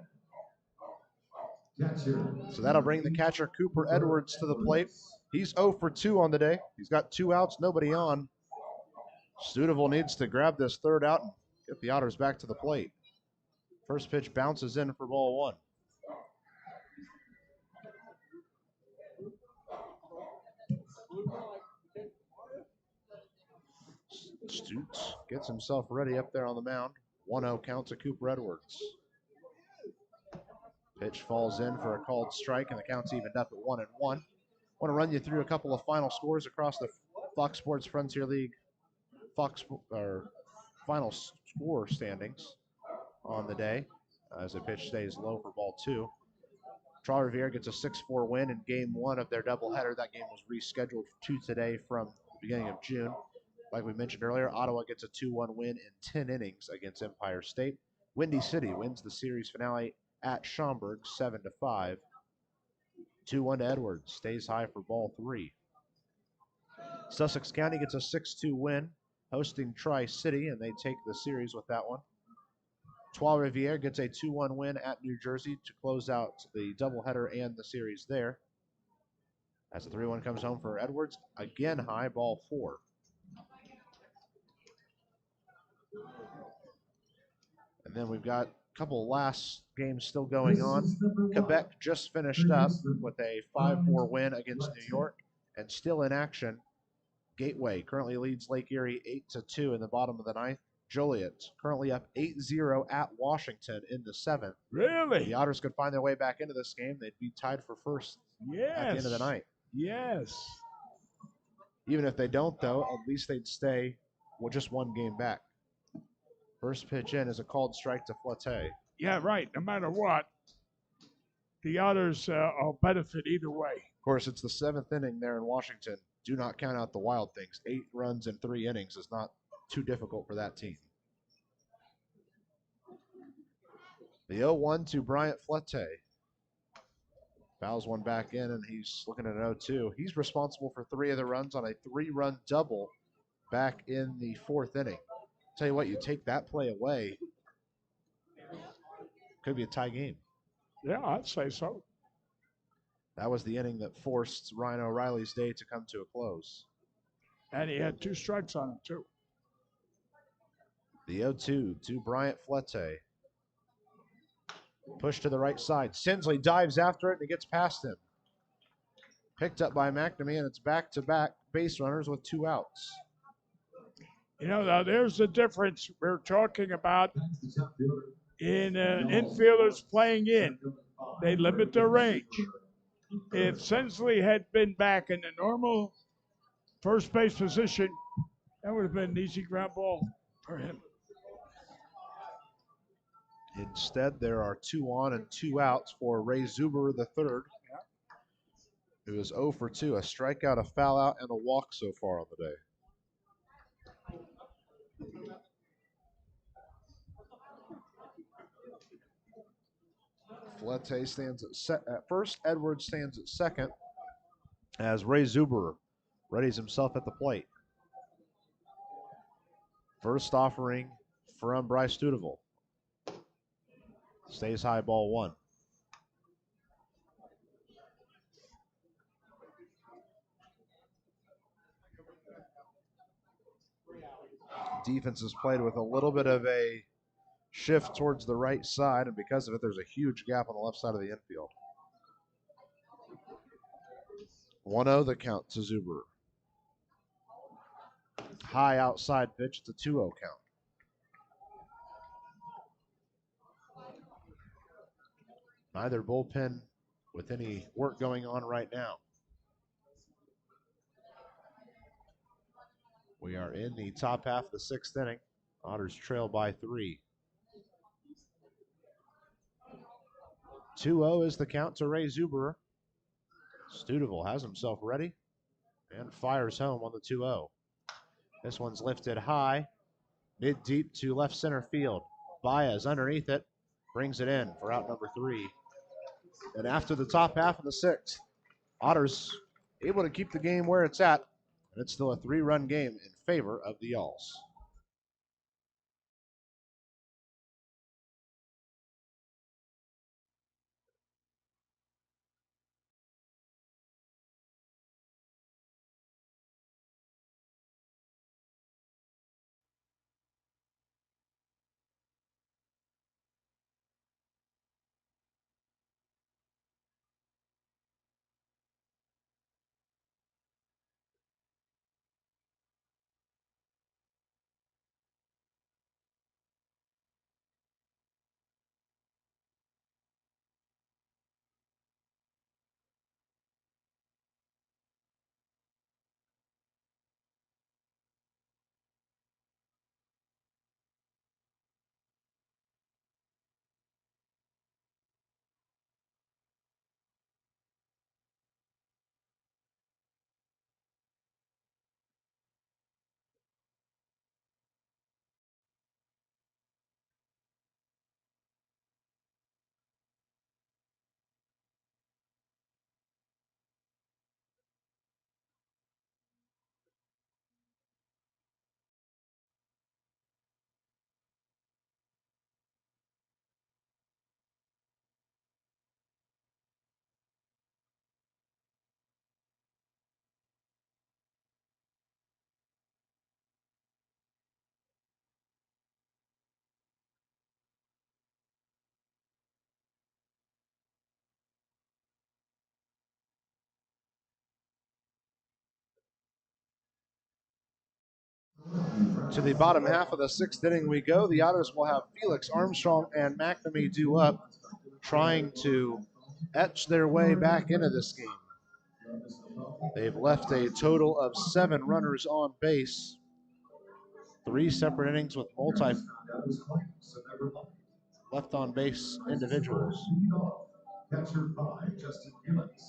Catcher. So that'll bring the catcher Cooper Edwards to the plate. He's 0 for 2 on the day. He's got 2 outs, nobody on. Studeville needs to grab this third out and get the Otters back to the plate. First pitch bounces in for ball 1. Stutes gets himself ready up there on the mound. 1-0 count to Cooper Edwards. Pitch falls in for a called strike, and the count's evened up at 1-1. I want to run you through a couple of final scores across the Fox Sports Frontier League final score standings on the day as the pitch stays low for ball 2. Trois-Rivières gets a 6-4 win in game 1 of their doubleheader. That game was rescheduled to today from the beginning of June. Like we mentioned earlier, Ottawa gets a 2-1 win in 10 innings against Empire State. Windy City wins the series finale at Schaumburg 7-5. 2-1 to Edwards, stays high for ball 3. Sussex County gets a 6-2 win hosting Tri-City, and they take the series with that one. Trois-Rivières gets a 2-1 win at New Jersey to close out the doubleheader and the series there. As the 3-1 comes home for Edwards, again high, ball 4. And then we've got a couple last games still going on. Quebec just finished up with a 5-4 win against New York, and still in action. Gateway currently leads Lake Erie 8-2 in the bottom of the 9th. Joliet currently up 8-0 at Washington in the 7th. Really? The Otters could find their way back into this game. They'd be tied for first at the end of the night. Yes. Even if they don't, though, at least they'd stay with just one game back. First pitch in is a called strike to Flatte. Yeah, right. No matter what, the Otters will benefit either way. Of course, it's the 7th inning there in Washington. Do not count out the wild things. 8 runs in 3 innings is not too difficult for that team. The 0-1 to Bryant Flatte. Fouls one back in, and he's looking at an 0-2. He's responsible for 3 of the runs on a 3-run double back in the 4th inning. Tell you what, you take that play away, could be a tie game. Yeah, I'd say so. That was the inning that forced Ryan O'Reilly's day to come to a close. And he had 2 strikes on him, too. The 0-2 to Bryant Flatte. Push to the right side. Sinsley dives after it, and he gets past him. Picked up by Mcnamee, and it's back-to-back base runners with 2 outs. You know, now there's the difference we're talking about in infielders playing in. They limit their range. If Sinsley had been back in the normal first base position, that would have been an easy ground ball for him. Instead, there are 2 on and 2 outs for Ray Zuber III, who is 0 for 2, a strikeout, a foul out, and a walk so far on the day. Flete stands at first. Edwards stands at second as Ray Zuber readies himself at the plate. First offering from Bryce Studeville. Stays high, ball 1. Defense is played with a little bit of a shift towards the right side, and because of it, there's a huge gap on the left side of the infield. 1-0 the count to Zuber. High outside pitch. It's a 2-0 count. Neither bullpen with any work going on right now. We are in the top half of the 6th inning. Otters trail by 3. 2-0 is the count to Ray Zuber. Studeville has himself ready and fires home on the 2-0. This one's lifted high, mid-deep to left center field. Baez underneath it, brings it in for out number 3. And after the top half of the 6th, Otters able to keep the game where it's at, and it's still a 3-run game in favor of the Alls. To the bottom half of the 6th inning we go. The Otters will have Felix Armstrong and Mcnamee due up, trying to etch their way back into this game. They've left a total of 7 runners on base. 3 separate innings with multi left on base individuals.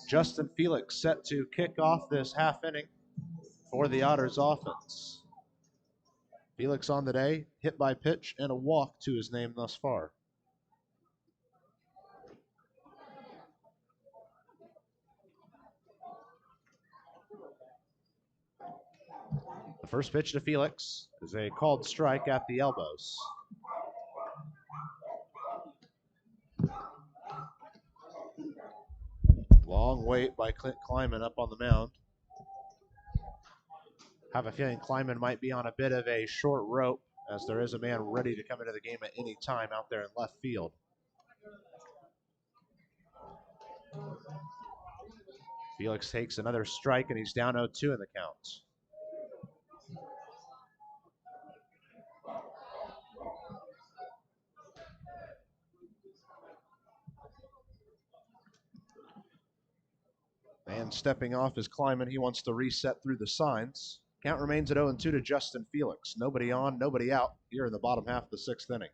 Justin Felix set to kick off this half inning for the Otters offense. Felix on the day, hit by pitch and a walk to his name thus far. The first pitch to Felix is a called strike at the elbows. Long wait by Clint Kleiman up on the mound. Have a feeling Kleiman might be on a bit of a short rope, as there is a man ready to come into the game at any time out there in left field. Felix takes another strike, and he's down 0-2 in the count. And stepping off is Kleiman. He wants to reset through the signs. Count remains at 0-2 to Justin Felix. Nobody on, nobody out here in the bottom half of the 6th inning.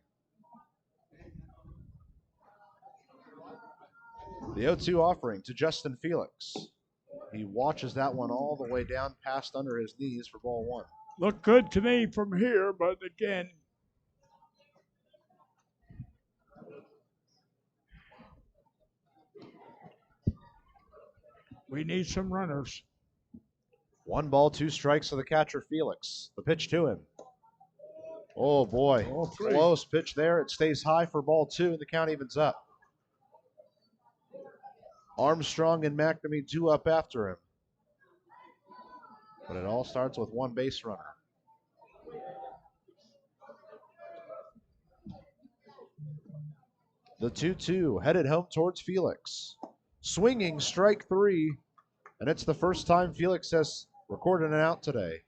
The 0-2 offering to Justin Felix. He watches that one all the way down past under his knees for ball one. Looked good to me from here, but again, we need some runners. 1 ball, 2 strikes to the catcher, Felix. The pitch to him. Oh, boy. Ball three. Close pitch there. It stays high for ball 2, and the count evens up. Armstrong and Mcnamee due up after him. But it all starts with 1 base runner. The 2-2 headed home towards Felix. Swinging strike 3, and it's the first time Felix has recorded an out today.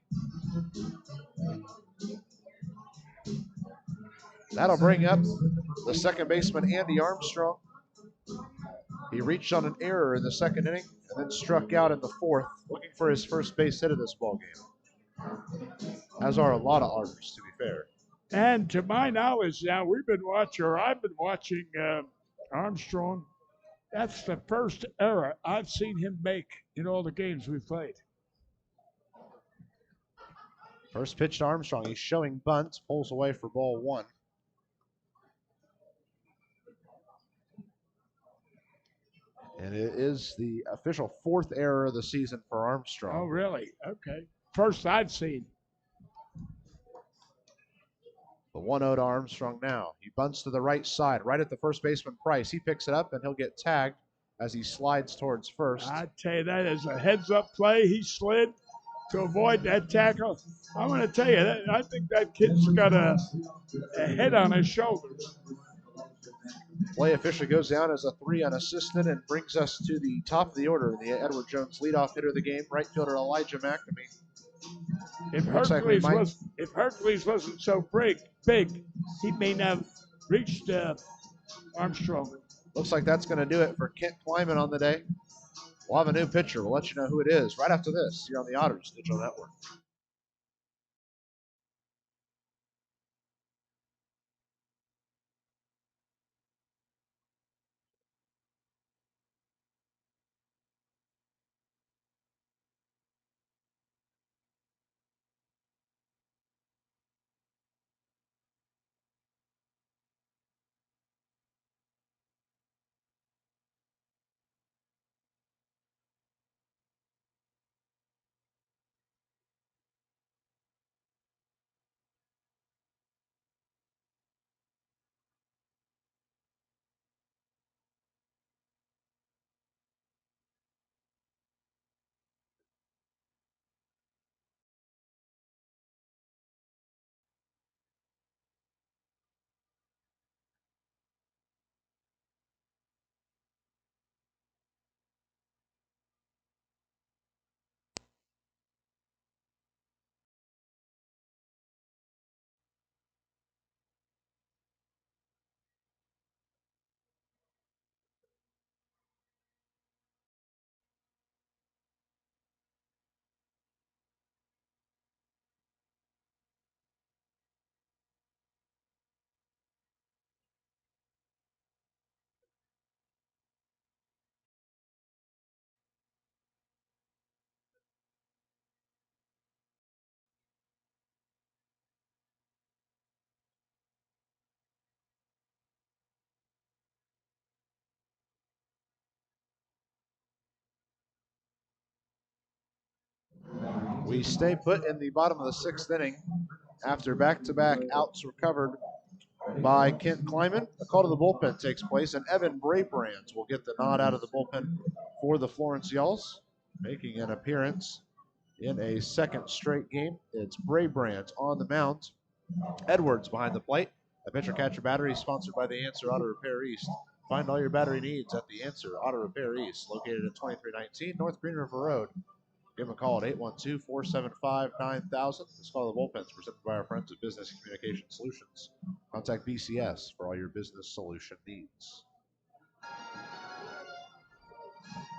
That'll bring up the second baseman, Andy Armstrong. He reached on an error in the second inning and then struck out in the fourth, looking for his first base hit of this ballgame. As are a lot of Otters, to be fair. And to my knowledge now, I've been watching Armstrong. That's the first error I've seen him make in all the games we've played. First pitch to Armstrong. He's showing bunt, pulls away for ball 1. And it is the official 4th error of the season for Armstrong. Oh, really? Okay. First I've seen. The 1-0 to Armstrong now. He bunts to the right side, right at the first baseman Price. He picks it up, and he'll get tagged as he slides towards first. I tell you, that is a heads-up play. He slid to avoid that tackle. I'm going to tell you, I think that kid's got a head on his shoulders. Play officially goes down as a 3 unassisted and brings us to the top of the order. The Edward Jones leadoff hitter of the game, right fielder Elijah Mcnamee. If Hercules wasn't so big, he may not have reached Armstrong. Looks like that's going to do it for Kent Kleiman on the day. We'll have a new pitcher. We'll let you know who it is right after this here on the Otters Digital Network. We stay put in the bottom of the 6th inning after back-to-back outs recovered by Kent Kleiman. A call to the bullpen takes place, and Evan Brabrand will get the nod out of the bullpen for the Florence Yells, making an appearance in a second straight game. It's Brabrand on the mound. Edwards behind the plate. A pitcher-catcher battery sponsored by The Answer Auto Repair East. Find all your battery needs at The Answer Auto Repair East, located at 2319 North Green River Road. Give them a call at 812-475-9000. This call to the bullpen is presented by our friends at Business Communication Solutions. Contact BCS for all your business solution needs.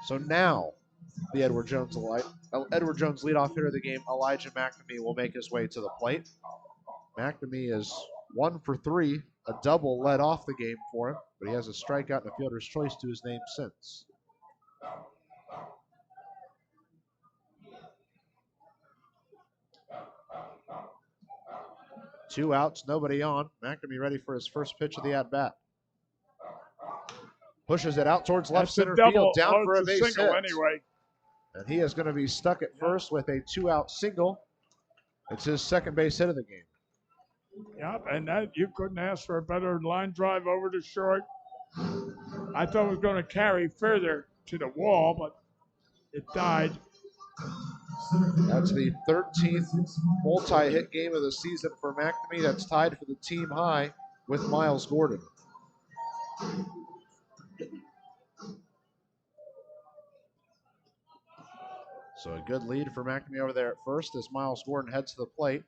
So now, the Edward Jones leadoff hitter of the game, Elijah Mcnamee, will make his way to the plate. Mcnamee is 1 for 3 a double led off the game for him, but he has a strikeout and a fielder's choice to his name since. Two outs, nobody on. Mcnamee ready for his first pitch of the at-bat. Pushes it out towards left center field, down for a base hit. Anyway. And he is going to be stuck at first with a two-out single. It's his second base hit of the game. Yep, and that you couldn't ask for a better line drive over to short. I thought it was going to carry further to the wall, but it died. That's the 13th multi-hit game of the season for Mcnamee. That's tied for the team high with Miles Gordon. So a good lead for Mcnamee over there at first as Miles Gordon heads to the plate.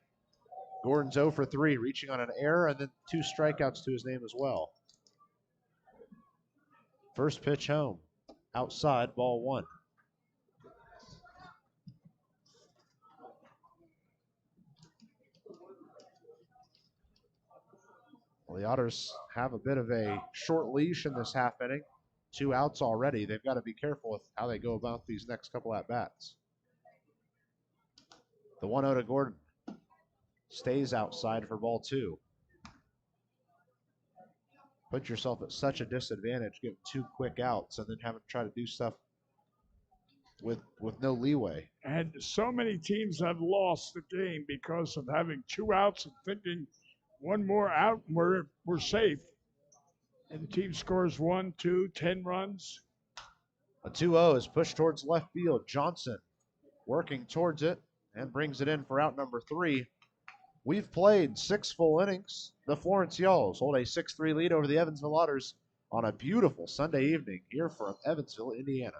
Gordon's 0 for 3, reaching on an error and then 2 strikeouts to his name as well. First pitch home, outside, ball 1. Well, the Otters have a bit of a short leash in this half inning. 2 outs already. They've got to be careful with how they go about these next couple at-bats. The 1-0 to Gordon stays outside for ball 2. Put yourself at such a disadvantage getting 2 quick outs and then having to try to do stuff with no leeway. And so many teams have lost the game because of having 2 outs and thinking one more out and we're safe. And the team scores 1, 2, 10 runs. A 2-0 is pushed towards left field. Johnson working towards it and brings it in for out number 3. We've played 6 full innings. The Florence Yellows hold a 6-3 lead over the Evansville Otters on a beautiful Sunday evening here from Evansville, Indiana.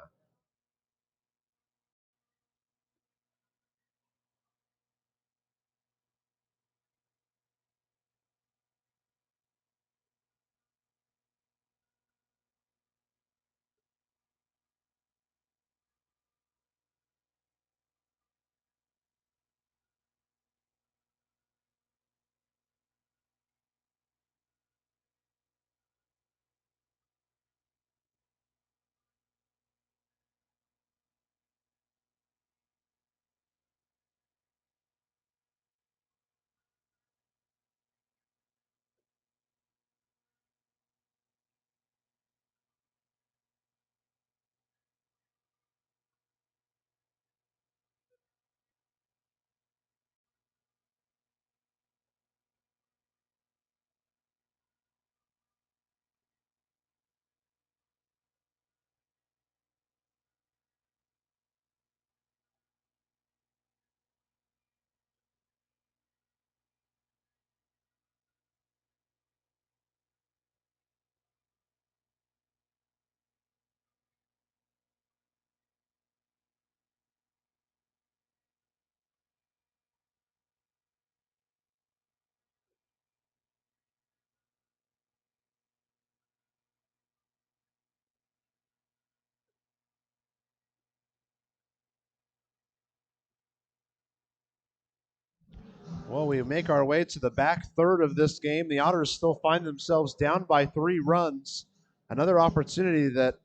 Well, we make our way to the back third of this game. The Otters still find themselves down by 3 runs. Another opportunity that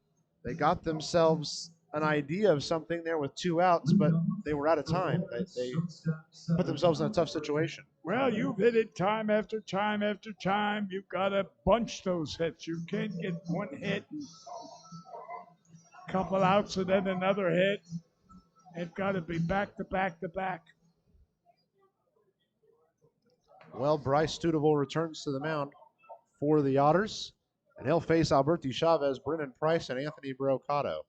they got themselves an idea of something there with 2 outs, but they were out of time. They put themselves in a tough situation. Well, you've hit it time after time after time. You've got to bunch those hits. You can't get one hit and a couple outs and then another hit. It's got to be back to back to back. Well, Bryce Studeville returns to the mound for the Otters, and he'll face Alberti Chavez, Brennan Price, and Anthony Brocato.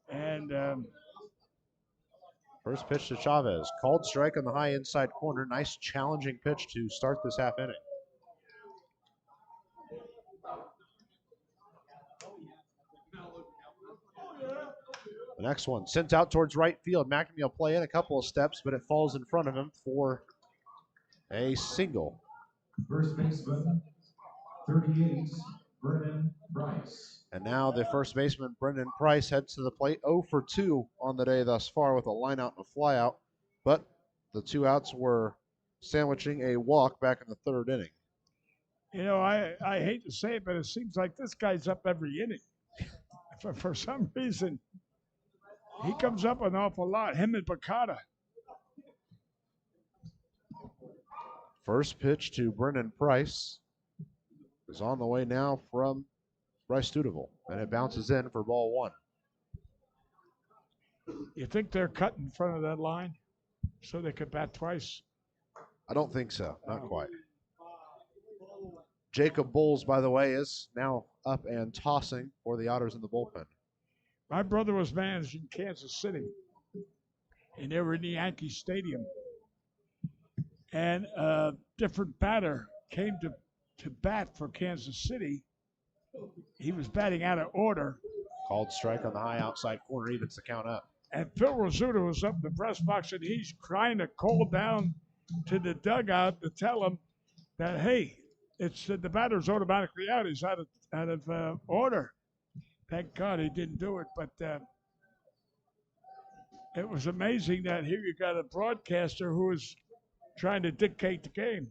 And first pitch to Chavez. Called strike on the high inside corner. Nice challenging pitch to start this half inning. The next one sent out towards right field. Mcnamee will play in a couple of steps, but it falls in front of him for a single. First baseman, 38, Brennan Price. And now the first baseman, Brendan Price, heads to the plate. 0 for 2 on the day thus far with a line out and a fly out. But the 2 outs were sandwiching a walk back in the 3rd inning. You know, I hate to say it, but it seems like this guy's up every inning. For some reason, he comes up an awful lot. Him and Bacata. First pitch to Brendan Price is on the way now from Bryce Studeville, and it bounces in for ball one. You think they're cut in front of that line so they could bat twice? I don't think so. Not quite. Jacob Bowles, by the way, is now up and tossing for the Otters in the bullpen. My brother was managing Kansas City, and they were in the Yankee Stadium. And a different batter came to bat for Kansas City. He was batting out of order. Called strike on the high outside corner, evens the count up. And Phil Rizzuto was up in the press box, and he's trying to call down to the dugout to tell him that, hey, it's the batter's automatically out. He's out of order. Thank God he didn't do it, but it was amazing that here you got a broadcaster who was trying to dictate the game.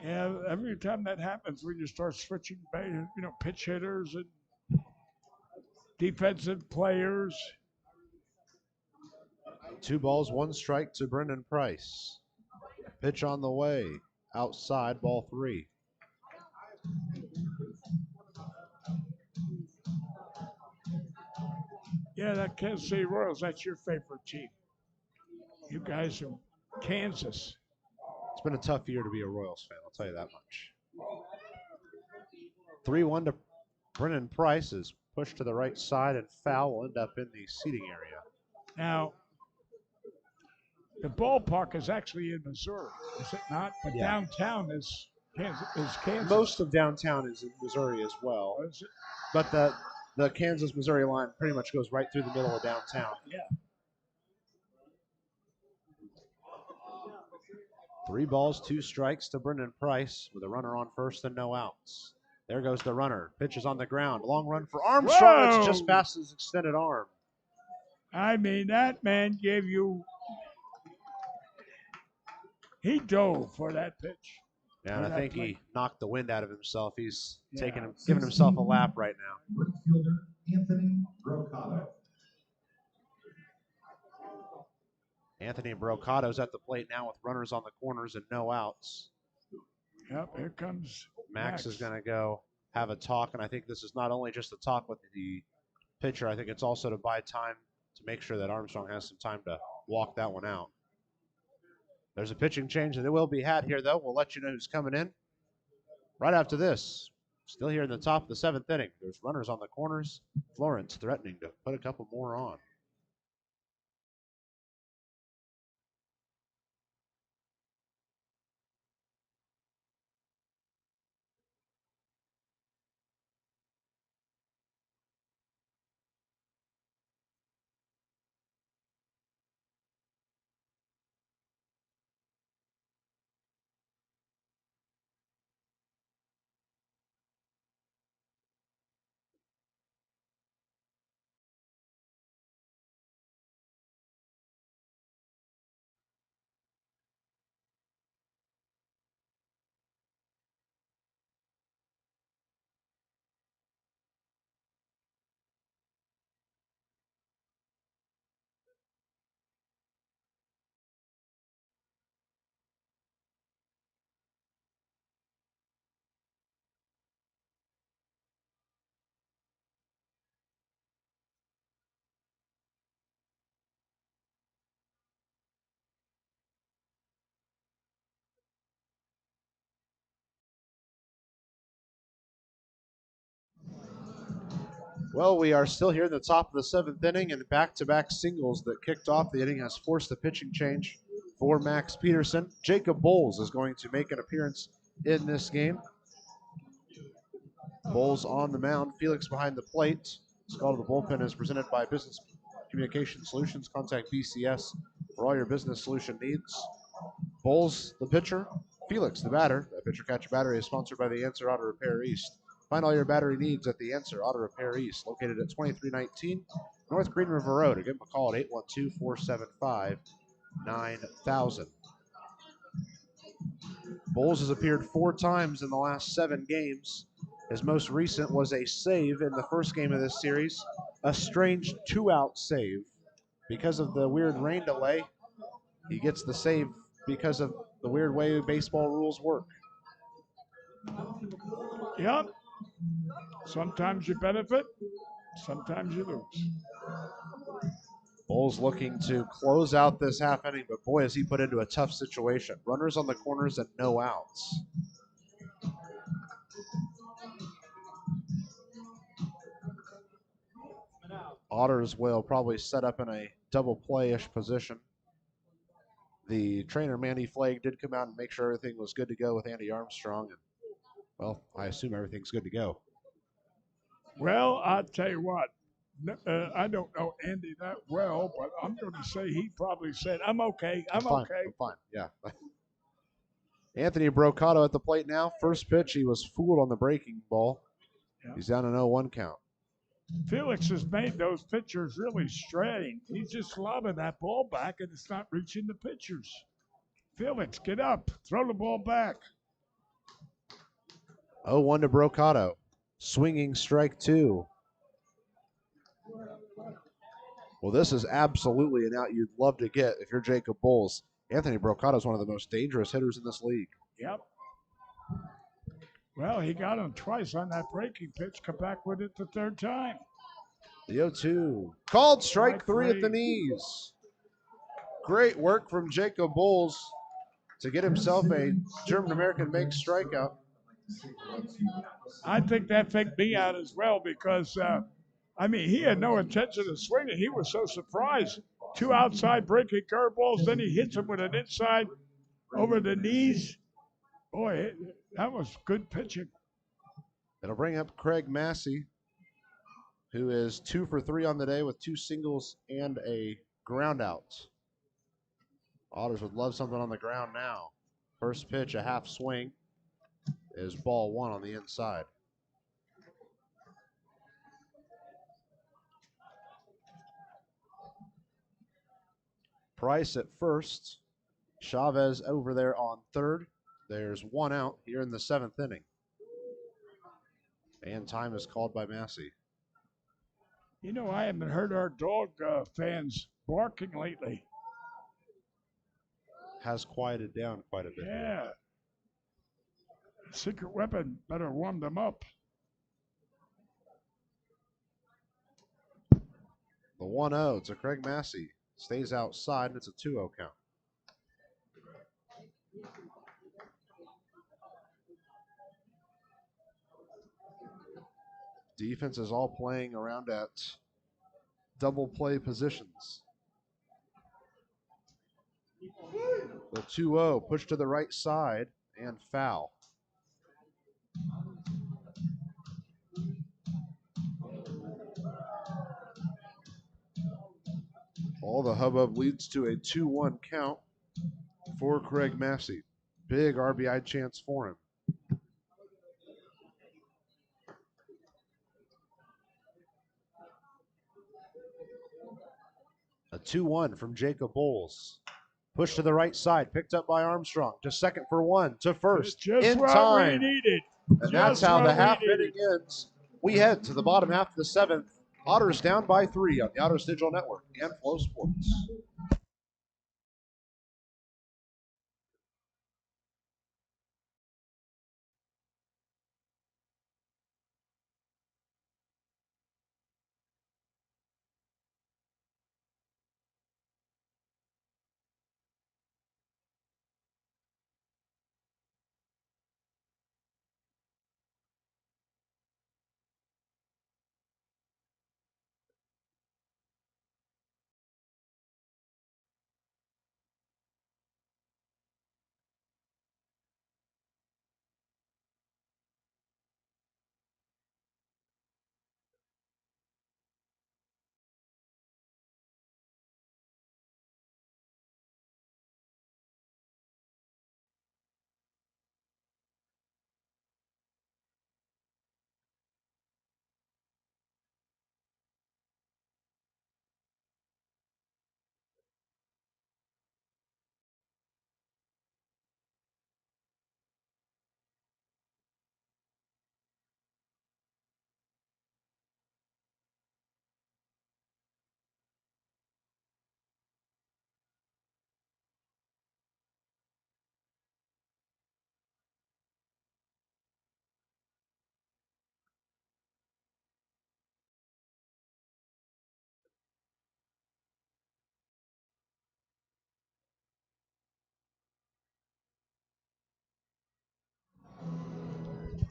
And every time that happens, when you start switching, pitch hitters and defensive players. 2 balls, 1 strike to Brendan Price. Pitch on the way, outside, ball 3. Yeah, that Kansas City Royals, that's your favorite team. You guys are Kansas. It's been a tough year to be a Royals fan, I'll tell you that much. 3-1 to Brendan Price is pushed to the right side, and foul will end up in the seating area. Now, the ballpark is actually in Missouri, is it not? But Yeah. downtown is Kansas. Most of downtown is in Missouri as well. Is it? But the Kansas-Missouri line pretty much goes right through the middle of downtown. Yeah. 3 balls, 2 strikes to Brendan Price with a runner on first and no outs. There goes the runner. Pitch is on the ground. Long run for Armstrong. Whoa! It's just past his extended arm. I mean, that man gave you. He dove for that pitch. Yeah, and I think play. he knocked the wind out of himself. He's Yeah. giving himself a lap right now. Right fielder Anthony Brocato. Anthony Brocato's at the plate now with runners on the corners and no outs. Yep, here comes Max is going to go have a talk, and I think this is not only just a talk with the pitcher. I think it's also to buy time to make sure that Armstrong has some time to walk that one out. There's a pitching change that will be had here, though. We'll let you know who's coming in right after this. Still here in the top of the 7th inning. There's runners on the corners. Florence threatening to put a couple more on. Well, we are still here in the top of the 7th inning, and back-to-back singles that kicked off the inning has forced the pitching change for Max Peterson. Jacob Bowles is going to make an appearance in this game. Bowles on the mound, Felix behind the plate. This call to the bullpen is presented by Business Communication Solutions. Contact BCS for all your business solution needs. Bowles, the pitcher. Felix, the batter. That pitcher catcher battery is sponsored by the Answer Auto Repair East. Find all your battery needs at the Answer Auto Repair East, located at 2319 North Green River Road. Give them a call at 812-475-9000. Bowles has appeared 4 times in the last 7 games. His most recent was a save in the first game of this series, a strange 2-out save. Because of the weird rain delay, he gets the save because of the weird way baseball rules work. Yep. Sometimes you benefit, sometimes you lose. Bowles looking to close out this half inning, but boy, is he put into a tough situation. Runners on the corners and no outs. Otters will probably set up in a double play-ish position. The trainer, Manny Flagg, did come out and make sure everything was good to go with Andy Armstrong. And, well, I assume everything's good to go. Well, I'll tell you what. I don't know Andy that well, but I'm going to say he probably said, I'm okay. I'm fine, okay. I'm fine, yeah. Anthony Brocato at the plate now. First pitch, he was fooled on the breaking ball. Yeah. He's down an 0-1 count. Felix has made those pitchers really strain. He's just lobbing that ball back, and it's not reaching the pitchers. Felix, get up. Throw the ball back. 0-1 to Brocato. Swinging strike 2. Well, this is absolutely an out you'd love to get if you're Jacob Bowles. Anthony Brocato is one of the most dangerous hitters in this league. Yep. Well, he got him twice on that breaking pitch. Come back with it the third time. The 0-2. Called strike 3 at the knees. Great work from Jacob Bowles to get himself a German-American make strikeout. I think that faked me out as well because, he had no intention of swinging. He was so surprised. 2 outside breaking curveballs, then he hits him with an inside over the knees. Boy, that was good pitching. It'll bring up Craig Massey, who is 2 for 3 on the day with 2 singles and a ground out. Otters would love something on the ground now. First pitch, a half swing, is ball 1 on the inside. Price at first. Chavez over there on third. There's 1 out here in the 7th inning. And time is called by Massey. You know, I haven't heard our dog fans barking lately. Has quieted down quite a bit. Yeah. Secret weapon better warm them up. The 1-0 to Craig Massey. Stays outside, and it's a 2-0 count. Defense is all playing around at double play positions. The 2-0 push to the right side and foul. All the hubbub leads to a 2-1 count for Craig Massey. Big RBI chance for him. A 2-1 from Jacob Bowles. Push to the right side, picked up by Armstrong. To second for 1, to first, just in what time. We needed. And that's how the half inning ends. We head to the bottom half of the 7th. Otters down by 3 on the Otters Digital Network and Flow Sports.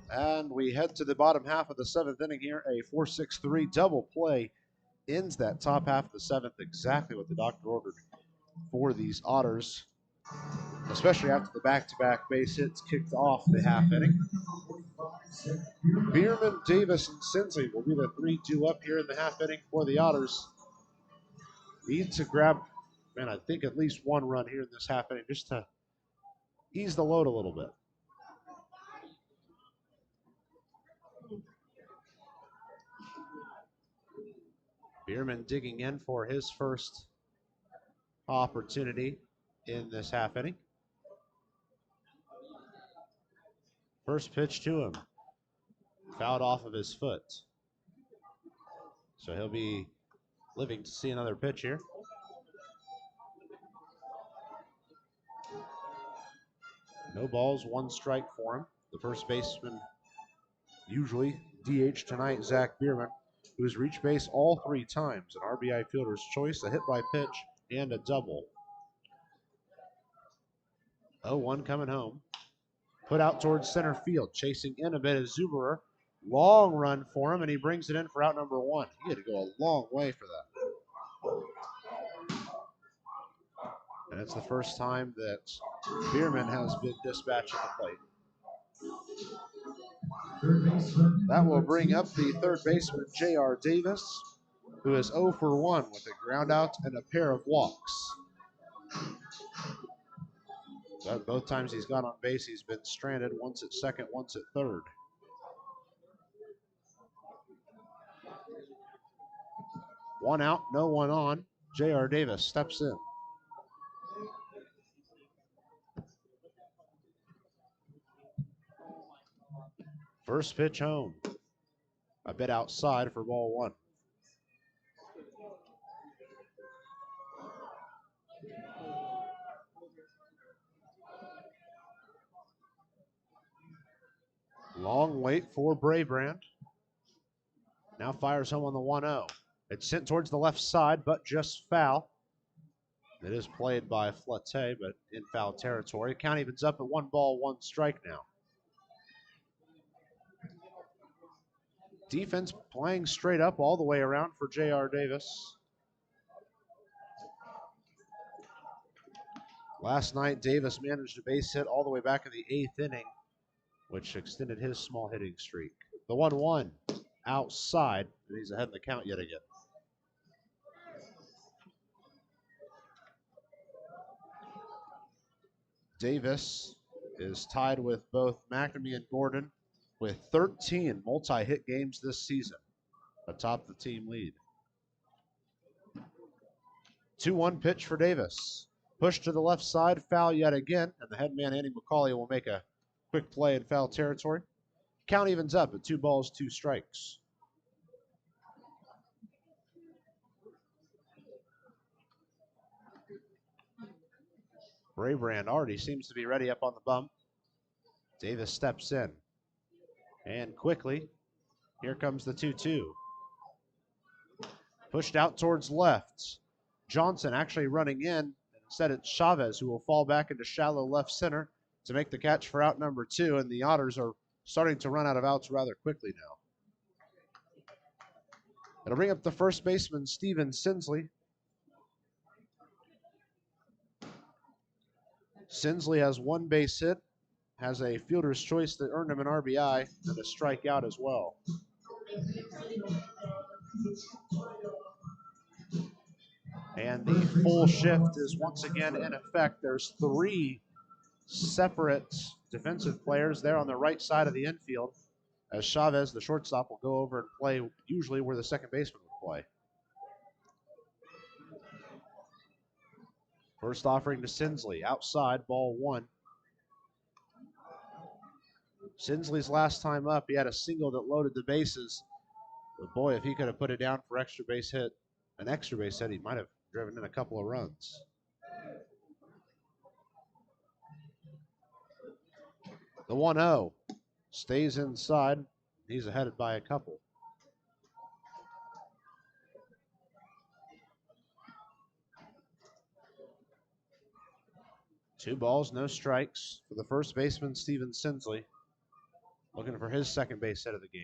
And we head to the bottom half of the 7th inning here. A 4-6-3 double play ends that top half of the 7th, exactly what the doctor ordered for these Otters, especially after the back-to-back base hits kicked off the half inning. Bierman, Davis, and Sinsley will be the 3-2 up here in the half inning for the Otters. Need to grab, man, I think at least one run here in this half inning just to ease the load a little bit. Bierman digging in for his first opportunity in this half inning. First pitch to him, fouled off of his foot. So he'll be living to see another pitch here. No balls, 1 strike for him. The first baseman, usually DH tonight, Zach Bierman, who has reached base all 3 times, an RBI fielder's choice, a hit by pitch, and a double. 0-1 coming home. Put out towards center field. Chasing in a bit is Zuberer. Long run for him, and he brings it in for out number 1. He had to go a long way for that. And it's the first time that Bierman has been dispatched at the plate. That will bring up the third baseman, J.R. Davis, who is 0 for 1 with a ground out and a pair of walks. But both times he's got on base, he's been stranded, once at second, once at third. One out, no one on. J.R. Davis steps in. First pitch home. A bit outside for ball 1. Long wait for Brabrand. Now fires home on the 1-0. It's sent towards the left side, but just foul. It is played by Flette, but in foul territory. Count evens up at 1 ball, 1 strike now. Defense playing straight up all the way around for J.R. Davis. Last night, Davis managed a base hit all the way back in the 8th inning, which extended his small hitting streak. The 1-1 outside, and he's ahead in the count yet again. Davis is tied with both Mcnamee and Gordon with 13 multi-hit games this season, atop the team lead. 2-1 pitch for Davis. Push to the left side, foul yet again, and the head man, Andy McCauley, will make a quick play in foul territory. Count evens up at 2 balls, 2 strikes. Brabrand already seems to be ready up on the bump. Davis steps in. And quickly, here comes the 2-2. Pushed out towards left. Johnson actually running in. Instead, it's Chavez who will fall back into shallow left center to make the catch for out number 2. And the Otters are starting to run out of outs rather quickly now. It'll bring up the first baseman, Steven Sinsley. Sinsley has 1 base hit, has a fielder's choice that earned him an RBI, and a strikeout as well. And the full shift is once again in effect. There's 3 separate defensive players there on the right side of the infield, as Chavez, the shortstop, will go over and play usually where the second baseman would play. First offering to Sinsley, outside, ball 1. Sinsley's last time up, he had a single that loaded the bases. But boy, if he could have put it down for an extra base hit, he might have driven in a couple of runs. The 1-0 stays inside. He's ahead by a couple. Two balls, no strikes for the first baseman, Steven Sinsley. looking for his second base hit of the game.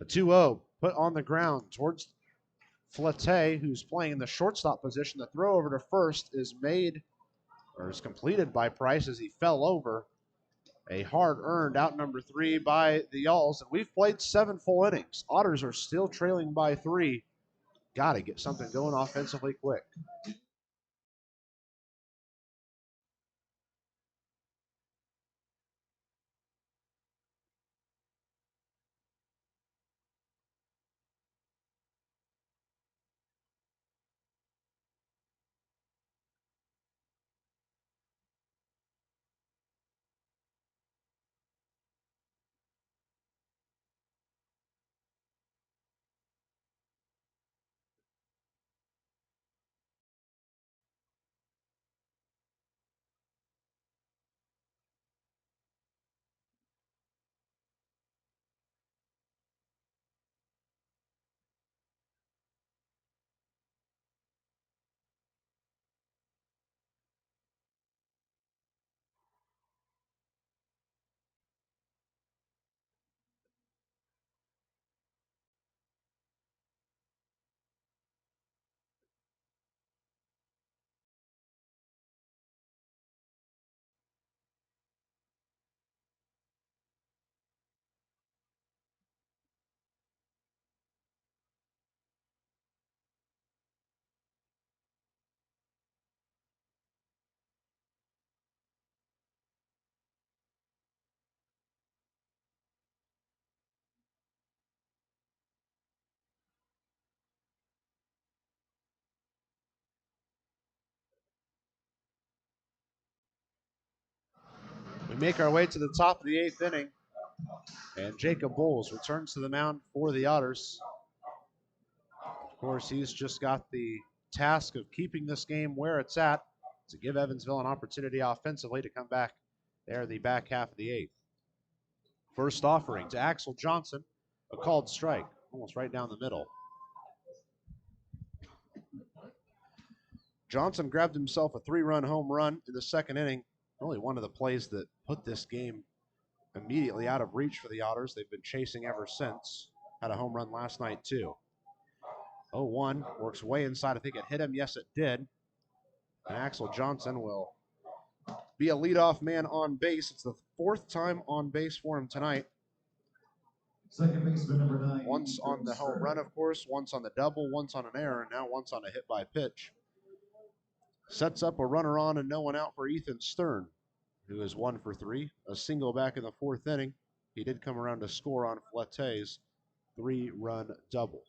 A 2-0 put on the ground towards Flete, who's playing in the shortstop position. The throw over to first is made, or is completed by Price as he fell over. A hard-earned out number 3 by the Yalls. And we've played 7 full innings. Otters are still trailing by 3. Got to get something going offensively quick. We make our way to the top of the 8th inning, and Jacob Bowles returns to the mound for the Otters. Of course, he's just got the task of keeping this game where it's at to give Evansville an opportunity offensively to come back there in the back half of the 8th. First offering to Axel Johnson, a called strike, almost right down the middle. Johnson grabbed himself a 3-run home run in the second inning. Really one of the plays that put this game immediately out of reach for the Otters. They've been chasing ever since. Had a home run last night, too. 0-1, works way inside. I think it hit him. Yes, it did. And Axel Johnson will be a leadoff man on base. It's the 4th time on base for him tonight. Second baseman number 9. Once on the home run, of course, once on the double, once on an error, and now once on a hit by pitch. Sets up a runner on and no one out for Ethan Stern, who is 1 for 3. A single back in the 4th inning. He did come around to score on Flette's 3-run double.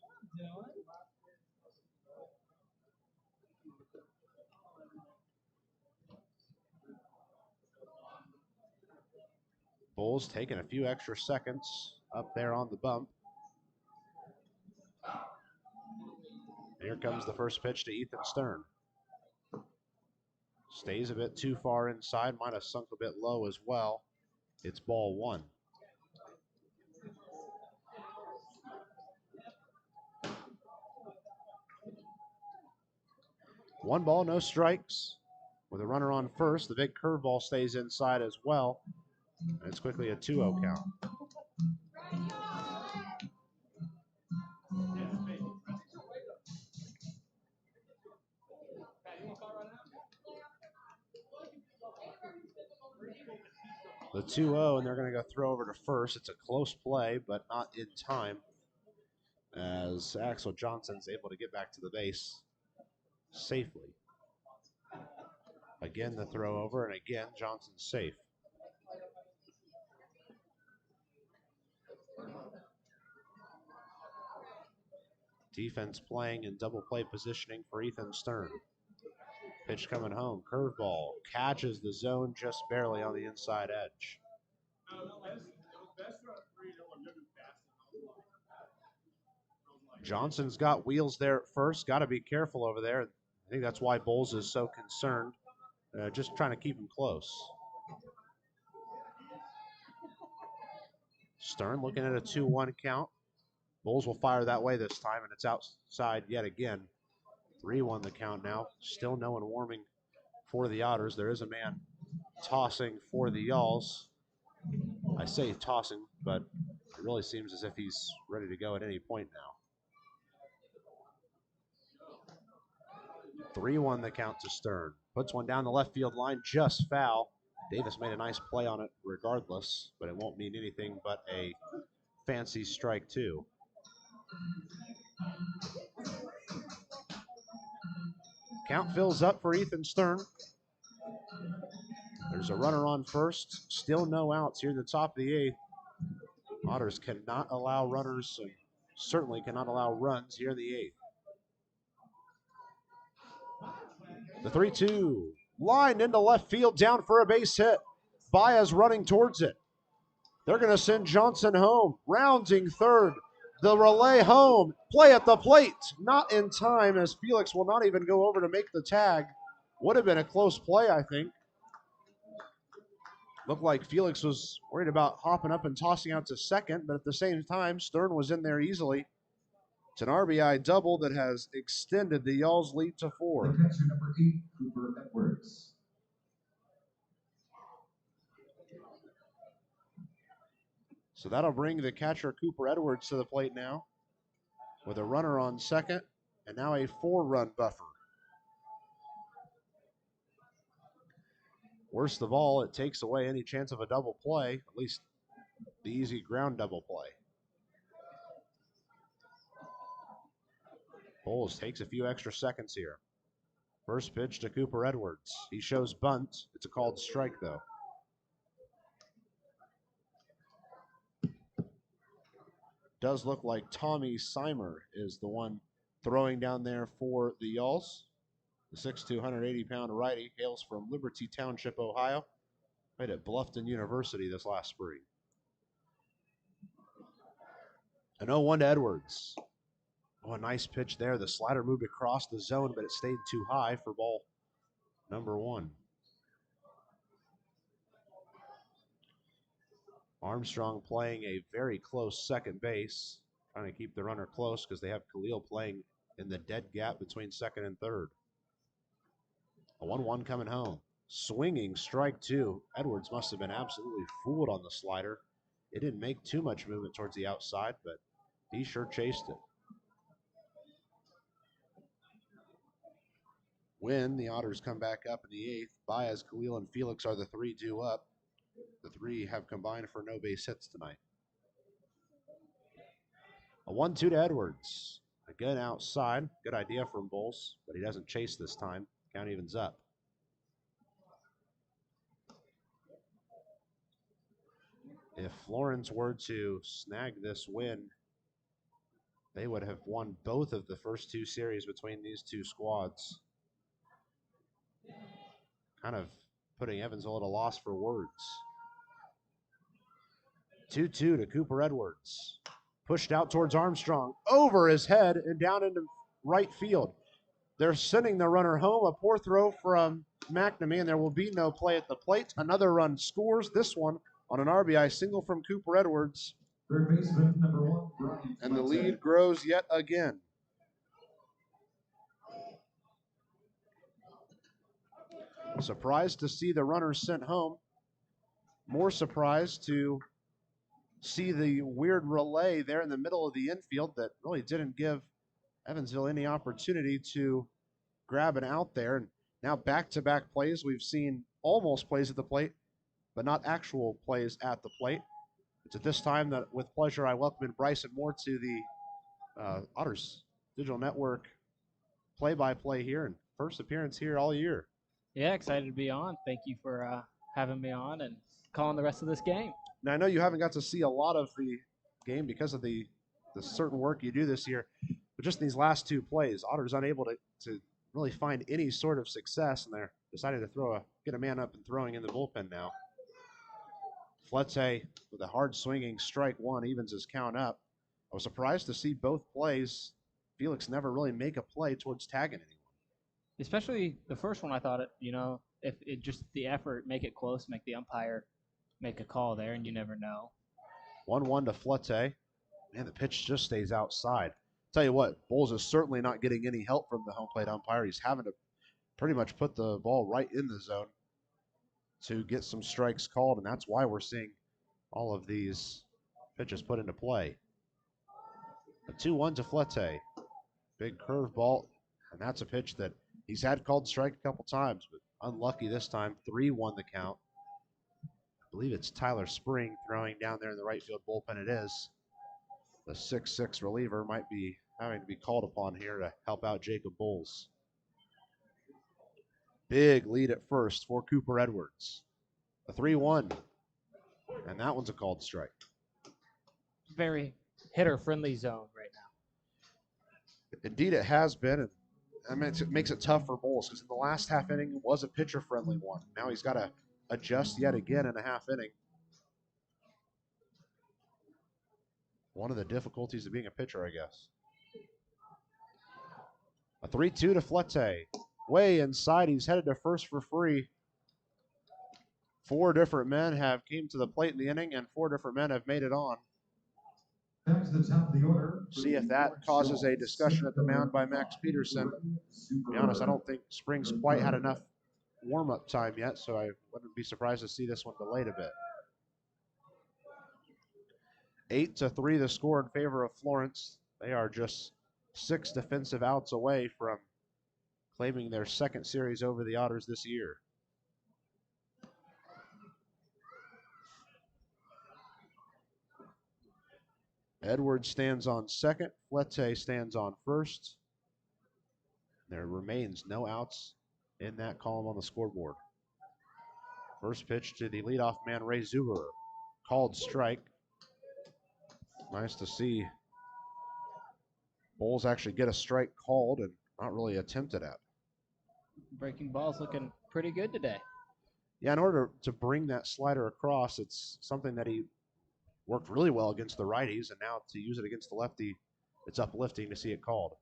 Bulls taking a few extra seconds up there on the bump. Here comes the first pitch to Ethan Stern. Stays a bit too far inside, might have sunk a bit low as well. It's ball 1. One ball, no strikes. With a runner on first, the big curveball stays inside as well. And it's quickly a 2-0 count. The 2-0, and they're going to go throw over to first. It's a close play, but not in time, as Axel Johnson's able to get back to the base safely. Again, the throw over, and again, Johnson's safe. Defense playing in double play positioning for Ethan Stern. Pitch coming home, curveball, catches the zone just barely on the inside edge. Johnson's got wheels there at first, got to be careful over there. I think that's why Bowles is so concerned, just trying to keep him close. Stern looking at a 2-1 count. Bowles will fire that way this time, and it's outside yet again. 3-1 the count now. Still no one warming for the Otters. There is a man tossing for the Yalls. I say tossing, but it really seems as if he's ready to go at any point now. 3-1 the count to Stern. Puts one down the left field line, just foul. Davis made a nice play on it regardless, but it won't mean anything but a fancy strike two. Count fills up for Ethan Stern. There's a runner on first. Still no outs here at the top of the 8th. Otters cannot allow runners, and certainly cannot allow runs here in the 8th. The 3-2. Lined into left field, down for a base hit. Baez running towards it. They're going to send Johnson home. Rounding third. The relay home. Play at the plate. Not in time, as Felix will not even go over to make the tag. Would have been a close play, I think. Looked like Felix was worried about hopping up and tossing out to second, but at the same time, Stern was in there easily. It's an RBI double that has extended the Yalls' lead to 4. The catcher number 8, Cooper Edwards. So that'll bring the catcher Cooper Edwards to the plate now with a runner on second and now a 4-run buffer. Worst of all, it takes away any chance of a double play, at least the easy ground double play. Bowles takes a few extra seconds here. First pitch to Cooper Edwards. He shows bunt. It's a called strike, though. Does look like Tommy Seimer is the one throwing down there for the Yalls. The 6'2", 180-pound righty hails from Liberty Township, Ohio. Played at Bluffton University this last spring. An 0-1 to Edwards. Oh, a nice pitch there. The slider moved across the zone, but it stayed too high for ball number 1. Armstrong playing a very close second base, trying to keep the runner close because they have Khalil playing in the dead gap between second and third. A 1-1 coming home. Swinging strike 2. Edwards must have been absolutely fooled on the slider. It didn't make too much movement towards the outside, but he sure chased it. When the Otters come back up in the 8th, Baez, Khalil, and Felix are the 3 due up. The 3 have combined for no base hits tonight. A 1-2 to Edwards. Again outside. Good idea from Bowles, but he doesn't chase this time. Count evens up. If Florence were to snag this win, they would have won both of the first 2 series between these 2 squads. Kind of putting Evansville at a loss for words. 2-2 to Cooper Edwards. Pushed out towards Armstrong. Over his head and down into right field. They're sending the runner home. A poor throw from Mcnamee, and there will be no play at the plate. Another run scores, this one on an RBI single from Cooper Edwards. Third baseman number 1, Brian. And the lead grows yet again. Surprised to see the runner sent home. More surprised to see the weird relay there in the middle of the infield that really didn't give Evansville any opportunity to grab an out there. And now back-to-back plays. We've seen almost plays at the plate, but not actual plays at the plate. It's at this time that with pleasure I welcome in Bryson Moore to the Otters Digital Network play-by-play here, and first appearance here all year. Yeah, excited to be on. Thank you for having me on and calling the rest of this game. Now, I know you haven't got to see a lot of the game because of the certain work you do this year, but just these last 2 plays, Otters unable to really find any sort of success, and they're deciding to get a man up and throwing in the bullpen now. Flete with a hard swinging strike 1 evens his count up. I was surprised to see both plays. Felix never really make a play towards tagging anyone. Especially the first one, I thought, if it just the effort, make it close, make the umpire make a call there, and you never know. 1-1 to Flete. Man, the pitch just stays outside. Tell you what, Bowles is certainly not getting any help from the home plate umpire. He's having to pretty much put the ball right in the zone. to get some strikes called, and that's why we're seeing all of these pitches put into play. A 2-1 to Flete. Big curveball, and that's a pitch that he's had called strike a couple times, but unlucky this time. 3-1 the count. I believe it's Tyler Spring throwing down there in the right field bullpen. It is. The 6'6 reliever might be having to be called upon here to help out Jacob Bowles. Big lead at first for Cooper Edwards. A 3-1, and that one's a called strike. Very hitter-friendly zone right now. Indeed, it has been, and I mean, it makes it tough for Bowles because in the last half inning it was a pitcher-friendly one. Now he's got to adjust yet again in a half inning. One of the difficulties of being a pitcher, I guess. A 3-2 to Flete. Way inside, he's headed to first for free. 4 different men have came to the plate in the inning, and 4 different men have made it on. Back to the top of the order. See if that causes a discussion at the mound by Max Peterson. To be honest, I don't think Springs quite had enough warm-up time yet, so I wouldn't be surprised to see this one delayed a bit. 8-3 the score in favor of Florence. They are just 6 defensive outs away from claiming their second series over the Otters this year. Edwards stands on second. Flete stands on first. There remains no outs in that column on the scoreboard. First pitch to the leadoff man, Ray Zuberer. Called strike. Nice to see Bowles actually get a strike called and not really attempted at. Breaking ball's looking pretty good today. Yeah, in order to bring that slider across, it's something that he worked really well against the righties, and now to use it against the lefty, it's uplifting to see it called.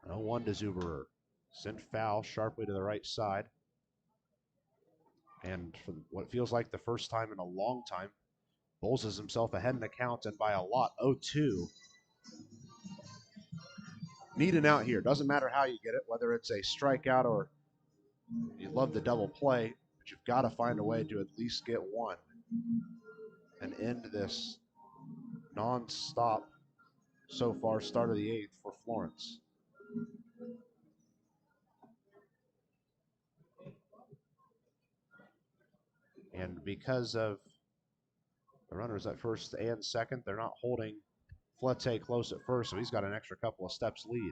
0-1 to Zuberer. Sent foul sharply to the right side. And for what feels like the first time in a long time, Bowles is himself ahead in the count, and by a lot. 0-2. Need an out here. Doesn't matter how you get it, whether it's a strikeout or you love the double play, but you've got to find a way to at least get one and end this non-stop so far start of the 8th for Florence. And because of the runners at first and second, they're not holding Flete close at first, so he's got an extra couple of steps lead.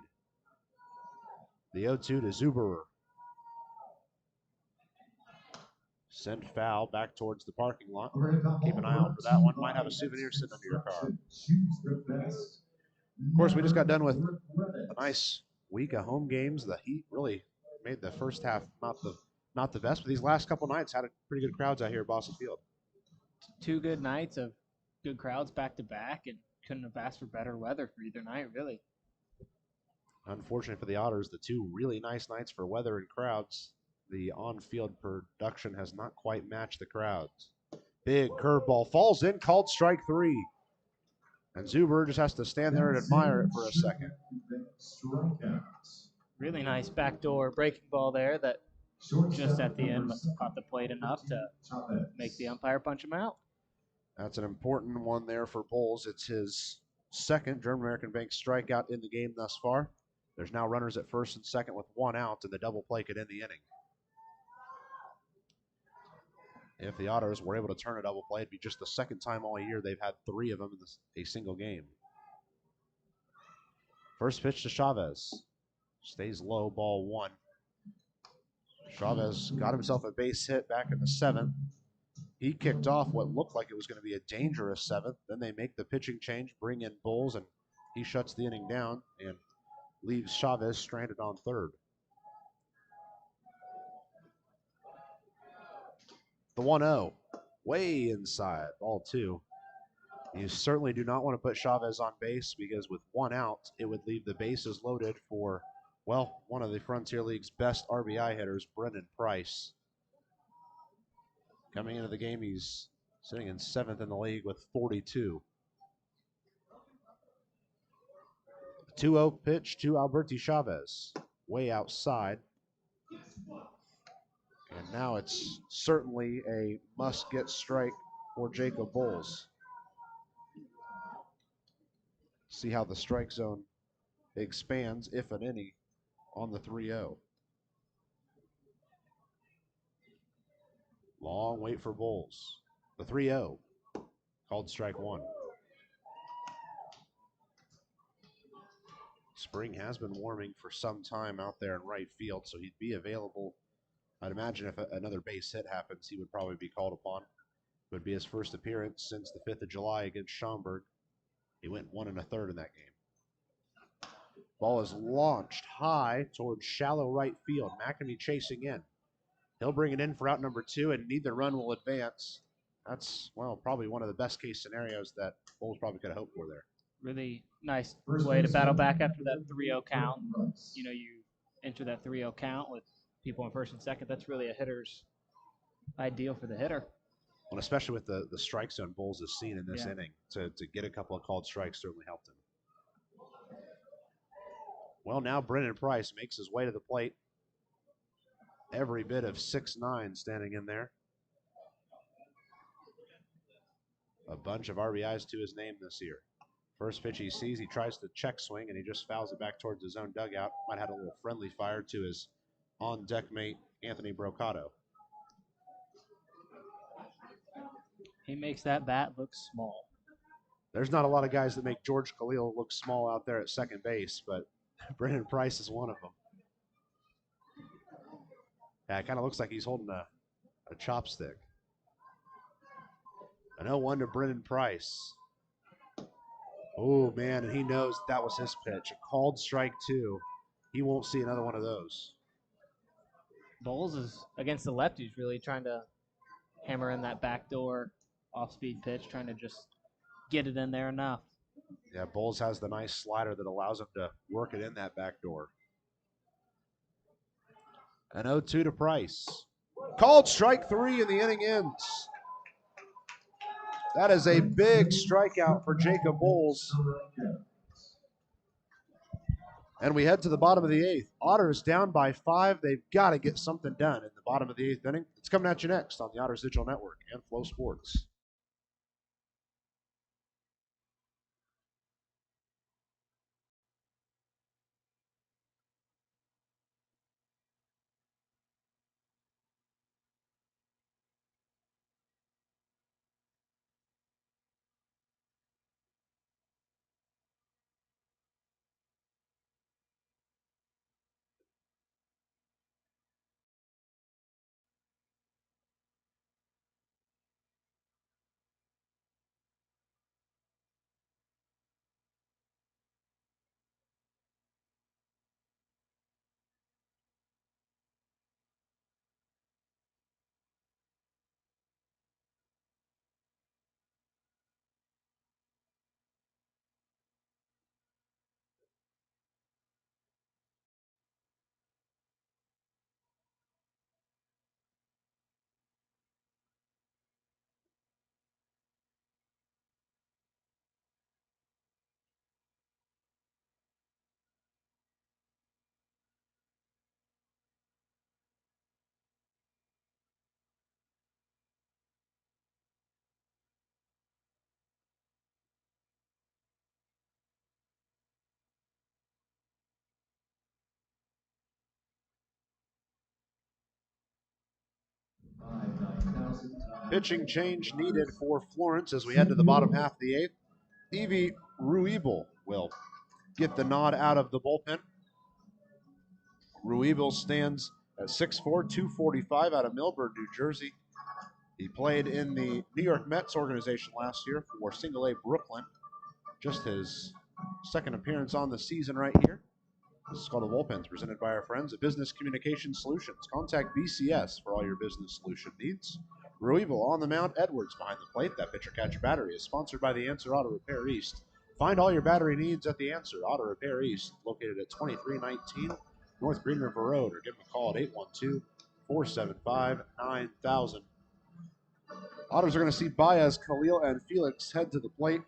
The 0-2 to Zuberer. Sent foul back towards the parking lot. Keep an eye out for that one. Might have a souvenir sitting under your car. Of course, we just got done with a nice week of home games. The Heat really made the first half not the best, but these last couple nights had pretty good crowds out here at Boston Field. 2 good nights of good crowds back to back, and couldn't have asked for better weather for either night, really. Unfortunately for the Otters, the 2 really nice nights for weather and crowds, the on-field production has not quite matched the crowds. Big curveball falls in, called strike 3. And Zuberer just has to stand there and admire it for a second. Really nice backdoor breaking ball there that just at the end must have caught the plate enough to make the umpire punch him out. That's an important one there for Bowles. It's his second German American Bank strikeout in the game thus far. There's now runners at first and second with 1 out, and the double play could end the inning. If the Otters were able to turn a double play, it'd be just the second time all year they've had 3 of them in a single game. First pitch to Chavez. Stays low, ball 1. Chavez got himself a base hit back in the 7th. He kicked off what looked like it was going to be a dangerous 7th. Then they make the pitching change, bring in Bowles, and he shuts the inning down and leaves Chavez stranded on third. The 1-0, way inside, ball 2. You certainly do not want to put Chavez on base because with 1 out, it would leave the bases loaded for, well, one of the Frontier League's best RBI hitters, Brendan Price. Coming into the game, he's sitting in 7th in the league with 42. 2-0 pitch to Alberti Chavez, way outside. And now it's certainly a must-get strike for Jacob Bowles. See how the strike zone expands, if at any, on the 3-0. Long wait for Bowles. The 3-0, called strike one. Spring has been warming for some time out there in right field, so he'd be available. I'd imagine if another base hit happens, he would probably be called upon. It would be his first appearance since the 5th of July against Schaumburg. He went 1 1/3 in that game. Ball is launched high towards shallow right field. Mcnamee chasing in. He'll bring it in for out number 2, and neither run will advance. That's, well, probably one of the best case scenarios that Bowles probably could have hoped for there. Really nice way to battle back after that 3-0 count. You know, you enter that 3-0 count with people in first and second. That's really a hitter's ideal for the hitter. Well, especially with the strike zone Bowles has seen in this inning. To get a couple of called strikes certainly helped him. Well, now Brennan Price makes his way to the plate. Every bit of 6'9" standing in there. A bunch of RBIs to his name this year. First pitch he sees, he tries to check swing, and he just fouls it back towards his own dugout. Might have had a little friendly fire to his on-deck mate, Anthony Brocato. He makes that bat look small. There's not a lot of guys that make George Khalil look small out there at second base, but Brennan Price is one of them. Yeah, it kind of looks like he's holding a chopstick. An 0-1 to Brennan Price. Oh, man, and he knows that was his pitch. A called strike 2. He won't see another one of those. Bowles is against the lefties, really trying to hammer in that backdoor off-speed pitch, trying to just get it in there enough. Yeah, Bowles has the nice slider that allows him to work it in that back door. An 0-2 to Price. Called strike 3 and the inning ends. That is a big strikeout for Jacob Bowles. And we head to the bottom of the 8th. Otters down by 5. They've got to get something done in the bottom of the 8th inning. It's coming at you next on the Otters Digital Network and Flow Sports. Pitching change needed for Florence as we head to the bottom half of the 8th. Evie Ruibel will get the nod out of the bullpen. Ruibel stands at 6'4", 245 out of Millburn, New Jersey. He played in the New York Mets organization last year for Single A Brooklyn. Just his second appearance on the season right here. This is called the Bullpens, presented by our friends at Business Communication Solutions. Contact BCS for all your business solution needs. Ruibel on the mound, Edwards behind the plate. That pitcher catcher battery is sponsored by the Answer Auto Repair East. Find all your battery needs at the Answer Auto Repair East, located at 2319 North Green River Road, or give them a call at 812-475-9000. Otters are going to see Baez, Khalil, and Felix head to the plate.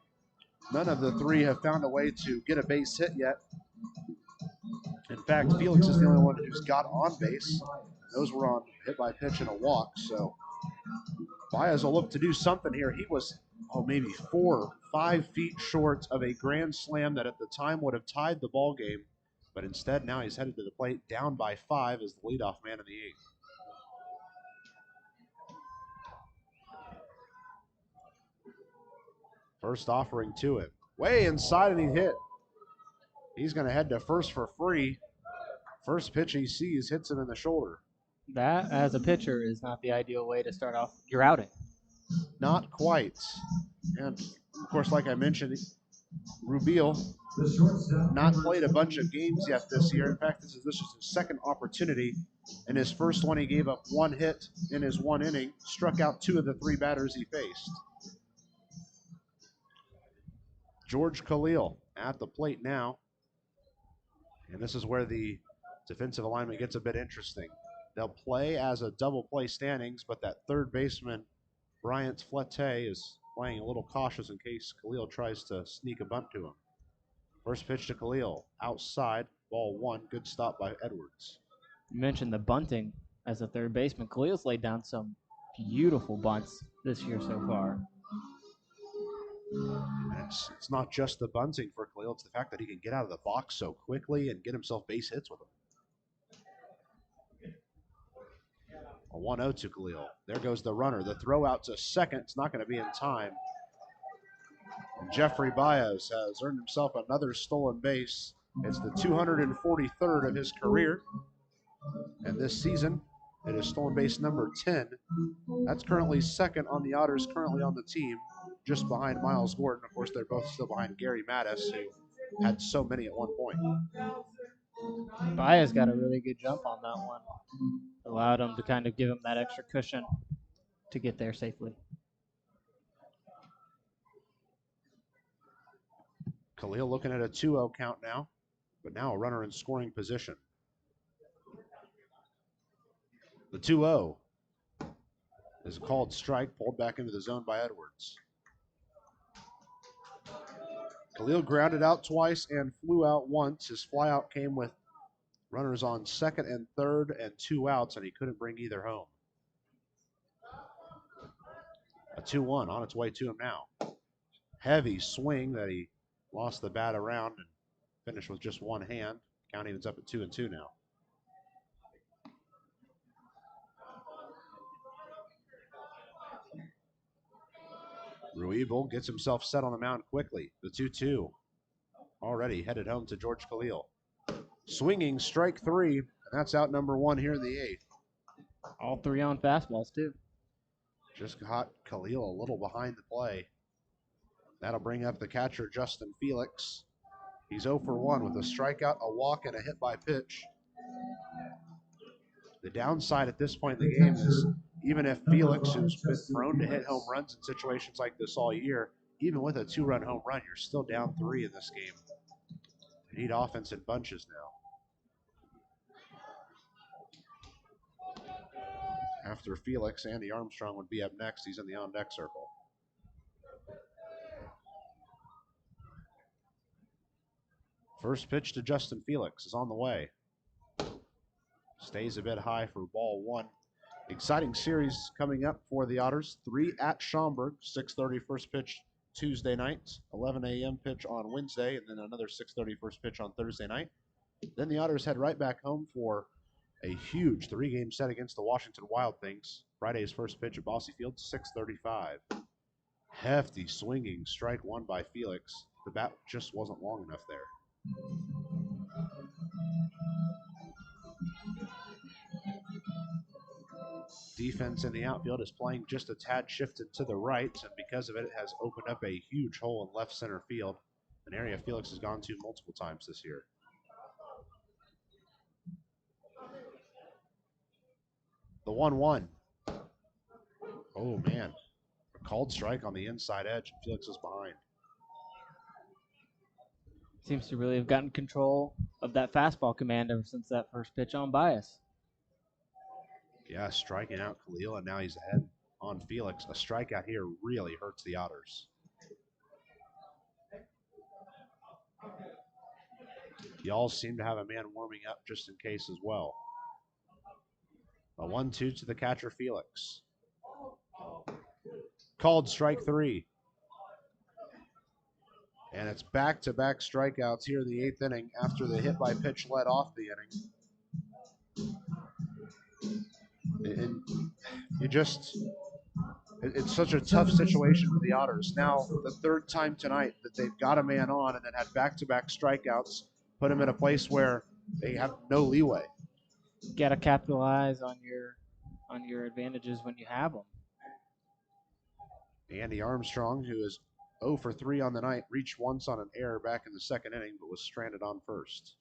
None of the three have found a way to get a base hit yet. In fact, Felix is the only one who's got on base. Those were on hit by pitch and a walk. So Baez will look to do something here. He was, maybe 4 or 5 feet short of a grand slam that at the time would have tied the ball game. But instead, now he's headed to the plate, down by 5 as the leadoff man in the 8th. First offering to him. Way inside, and he hit. He's going to head to first for free. First pitch he sees hits him in the shoulder. That, as a pitcher, is not the ideal way to start off your outing. Not quite. And, of course, like I mentioned, Rubio not played a bunch of games yet this year. In fact, this is his second opportunity. In his first one, he gave up 1 hit in his 1 inning, struck out 2 of the 3 batters he faced. George Khalil at the plate now. And this is where the defensive alignment gets a bit interesting. They'll play as a double play standings, but that third baseman, Bryant Flette, is playing a little cautious in case Khalil tries to sneak a bunt to him. First pitch to Khalil, outside, ball 1, good stop by Edwards. You mentioned the bunting as a third baseman. Khalil's laid down some beautiful bunts this year so far. And it's not just the bunting for Khalil, it's the fact that he can get out of the box so quickly and get himself base hits with them. A 1-0 to Khalil. There goes the runner. The throw out to second. It's not going to be in time. And Jeffrey Baez has earned himself another stolen base. It's the 243rd of his career. And this season, it is stolen base number 10. That's currently second on the Otters, currently on the team, just behind Miles Gordon. Of course, they're both still behind Gary Mattis, who had so many at one point. Baez got a really good jump on that one. Allowed him to kind of give him that extra cushion to get there safely. Khalil looking at a 2-0 count now, but now a runner in scoring position. The 2-0 is a called strike, pulled back into the zone by Edwards. Khalil grounded out twice and flew out once. His flyout came with runners on second and third and 2 outs, and he couldn't bring either home. A 2-1 on its way to him now. Heavy swing that he lost the bat around and finished with just one hand. Count evens up at 2-2 now. Ruibel gets himself set on the mound quickly. The 2-2 already headed home to George Khalil. Swinging strike 3, and that's out number 1 here in the 8th. All 3 on fastballs, too. Just got Khalil a little behind the play. That'll bring up the catcher, Justin Felix. He's 0 for 1 with a strikeout, a walk, and a hit by pitch. The downside at this point in the game is even if Felix, who's been prone to hit home runs in situations like this all year, even with a 2-run home run, you're still down 3 in this game. You need offense in bunches now. After Felix, Andy Armstrong would be up next. He's in the on-deck circle. First pitch to Justin Felix is on the way. Stays a bit high for ball 1. Exciting series coming up for the Otters. 3 at Schaumburg, 6:30 first pitch Tuesday night, 11 a.m. pitch on Wednesday, and then another 6:30 first pitch on Thursday night. Then the Otters head right back home for a huge 3-game set against the Washington Wild Things. Friday's first pitch at Bosse Field, 6:35. Hefty swinging strike 1 by Felix. The bat just wasn't long enough there. Defense in the outfield is playing just a tad shifted to the right, and because of it, it has opened up a huge hole in left center field, an area Felix has gone to multiple times this year. The 1-1. Oh, man. A called strike on the inside edge, and Felix is behind. Seems to really have gotten control of that fastball command ever since that first pitch on Baez. Yeah, striking out Khalil, and now he's ahead on Felix. A strikeout here really hurts the Otters. Y'all seem to have a man warming up just in case as well. A 1-2 to the catcher, Felix. Called strike 3. And it's back-to-back strikeouts here in the 8th inning after the hit by pitch led off the inning. And you just, it's such a tough situation for the Otters. Now, the 3rd time tonight that they've got a man on and then had back-to-back strikeouts, put them in a place where they have no leeway. You got to capitalize on your advantages when you have them. Andy Armstrong, who is 0 for 3 on the night, reached once on an error back in the 2nd inning, but was stranded on first.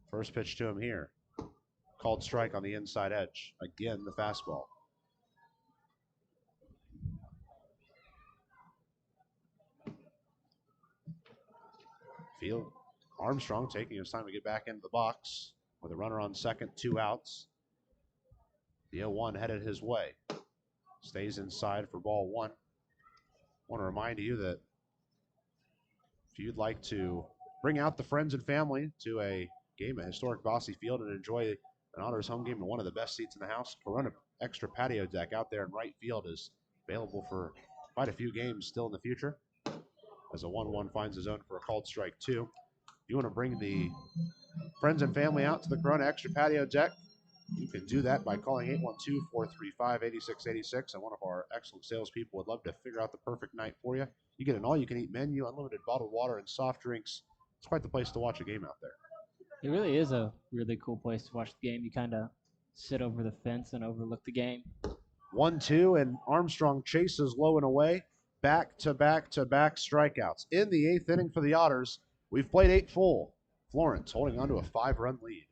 First pitch to him here. Called strike on the inside edge. Again, the fastball. Field. Armstrong taking his time to get back into the box with a runner on second, 2 outs. The 0-1 headed his way. Stays inside for ball 1. Want to remind you that if you'd like to bring out the friends and family to a game at historic Bossy Field and enjoy an Otters home game in one of the best seats in the house, Corona Extra Patio Deck out there in right field is available for quite a few games still in the future. As a 1-1 finds his own for a called strike 2. If you want to bring the friends and family out to the Corona Extra Patio Deck, you can do that by calling 812-435-8686, and one of our excellent salespeople would love to figure out the perfect night for you. You get an all-you-can-eat menu, unlimited bottled water, and soft drinks. It's quite the place to watch a game out there. It really is a really cool place to watch the game. You kind of sit over the fence and overlook the game. 1-2, and Armstrong chases low and away. Back-to-back-to-back strikeouts. In the 8th inning for the Otters, we've played 8 full. Florence holding on to a 5-run lead.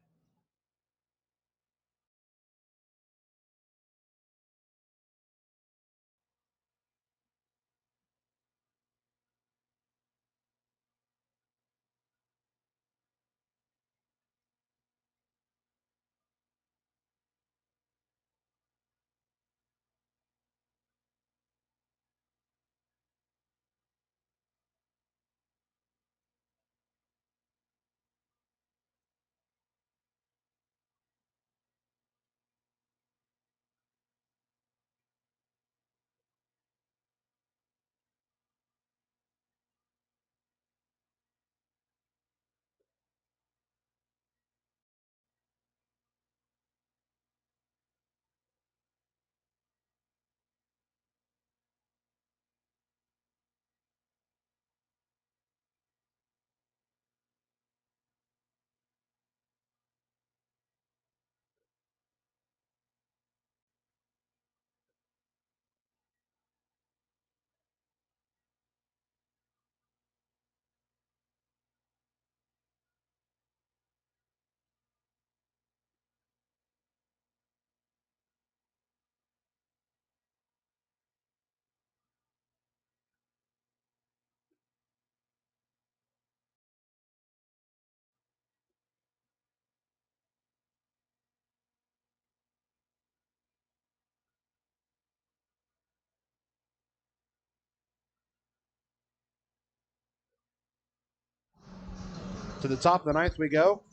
To the top of the 9th we go,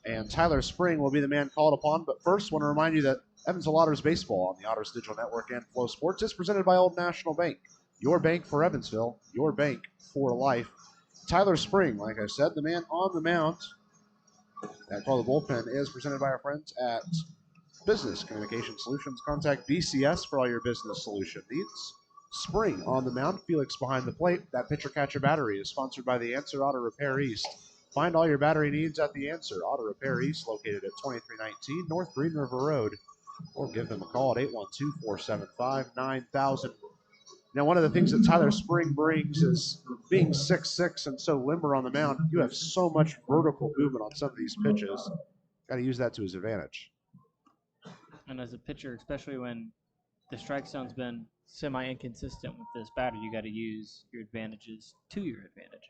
and Tyler Spring will be the man called upon. But first, I want to remind you that Evansville Otters baseball on the Otters Digital Network and Flow Sports is presented by Old National Bank. Your bank for Evansville, your bank for life. Tyler Spring, like I said, the man on the mound. That call the bullpen is presented by our friends at Business Communication Solutions. Contact BCS for all your business solution needs. Spring on the mound, Felix behind the plate. That pitcher-catcher battery is sponsored by The Answer Auto Repair East. Find all your battery needs at The Answer Auto Repair East, located at 2319 North Green River Road, or give them a call at 812-475-9000. Now, one of the things that Tyler Spring brings is being 6'6" and so limber on the mound. You have so much vertical movement on some of these pitches. Got to use that to his advantage. And as a pitcher, especially when the strike zone's been semi-inconsistent with this batter, you got to use your advantages to your advantage.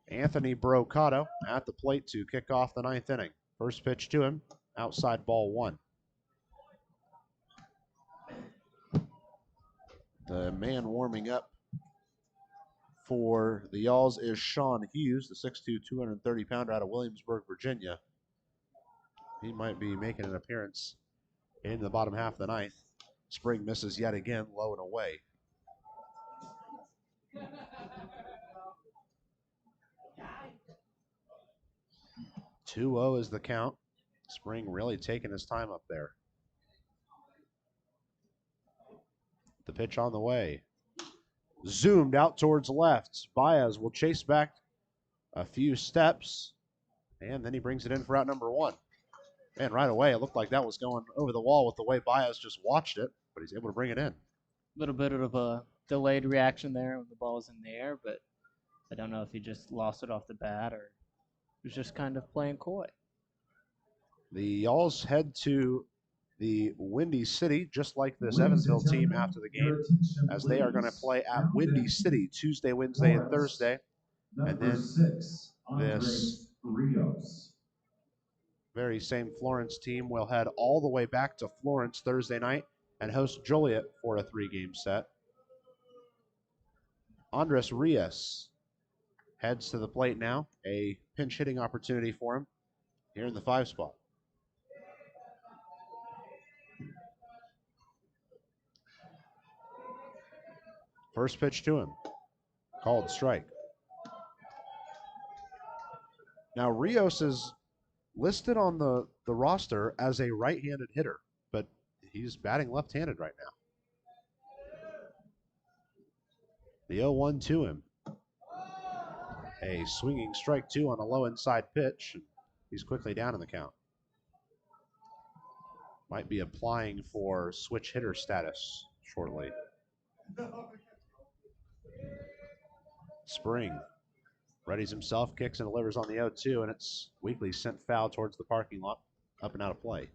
Anthony Brocato at the plate to kick off the 9th inning. First pitch to him, outside ball 1. The man warming up for the Y'alls is Sean Hughes, the 6'2", 230-pounder out of Williamsburg, Virginia. He might be making an appearance in the bottom half of the ninth. Spring misses yet again, low and away. 2-0 is the count. Spring really taking his time up there. The pitch on the way. Zoomed out towards left. Baez will chase back a few steps, and then he brings it in for out number one. And right away, it looked like that was going over the wall with the way Baez just watched it, but he's able to bring it in. A little bit of a delayed reaction there when the ball was in the air, but I don't know if he just lost it off the bat or was just kind of playing coy. The Y'alls head to the Windy City, just like this Evansville team after the game, as they are going to play at Windy City Tuesday, Wednesday, and Thursday. And then this very same Florence team will head all the way back to Florence Thursday night and host Joliet for a 3-game set. Andres Rios heads to the plate now, a pinch hitting opportunity for him here in the 5 spot. First pitch to him, called strike. Now Rios is listed on the roster as a right-handed hitter, but he's batting left-handed right now. The 0-1 to him. A swinging strike 2 on a low inside pitch. He's quickly down in the count. Might be applying for switch hitter status shortly. Spring readies himself, kicks and delivers on the 0-2, and it's weakly sent foul towards the parking lot, up and out of play.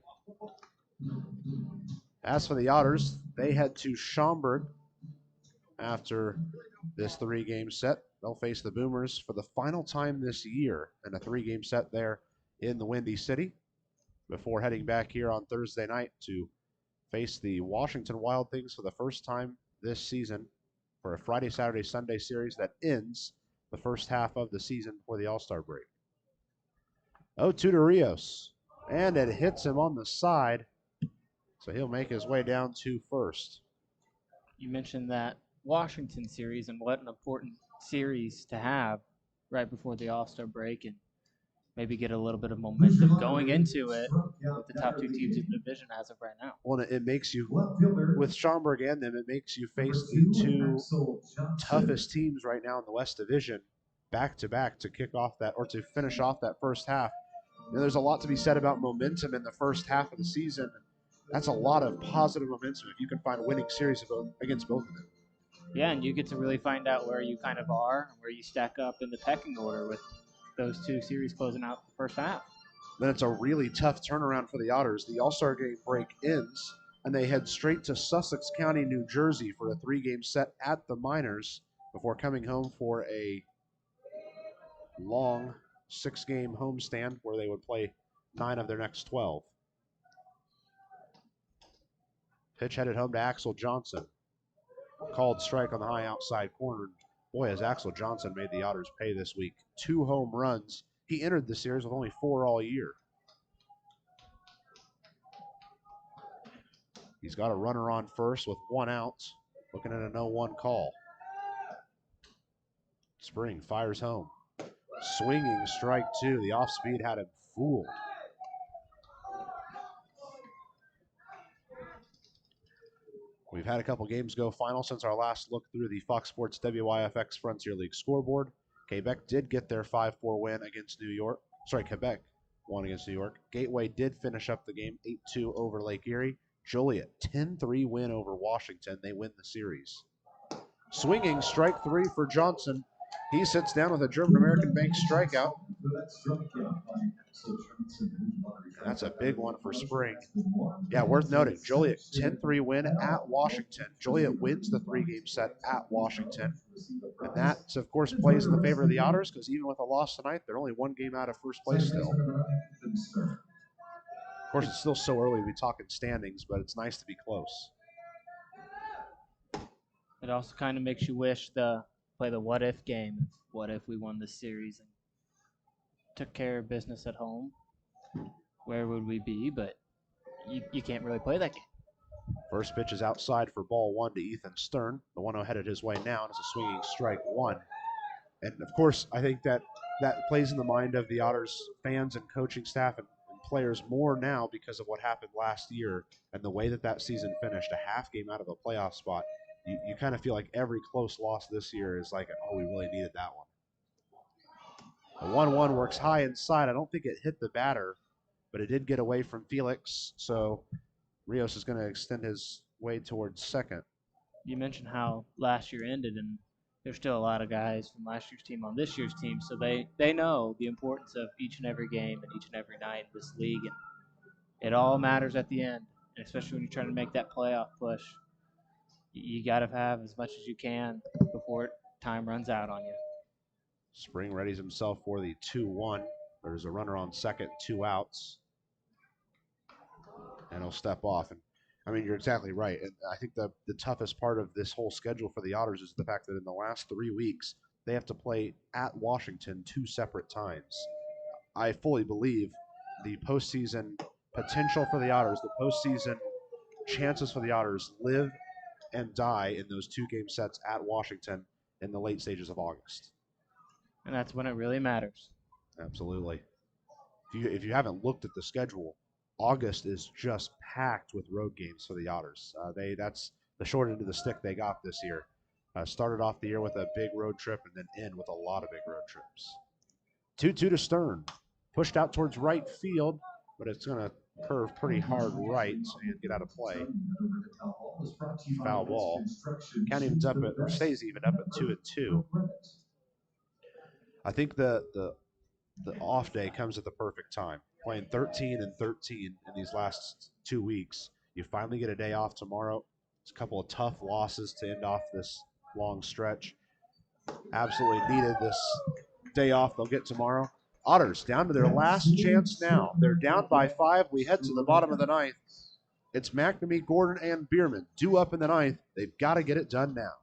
As for the Otters, they head to Schaumburg after this 3-game set. They'll face the Boomers for the final time this year in a 3-game set there in the Windy City before heading back here on Thursday night to face the Washington Wild Things for the first time this season for a Friday, Saturday, Sunday series that ends the first half of the season for the All-Star break. 0-2 to Rios, and it hits him on the side, so he'll make his way down to first. You mentioned that Washington series and what an important series to have right before the All-Star break and maybe get a little bit of momentum going into it with the top 2 teams in the division as of right now. Well, it makes you, with Schaumburg and them, it makes you face the 2 toughest teams right now in the West Division back-to-back to kick off that, or to finish off that first half. You know, there's a lot to be said about momentum in the first half of the season. That's a lot of positive momentum if you can find winning series against both of them. Yeah, and you get to really find out where you kind of are, where you stack up in the pecking order with those 2 series closing out the first half. Then it's a really tough turnaround for the Otters. The All-Star game break ends, and they head straight to Sussex County, New Jersey for a 3-game set at the Miners before coming home for a long 6-game homestand where they would play 9 of their next 12. Pitch headed home to Axel Johnson. Called strike on the high outside corner. Boy, has Axel Johnson made the Otters pay this week. 2 home runs. He entered the series with only 4 all year. He's got a runner on first with 1 out. Looking at a 0-1 call. Spring fires home. Swinging strike 2. The off speed had him fooled. We've had a couple games go final since our last look through the Fox Sports WYFX Frontier League scoreboard. Quebec did get their 5-4 win against New York. Quebec won against New York. Gateway did finish up the game 8-2 over Lake Erie. Joliet 10-3 win over Washington. They win the series. Swinging strike 3 for Johnson. He sits down with a German-American Bank strikeout. That's a big one for Spring. Yeah, worth noting, Joliet 10-3 win at Washington. Joliet wins the 3-game set at Washington. And that, of course, plays in the favor of the Otters because even with a loss tonight, they're only 1 game out of first place still. Of course, it's still so early to be talking standings, but it's nice to be close. It also kind of makes you wish the play the what if game. What if we won this series and took care of business at home? Where would we be? But you can't really play that game. First pitch is outside for ball one to Ethan Stern. The 1-0 headed his way now, and it's a swinging strike one. And, of course, I think that plays in the mind of the Otters fans and coaching staff and players more now because of what happened last year and the way that season finished, a half game out of a playoff spot. You kind of feel like every close loss this year is like, oh, we really needed that one. The 1-1 works high inside. I don't think it hit the batter, but it did get away from Felix, so Rios is going to extend his way towards second. You mentioned how last year ended, and there's still a lot of guys from last year's team on this year's team, so they know the importance of each and every game and each and every night in this league, and it all matters at the end, and especially when you're trying to make that playoff push. You got to have as much as you can before time runs out on you. Spring readies himself for the 2-1. There's a runner on second, 2 outs. And he'll step off. And I mean, you're exactly right. And I think the toughest part of this whole schedule for the Otters is the fact that in the last 3 weeks, they have to play at Washington 2 separate times. I fully believe the postseason potential for the Otters, the postseason chances for the Otters live and die in those 2-game sets at Washington in the late stages of August. And that's when it really matters. Absolutely. If you haven't looked at the schedule, August is just packed with road games for the Otters. That's the short end of the stick they got this year. Started off the year with a big road trip and then end with a lot of big road trips. 2-2 to Stern. Pushed out towards right field, but it's going to curve pretty hard right and get out of play. Foul ball. Count evens up at, or stays even up at 2-2. I think the off day comes at the perfect time. Playing 13 and 13 in these last 2 weeks. You finally get a day off tomorrow. It's a couple of tough losses to end off this long stretch. Absolutely needed this day off they'll get tomorrow. Otters down to their last chance now. They're down by 5. We head to the bottom of the ninth. It's Mcnamee, Gordon, and Bierman due up in the ninth. They've got to get it done now.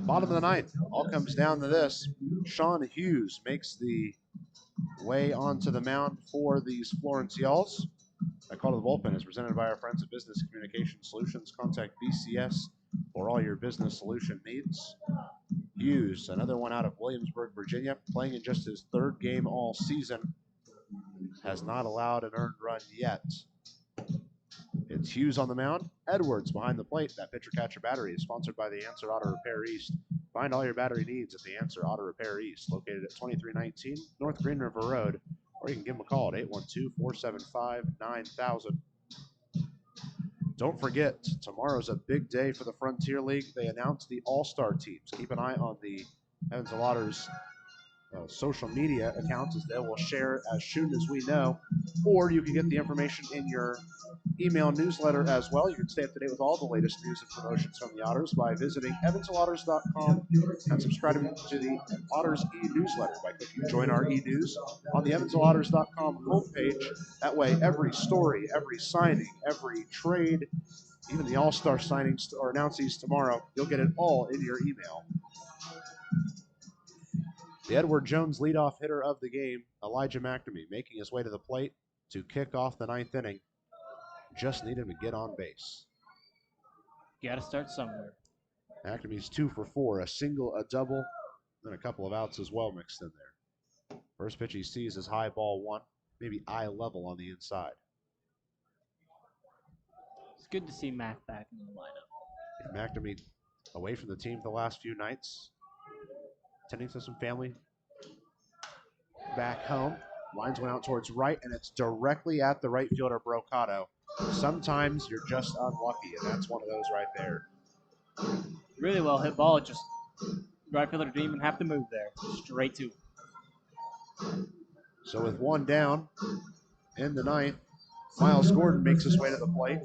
Bottom of the ninth, all comes down to this. Sean Hughes makes the way onto the mound for these Florence Yalls. That call to the bullpen is presented by our friends at Business Communication Solutions. Contact BCS for all your business solution needs. Hughes, another one out of Williamsburg, Virginia, playing in just his 3rd game all season, has not allowed an earned run yet. It's Hughes on the mound, Edwards behind the plate. That pitcher-catcher battery is sponsored by the Answer Auto Repair East. Find all your battery needs at the Answer Auto Repair East, located at 2319 North Green River Road, or you can give them a call at 812-475-9000. Don't forget, tomorrow's a big day for the Frontier League. They announced the All-Star teams. Keep an eye on the Evansville Otters social media accounts, as they will share as soon as we know, or you can get the information in your email newsletter as well. You can stay up to date with all the latest news and promotions from the Otters by visiting EvansvilleOtters.com and subscribing to the Otters e-newsletter by clicking Join Our e-news on the EvansvilleOtters.com homepage. That way, every story, every signing, every trade, even the All-Star signings or announcements tomorrow, you'll get it all in your email. The Edward Jones leadoff hitter of the game, Elijah Mcnamee, making his way to the plate to kick off the 9th inning. Just need him to get on base. You got to start somewhere. McNamee's 2 for 4, a single, a double, and a couple of outs as well mixed in there. First pitch he sees is high ball 1, maybe eye level on the inside. It's good to see Mac back in the lineup. And McNamee away from the team the last few nights, tending to some family back home. Lines went out towards right, and it's directly at the right fielder, Brocato. Sometimes you're just unlucky, and that's one of those right there. Really well hit ball. Just right fielder didn't even have to move there. Straight to him. So with one down in the 9th, Miles Gordon makes his way to the plate.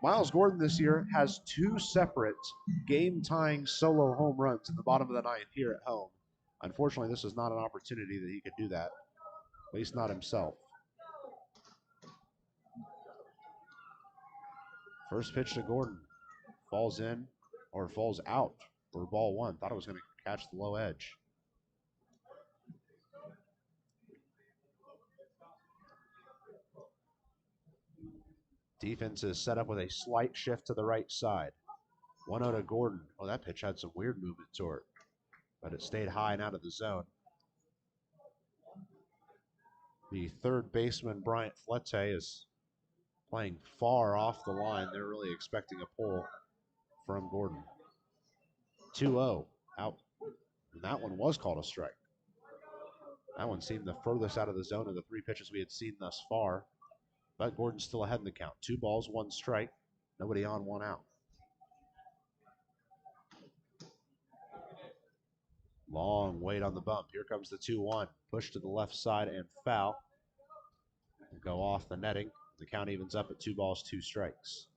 Miles Gordon this year has 2 separate game-tying solo home runs in the bottom of the 9th here at home. Unfortunately, this is not an opportunity that he could do that, at least not himself. First pitch to Gordon. Falls in, or falls out for ball 1. Thought it was going to catch the low edge. Defense is set up with a slight shift to the right side. 1-0 to Gordon. Oh, that pitch had some weird movement to it, but it stayed high and out of the zone. The third baseman, Bryant Flete, is playing far off the line. They're really expecting a pull from Gordon. 2-0 out. And that one was called a strike. That one seemed the furthest out of the zone of the 3 pitches we had seen thus far. But Gordon's still ahead in the count. 2 balls, 1 strike. Nobody on, 1 out. Long wait on the bump. Here comes the 2-1. Push to the left side and foul. Go off the netting. The count evens up at 2 balls, 2 strikes.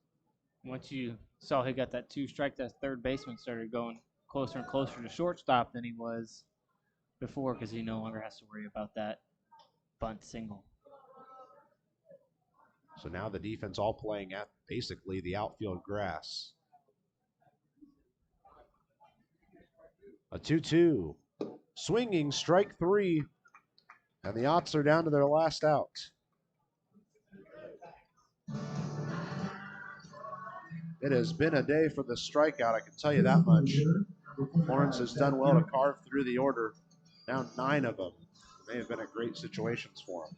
Once you saw he got that 2 strike, that third baseman started going closer and closer to shortstop than he was before because he no longer has to worry about that bunt single. So now the defense all playing at basically the outfield grass. A 2-2. Swinging strike 3. And the Otts are down to their last out. It has been a day for the strikeout, I can tell you that much. Florence has done well to carve through the order. Down 9 of them. They have been at great situations for him.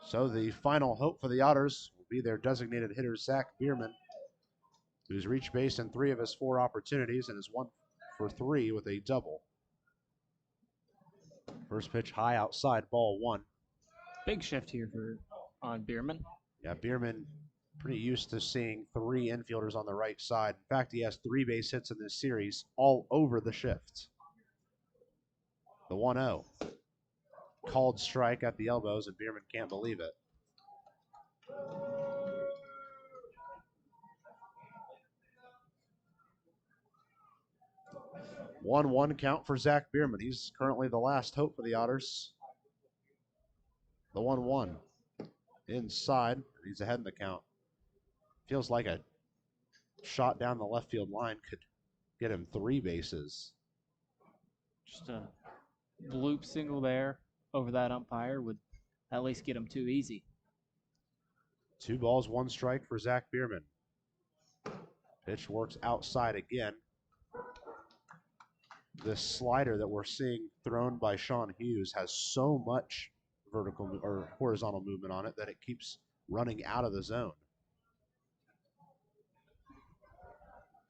So the final hope for the Otters will be their designated hitter, Zach Bierman, who's reached base in 3 of his 4 opportunities and is 1 for 3 with a double. First pitch high outside, ball 1. Big shift here on Bierman. Yeah, Bierman pretty used to seeing 3 infielders on the right side. In fact, he has 3 base hits in this series all over the shift. The 1-0. Called strike at the elbows, and Bierman can't believe it. One count for Zach Bierman. He's currently the last hope for the Otters. The 1-1 inside. He's ahead in the count. Feels like a shot down the left field line could get him 3 bases. Just a bloop single there over that umpire would at least get him 2 easy. 2 balls, 1 strike for Zach Bierman. Pitch works outside again. This slider that we're seeing thrown by Sean Hughes has so much vertical or horizontal movement on it that it keeps running out of the zone.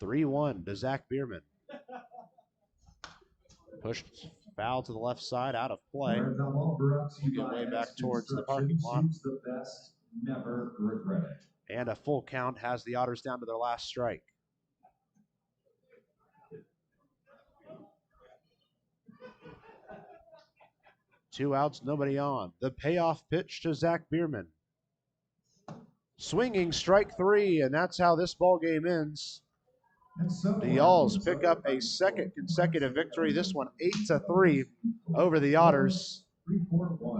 3-1 to Zach Bierman. Pushed foul to the left side, out of play. Get way back towards the parking lot. The best, never regret it. And a full count has the Otters down to their last strike. 2 outs, nobody on. The payoff pitch to Zach Bierman. Swinging strike 3, and that's how this ball game ends. The Yalls pick up a second consecutive victory, this one 8-3 over the Otters.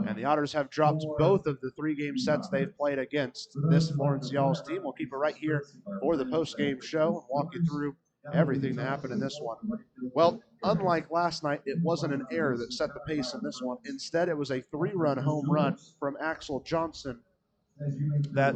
And the Otters have dropped both of the 3-game sets they've played against this Florence Yalls team. We'll keep it right here for the post-game show and walk you through everything that happened in this one. Well, unlike last night, it wasn't an error that set the pace in this one. Instead, it was a 3-run home run from Axel Johnson that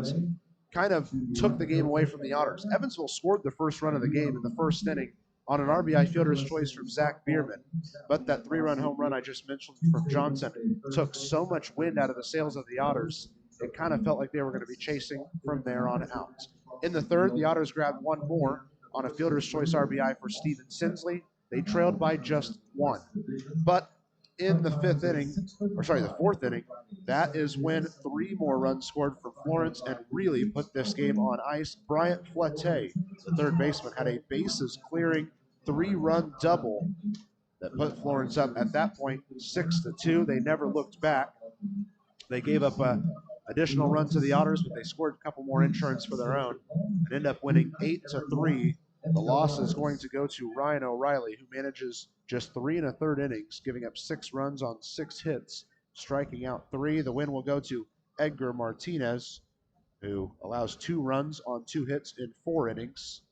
kind of took the game away from the Otters. Evansville scored the first run of the game in the first inning on an RBI fielder's choice from Zach Bierman. But that 3-run home run I just mentioned from Johnson took so much wind out of the sails of the Otters, it kind of felt like they were going to be chasing from there on out. In the third, the Otters grabbed one more on a fielder's choice RBI for Steven Sinsley. They trailed by just 1. But in the the fourth inning, that is when 3 more runs scored from Florence and really put this game on ice. Bryant Flette, the third baseman, had a bases-clearing 3-run double that put Florence up at that point 6-2. They never looked back. They gave up an additional run to the Otters, but they scored a couple more insurance for their own and end up winning 8-3. The loss is going to go to Ryan O'Reilly, who manages just 3 1/3 innings, giving up 6 runs on 6 hits, striking out 3. The win will go to Edgar Martinez, who allows 2 runs on 2 hits in 4 innings.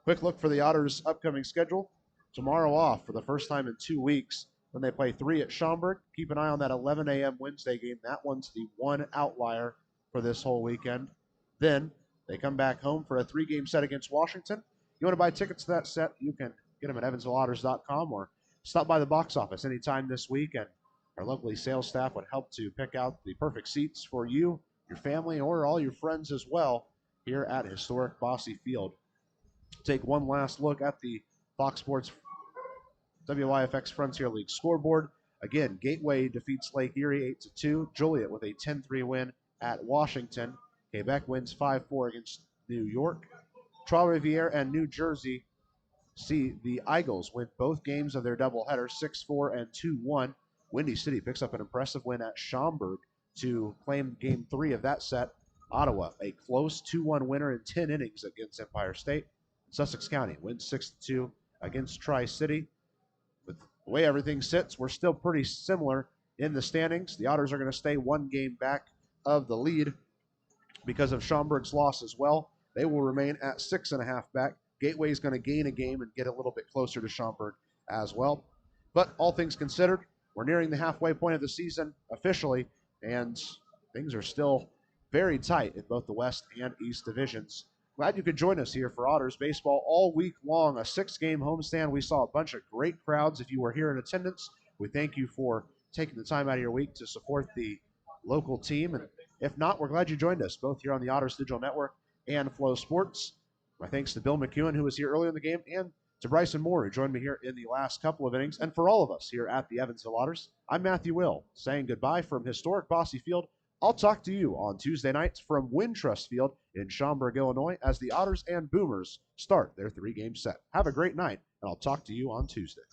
Quick look for the Otters' upcoming schedule. Tomorrow off for the first time in 2 weeks. Then they play 3 at Schaumburg. Keep an eye on that 11 a.m. Wednesday game. That one's the one outlier for this whole weekend. Then they come back home for a 3-game set against Washington. You want to buy tickets to that set, you can get them at EvansvilleOtters.com or stop by the box office anytime this week, and our lovely sales staff would help to pick out the perfect seats for you, your family, or all your friends as well here at historic Massey Field. Take one last look at the Fox Sports WYFX Frontier League scoreboard. Again, Gateway defeats Lake Erie 8-2. Joliet with a 10-3 win at Washington. Quebec wins 5-4 against New York. Trois-Rivières and New Jersey see the Eagles win both games of their doubleheader, 6-4 and 2-1. Windy City picks up an impressive win at Schaumburg to claim Game 3 of that set. Ottawa, a close 2-1 winner in 10 innings against Empire State. Sussex County wins 6-2 against Tri-City. With the way everything sits, we're still pretty similar in the standings. The Otters are going to stay 1 game back of the lead because of Schaumburg's loss as well. They will remain at 6.5 back. Gateway is going to gain a game and get a little bit closer to Schaumburg as well. But all things considered, we're nearing the halfway point of the season officially, and things are still very tight in both the West and East divisions. Glad you could join us here for Otters baseball all week long, a 6-game homestand. We saw a bunch of great crowds. If you were here in attendance, we thank you for taking the time out of your week to support the local team. And if not, we're glad you joined us both here on the Otters Digital Network and Flow Sports. My thanks to Bill McEwen, who was here earlier in the game, and to Bryson Moore, who joined me here in the last couple of innings. And for all of us here at the Evansville Otters, I'm Matthew Will, saying goodbye from historic Massey Field. I'll talk to you on Tuesday nights from Wintrust Field in Schaumburg, Illinois, as the Otters and Boomers start their 3-game set. Have a great night, and I'll talk to you on Tuesday.